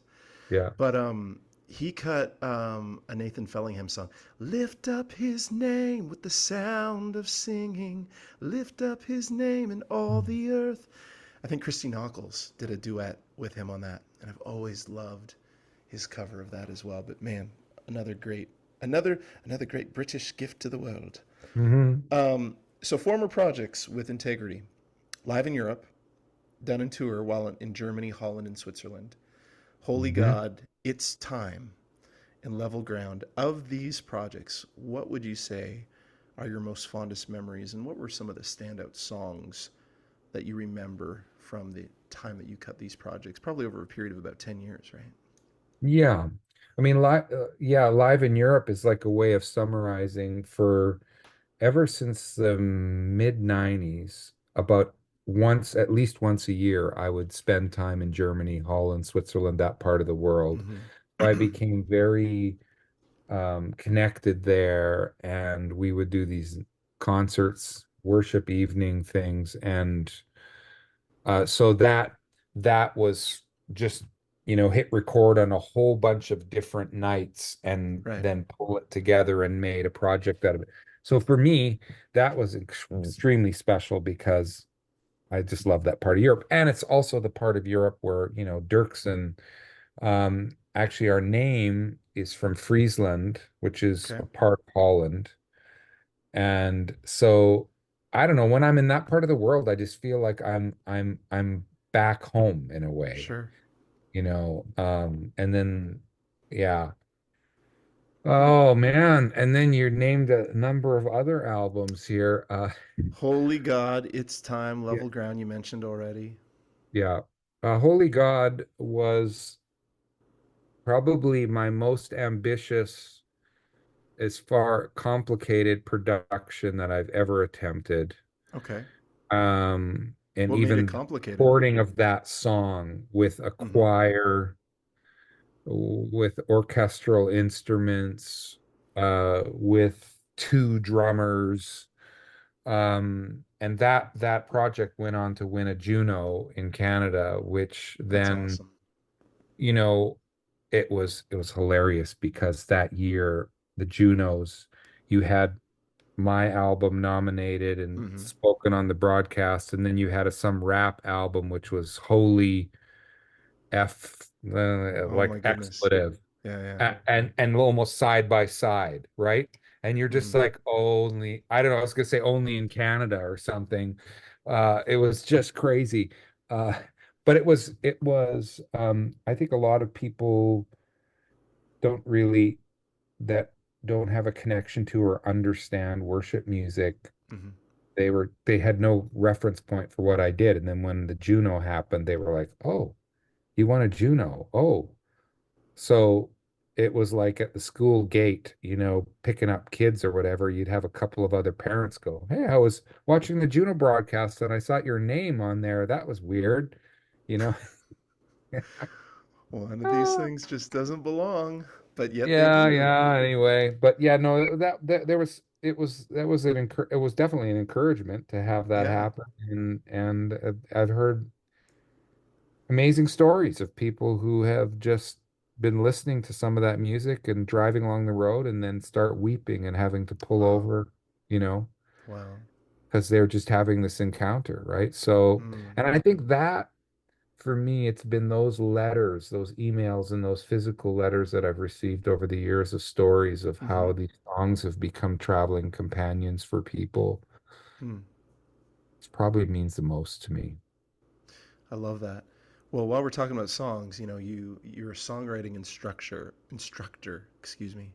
Speaker 2: Yeah.
Speaker 1: But he cut a Nathan Fellingham song. Lift up his name with the sound of singing. Lift up his name in all the earth. I think Christy Nockels did a duet with him on that, and I've always loved his cover of that as well. But man, another great, another great British gift to the world.
Speaker 2: Hmm.
Speaker 1: So former projects with Integrity, live in Europe, done in tour while in Germany, Holland, and Switzerland. Holy
Speaker 2: Hmm.
Speaker 1: God, It's Time, and Level Ground. Of these projects, what would you say are your most fondest memories, and what were some of the standout songs that you remember from the time that you cut these projects? Probably over a period of about 10 years, right?
Speaker 2: Yeah. I mean, live in Europe is like a way of summarizing for ever since the mid 90s, about at least once a year, I would spend time in Germany, Holland, Switzerland, that part of the world. So I
Speaker 1: Mm-hmm.
Speaker 2: became very connected there, and we would do these concerts, worship evening things, and so that was just hit record on a whole bunch of different nights and
Speaker 1: Right.
Speaker 2: then pull it together and made a project out of it. So for me, that was extremely special because I just love that part of Europe. And it's also the part of Europe where, Doerksen, actually our name is from Friesland, which is
Speaker 1: Okay.
Speaker 2: a part of Holland. And so I don't know, when I'm in that part of the world, I just feel like I'm back home in a way,
Speaker 1: Sure.
Speaker 2: and then yeah.
Speaker 1: Hmm.
Speaker 2: Oh man, and then you named a number of other albums here.
Speaker 1: Holy God, It's Time,
Speaker 2: Yeah.
Speaker 1: Level Ground, you mentioned already.
Speaker 2: Yeah. Holy God was probably my most ambitious as far complicated production that I've ever attempted.
Speaker 1: Okay.
Speaker 2: And
Speaker 1: What made it
Speaker 2: even the
Speaker 1: complicated?
Speaker 2: recording of that song with a
Speaker 1: Hmm.
Speaker 2: choir, with orchestral instruments, with two drummers. And that project went on to win a Juno in Canada, which
Speaker 1: That's
Speaker 2: then,
Speaker 1: awesome.
Speaker 2: you know, it was hilarious because that year, the Junos, you had my album nominated and
Speaker 1: Hmm.
Speaker 2: spoken on the broadcast, and then you had some rap album which was holy F,
Speaker 1: Oh my
Speaker 2: like
Speaker 1: goodness.
Speaker 2: expletive,
Speaker 1: Yeah, yeah.
Speaker 2: and almost side by side, right? And you're just
Speaker 1: Hmm.
Speaker 2: like, only, I don't know, I was gonna say only in Canada or something. It was just crazy. Uh, but it was, I think a lot of people don't really that don't have a connection to or understand worship music.
Speaker 1: Hmm.
Speaker 2: They had no reference point for what I did. And then when the Juno happened, they were like, "Oh, you won a Juno. Oh." So it was like at the school gate, picking up kids or whatever, you'd have a couple of other parents go, "Hey, I was watching the Juno broadcast and I saw your name on there. That was weird." You know?
Speaker 1: One of these things just doesn't belong, but yet they
Speaker 2: Yeah,
Speaker 1: do.
Speaker 2: yeah. Anyway, but yeah, no, that there was that was it was definitely an encouragement to have that
Speaker 1: Yeah.
Speaker 2: happen, and I've heard amazing stories of people who have just been listening to some of that music and driving along the road and then start weeping and having to pull
Speaker 1: Wow.
Speaker 2: over, you know,
Speaker 1: Wow.
Speaker 2: because they're just having this encounter, right? So,
Speaker 1: Mm.
Speaker 2: and I think that for me, it's been those letters, those emails, and those physical letters that I've received over the years of stories of
Speaker 1: Hmm.
Speaker 2: how these songs have become traveling companions for people.
Speaker 1: Hmm.
Speaker 2: It probably means the most to me.
Speaker 1: I love that. Well, while we're talking about songs, you're a songwriting instructor, excuse me.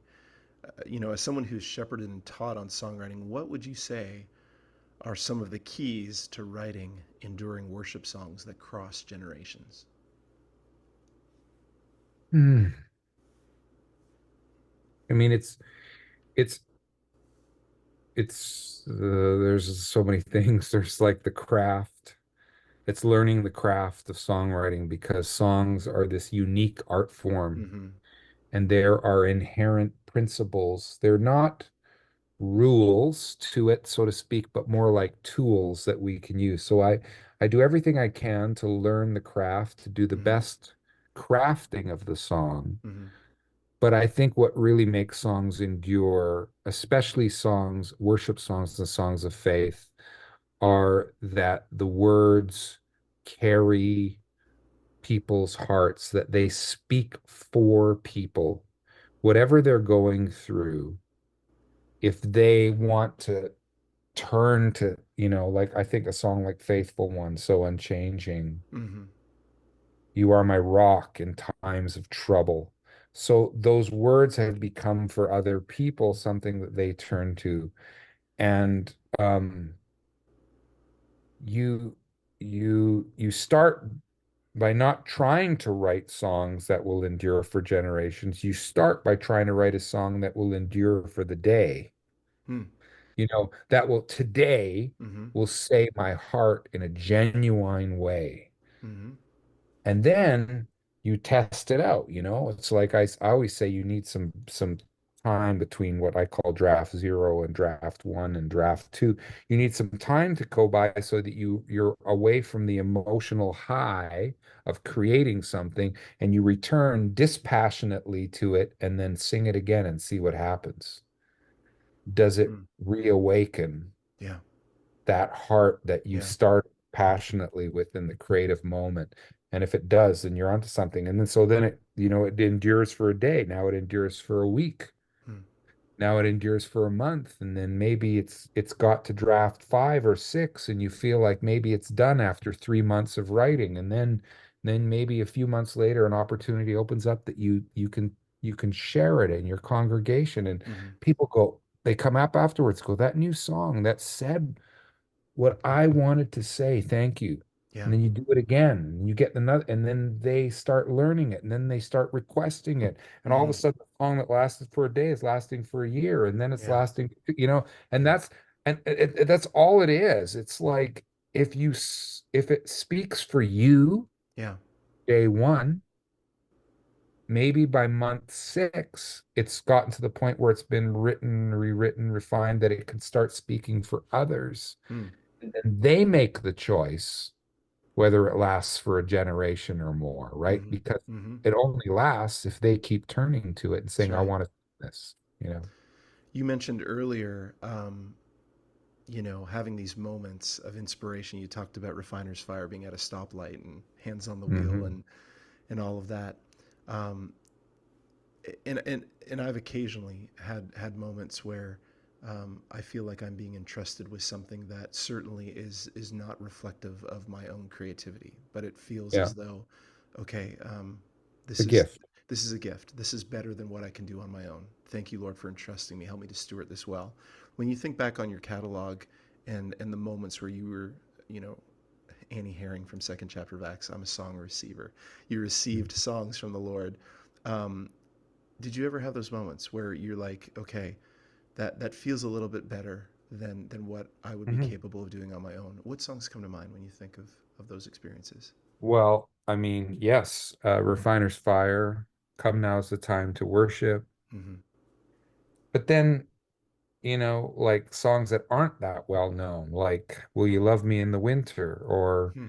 Speaker 1: As someone who's shepherded and taught on songwriting, what would you say are some of the keys to writing enduring worship songs that cross generations?
Speaker 2: Hmm. I mean, it's there's so many things. There's like the craft. It's learning the craft of songwriting because songs are this unique art form
Speaker 1: Mm-hmm.
Speaker 2: and there are inherent principles. They're not rules to it, so to speak, but more like tools that we can use. So I do everything I can to learn the craft, to do the
Speaker 1: Mm-hmm.
Speaker 2: best crafting of the song.
Speaker 1: Mm-hmm.
Speaker 2: But I think what really makes songs endure, especially songs, worship songs and songs of faith, are that the words carry people's hearts, that they speak for people, whatever they're going through. If they want to turn to, like I think a song like Faithful One, so unchanging,
Speaker 1: Mm-hmm.
Speaker 2: you are my rock in times of trouble. So those words have become for other people something that they turn to. And you you start by not trying to write songs that will endure for generations. You start by trying to write a song that will endure for the day.
Speaker 1: Mm-hmm.
Speaker 2: That will today
Speaker 1: Mm-hmm.
Speaker 2: will say my heart in a genuine way.
Speaker 1: Mm-hmm.
Speaker 2: And then you test it out, It's like I always say you need some time between what I call draft zero and draft one and draft two. You need some time to go by so that you're away from the emotional high of creating something and you return dispassionately to it and then sing it again and see what happens. Does it
Speaker 1: Mm.
Speaker 2: reawaken
Speaker 1: Yeah.
Speaker 2: that heart that you
Speaker 1: Yeah.
Speaker 2: started? passionately within the creative moment. And if it does, then you're onto something. And then so then it endures for a day. Now it endures for a week.
Speaker 1: Hmm.
Speaker 2: Now it endures for a month, and then maybe it's got to draft five or six, and you feel like maybe it's done after 3 months of writing, and then maybe a few months later, an opportunity opens up that you can share it in your congregation, and
Speaker 1: Hmm.
Speaker 2: people go, they come up afterwards, go, that new song that said what I wanted to say, thank you.
Speaker 1: Yeah.
Speaker 2: And then you do it again, and you get another, and then they start learning it, and then they start requesting it. And all of a
Speaker 1: Hmm.
Speaker 2: sudden, the song that lasted for a day is lasting for a year, and then it's
Speaker 1: Yeah.
Speaker 2: lasting, and
Speaker 1: Yeah.
Speaker 2: that's all it is. It's like if it speaks for you
Speaker 1: Yeah.
Speaker 2: day one, maybe by month six, it's gotten to the point where it's been written, rewritten, refined, that it can start speaking for others.
Speaker 1: Hmm.
Speaker 2: And they make the choice whether it lasts for a generation or more, right?
Speaker 1: Hmm.
Speaker 2: Because
Speaker 1: Hmm.
Speaker 2: it only lasts if they keep turning to it and
Speaker 1: That's
Speaker 2: saying, I
Speaker 1: right.
Speaker 2: want to do this.
Speaker 1: You mentioned earlier, having these moments of inspiration. You talked about refiner's fire, being at a stoplight and hands on the wheel,
Speaker 2: Hmm.
Speaker 1: and all of that. Um, and I've occasionally had moments where I feel like I'm being entrusted with something that certainly is not reflective of my own creativity, but it feels
Speaker 2: Yeah,
Speaker 1: as though, okay,
Speaker 2: it's
Speaker 1: this
Speaker 2: a
Speaker 1: is
Speaker 2: gift.
Speaker 1: this is a gift. This is better than what I can do on my own. Thank you, Lord, for entrusting me. Help me to steward this well. When you think back on your catalog and the moments where you were, you know, Annie Herring from second chapter of Acts, I'm a song receiver. You received songs from the Lord. Um, did you ever have those moments where you're like, okay, that feels a little bit better than what I would be
Speaker 2: Hmm.
Speaker 1: capable of doing on my own? What songs come to mind when you think of those experiences?
Speaker 2: Well, I mean, yes, Refiner's Fire, Come Now's the Time to Worship.
Speaker 1: Mm-hmm.
Speaker 2: But then, like songs that aren't that well known, like Will You Love Me in the Winter, or
Speaker 1: Hmm.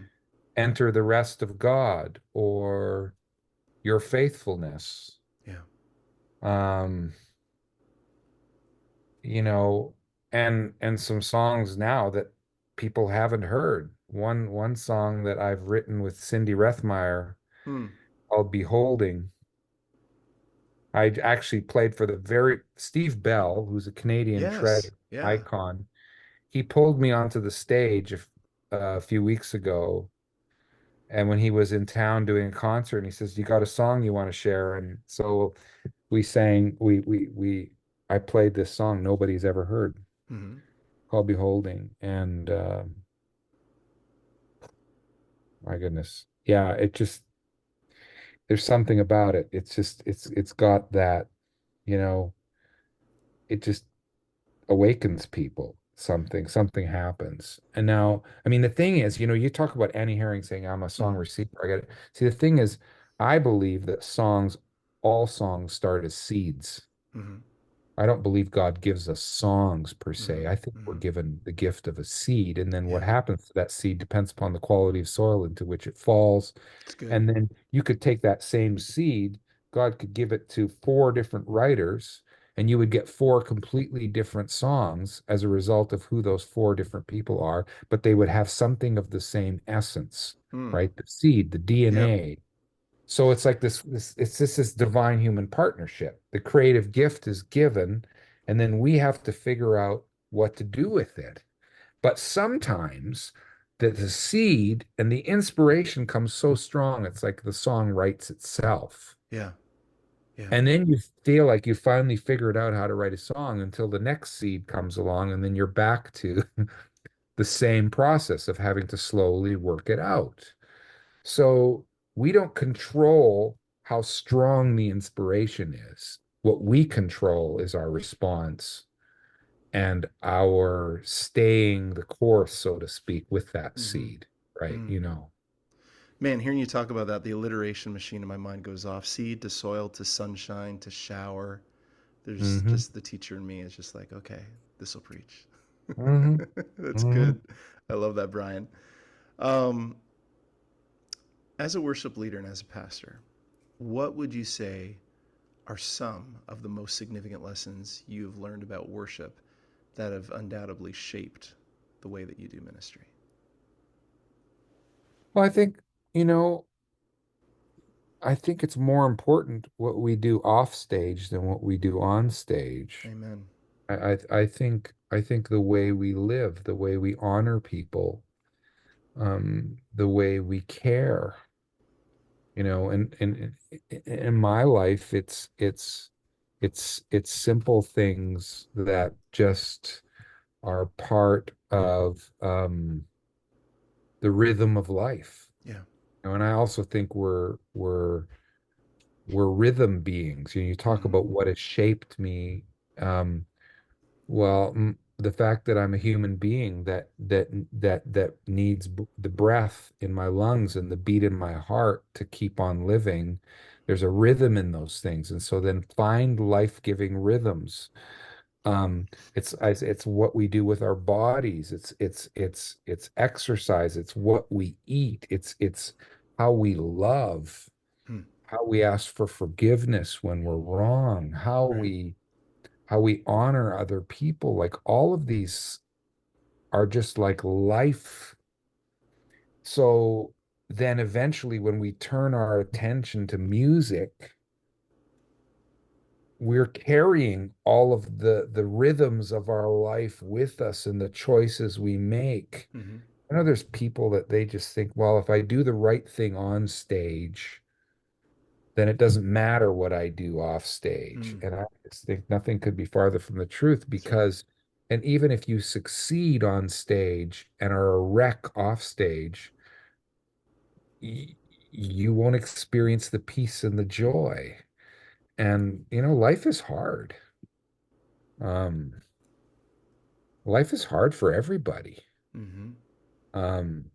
Speaker 2: Enter the Rest of God, or Your Faithfulness.
Speaker 1: Yeah.
Speaker 2: Um, you know, and some songs now that people haven't heard. One song that I've written with Cindy Rethmeyer
Speaker 1: Hmm.
Speaker 2: called Beholding. I actually played for the very Steve Bell, who's a Canadian
Speaker 1: Yes.
Speaker 2: treasure
Speaker 1: Yeah.
Speaker 2: icon. He pulled me onto the stage a few weeks ago, and when he was in town doing a concert, and he says, "You got a song you want to share?" And so we sang. I played this song nobody's ever heard,
Speaker 1: Mm-hmm.
Speaker 2: called Beholding. And my goodness. Yeah, there's something about it. It's got that, you know, it just awakens people. Something happens. And now, I mean, the thing is, you talk about Annie Herring saying, I'm a song
Speaker 1: Mm-hmm.
Speaker 2: receiver. I get it. See, the thing is, I believe that all songs start as seeds.
Speaker 1: Mm-hmm.
Speaker 2: I don't believe God gives us songs per
Speaker 1: Mm-hmm.
Speaker 2: se. I think we're
Speaker 1: Mm-hmm.
Speaker 2: given the gift of a seed, and then what
Speaker 1: Yeah.
Speaker 2: happens to that seed depends upon the quality of soil into which it falls.
Speaker 1: It's good.
Speaker 2: And then you could take that same seed, God could give it to four different writers, and you would get four completely different songs as a result of who those four different people are, but they would have something of the same essence,
Speaker 1: Mm.
Speaker 2: right? The seed, the
Speaker 1: Yep.
Speaker 2: DNA. So it's like this divine human partnership. The creative gift is given, and then we have to figure out what to do with it. But sometimes the seed and the inspiration comes so strong, it's like the song writes itself.
Speaker 1: Yeah. Yeah.
Speaker 2: And then you feel like you finally figured out how to write a song until the next seed comes along, and then you're back to the same process of having to slowly work it out. So we don't control how strong the inspiration is. What we control is our response and our staying the course, so to speak, with that
Speaker 1: Mm-hmm.
Speaker 2: seed, right?
Speaker 1: Mm. Man, hearing you talk about that, the alliteration machine in my mind goes off. Seed to soil to sunshine to shower. There's
Speaker 2: Hmm.
Speaker 1: just the teacher in me is just like, okay, this will preach.
Speaker 2: Hmm.
Speaker 1: That's
Speaker 2: Hmm.
Speaker 1: good. I love that, Brian. Um, as a worship leader and as a pastor, what would you say are some of the most significant lessons you've learned about worship that have undoubtedly shaped the way that you do ministry?
Speaker 2: Well, you know, I think it's more important what we do off stage than what we do on stage.
Speaker 1: Amen.
Speaker 2: I think the way we live, the way we honor people, the way we care, and in my life, it's simple things that just are part of the rhythm of life.
Speaker 1: Yeah.
Speaker 2: And I also think we're rhythm beings. You talk
Speaker 1: Mm-hmm.
Speaker 2: about what has shaped me. Um, the fact that I'm a human being that needs the breath in my lungs and the beat in my heart to keep on living. There's a rhythm in those things, and so then find life-giving rhythms. It's what we do with our bodies. It's exercise. It's what we eat. It's how we love,
Speaker 1: Hmm.
Speaker 2: how we ask for forgiveness when we're wrong,
Speaker 1: Right.
Speaker 2: how we honor other people. Like all of these are just like life. So then eventually when we turn our attention to music, we're carrying all of the rhythms of our life with us and the choices we make.
Speaker 1: Mm-hmm.
Speaker 2: I know there's people that they just think, well, if I do the right thing on stage, then it doesn't matter what I do off stage.
Speaker 1: Mm.
Speaker 2: And I just think nothing could be farther from the truth
Speaker 1: That's right.
Speaker 2: because, and even if you succeed on stage and are a wreck off stage, y you won't experience the peace and the joy. And, life is hard. Um, Life is hard for everybody.
Speaker 1: Mm-hmm.
Speaker 2: Um,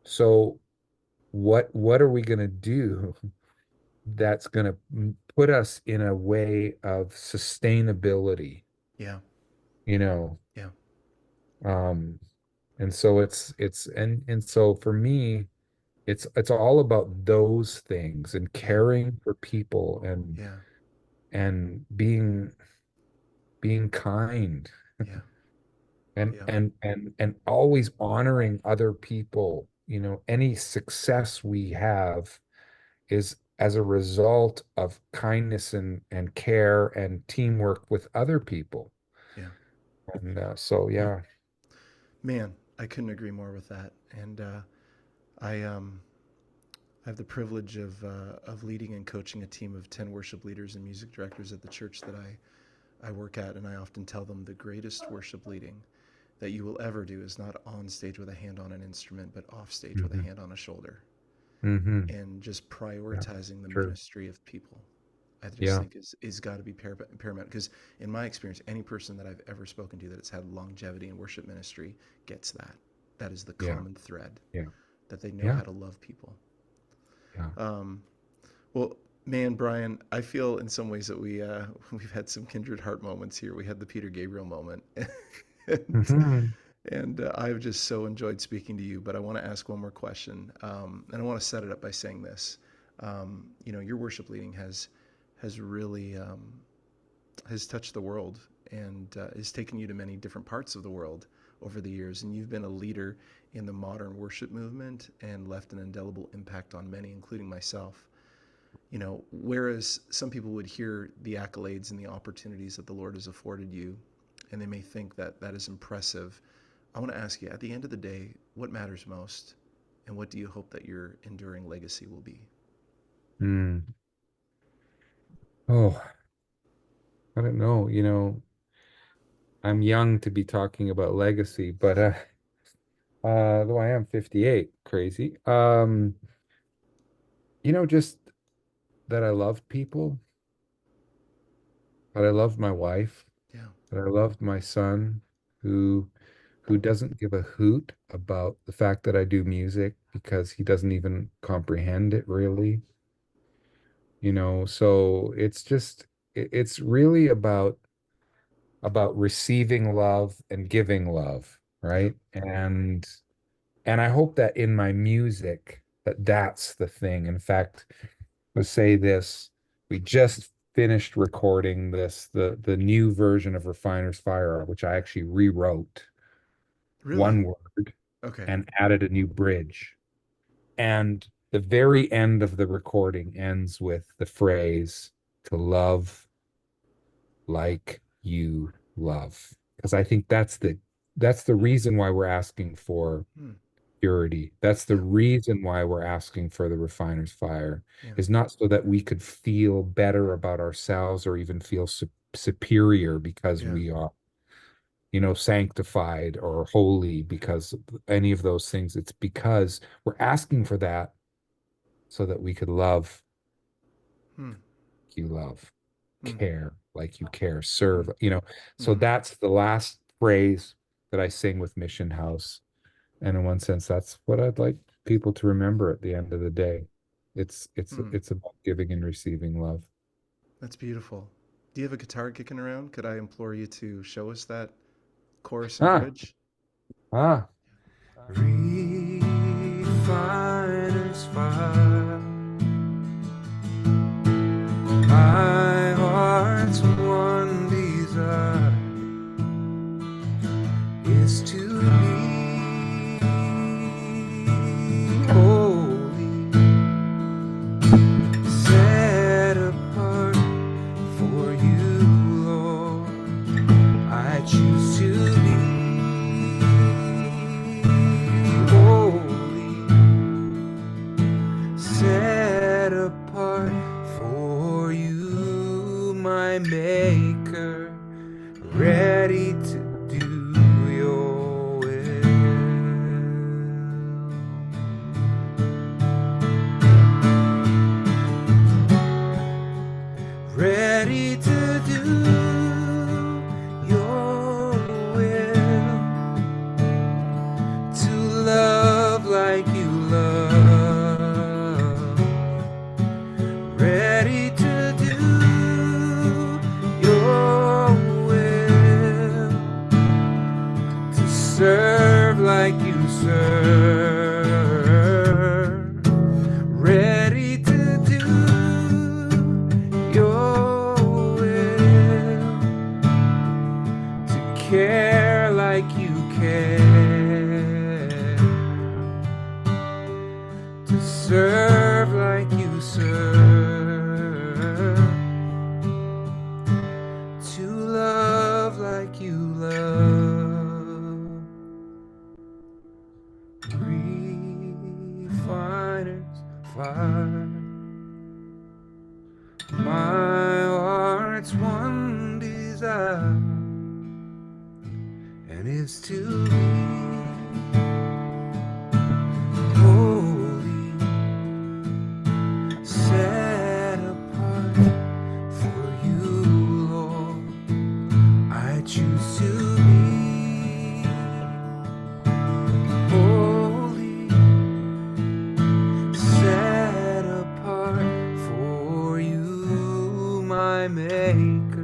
Speaker 2: so what are we going to do that's going to put us in a way of sustainability,
Speaker 1: Yeah.
Speaker 2: you know?
Speaker 1: Yeah.
Speaker 2: Um, and so and so for me, it's all about those things and
Speaker 1: Yeah.
Speaker 2: caring for people and
Speaker 1: Yeah.
Speaker 2: and being kind
Speaker 1: Yeah. Yeah.
Speaker 2: and always honoring other people. Any success we have is as a result of kindness and care and teamwork with other people.
Speaker 1: Yeah.
Speaker 2: And so, yeah.
Speaker 1: Man, I couldn't agree more with that. And I I have the privilege of leading and coaching a team of 10 worship leaders and music directors at the church that I work at, and I often tell them the greatest worship leading that you will ever do is not on stage with a hand on an instrument, but off stage with a
Speaker 2: Hmm.
Speaker 1: hand on a shoulder,
Speaker 2: Hmm.
Speaker 1: and just
Speaker 2: Yeah,
Speaker 1: prioritizing the
Speaker 2: true.
Speaker 1: ministry of people. I just
Speaker 2: Yeah.
Speaker 1: think is got to be paramount because in my experience, any person that I've ever spoken to that has had longevity in worship ministry gets that. That is the
Speaker 2: Yeah.
Speaker 1: common thread
Speaker 2: Yeah.
Speaker 1: that they know
Speaker 2: Yeah.
Speaker 1: how to love people.
Speaker 2: Yeah.
Speaker 1: Um, well, man, Brian, I feel in some ways that we've had some kindred heart moments here. We had the Peter Gabriel moment, and
Speaker 2: Hmm.
Speaker 1: I've just so enjoyed speaking to you. But I want to ask one more question, and I want to set it up by saying this. Your worship leading has really has touched the world and has taken you to many different parts of the world over the years, and you've been a leader in the modern worship movement and left an indelible impact on many, including myself. Whereas some people would hear the accolades and the opportunities that the Lord has afforded you, and they may think that that is impressive. I want to ask you, at the end of the day, what matters most, and what do you hope that your enduring legacy will be?
Speaker 2: Mm. Oh, I don't know. I'm young to be talking about legacy, but though I am 58, crazy. Just that I loved people, that I loved my wife,
Speaker 1: Yeah,
Speaker 2: that I loved my son, who who doesn't give a hoot about the fact that I do music because he doesn't even comprehend it really. So it's really about receiving love and giving love,
Speaker 1: yeah,
Speaker 2: right? And I hope that in my music that's the thing. In fact, let's say this, we just finished recording the new version of Refiner's Fire, which I actually rewrote
Speaker 1: really.
Speaker 2: one word
Speaker 1: Okay,
Speaker 2: and added a new bridge. And the very end of the recording ends with the phrase, to love like you love. Because I think that's the reason why we're asking for
Speaker 1: Hmm.
Speaker 2: purity. That's the
Speaker 1: Yeah.
Speaker 2: reason why we're asking for the refiner's fire,
Speaker 1: Yeah.
Speaker 2: is not so that we could feel better about ourselves or even feel superior because
Speaker 1: Yeah.
Speaker 2: we are, sanctified or holy, because any of those things. It's because we're asking for that so that we could love
Speaker 1: Hmm.
Speaker 2: like you love,
Speaker 1: Hmm.
Speaker 2: care like you care,
Speaker 1: Hmm.
Speaker 2: serve. So
Speaker 1: Hmm.
Speaker 2: that's the last phrase that I sing with Mission House. And in one sense, that's what I'd like people to remember at the end of the day. It's it's
Speaker 1: Hmm.
Speaker 2: it's about giving and receiving love.
Speaker 1: That's beautiful. Do you have a guitar kicking around? Could I implore you to show us that chorus and
Speaker 2: Ah,
Speaker 1: bridge?
Speaker 2: ah.
Speaker 3: Refiner's fire, my heart's one desire is to be holy, set apart for you, Lord. I choose to be holy, set apart for you, my Maker, ready to do your will. Ready to do your will, to love like you love. Ready to do your will, to serve like you serve. Ready to do your will, to care like you care, to serve like you serve, to love like you love. Refiner's fire, my heart's one desire, and it's to be holy, set apart for you, Lord. I choose to be holy, set apart for you, my Maker,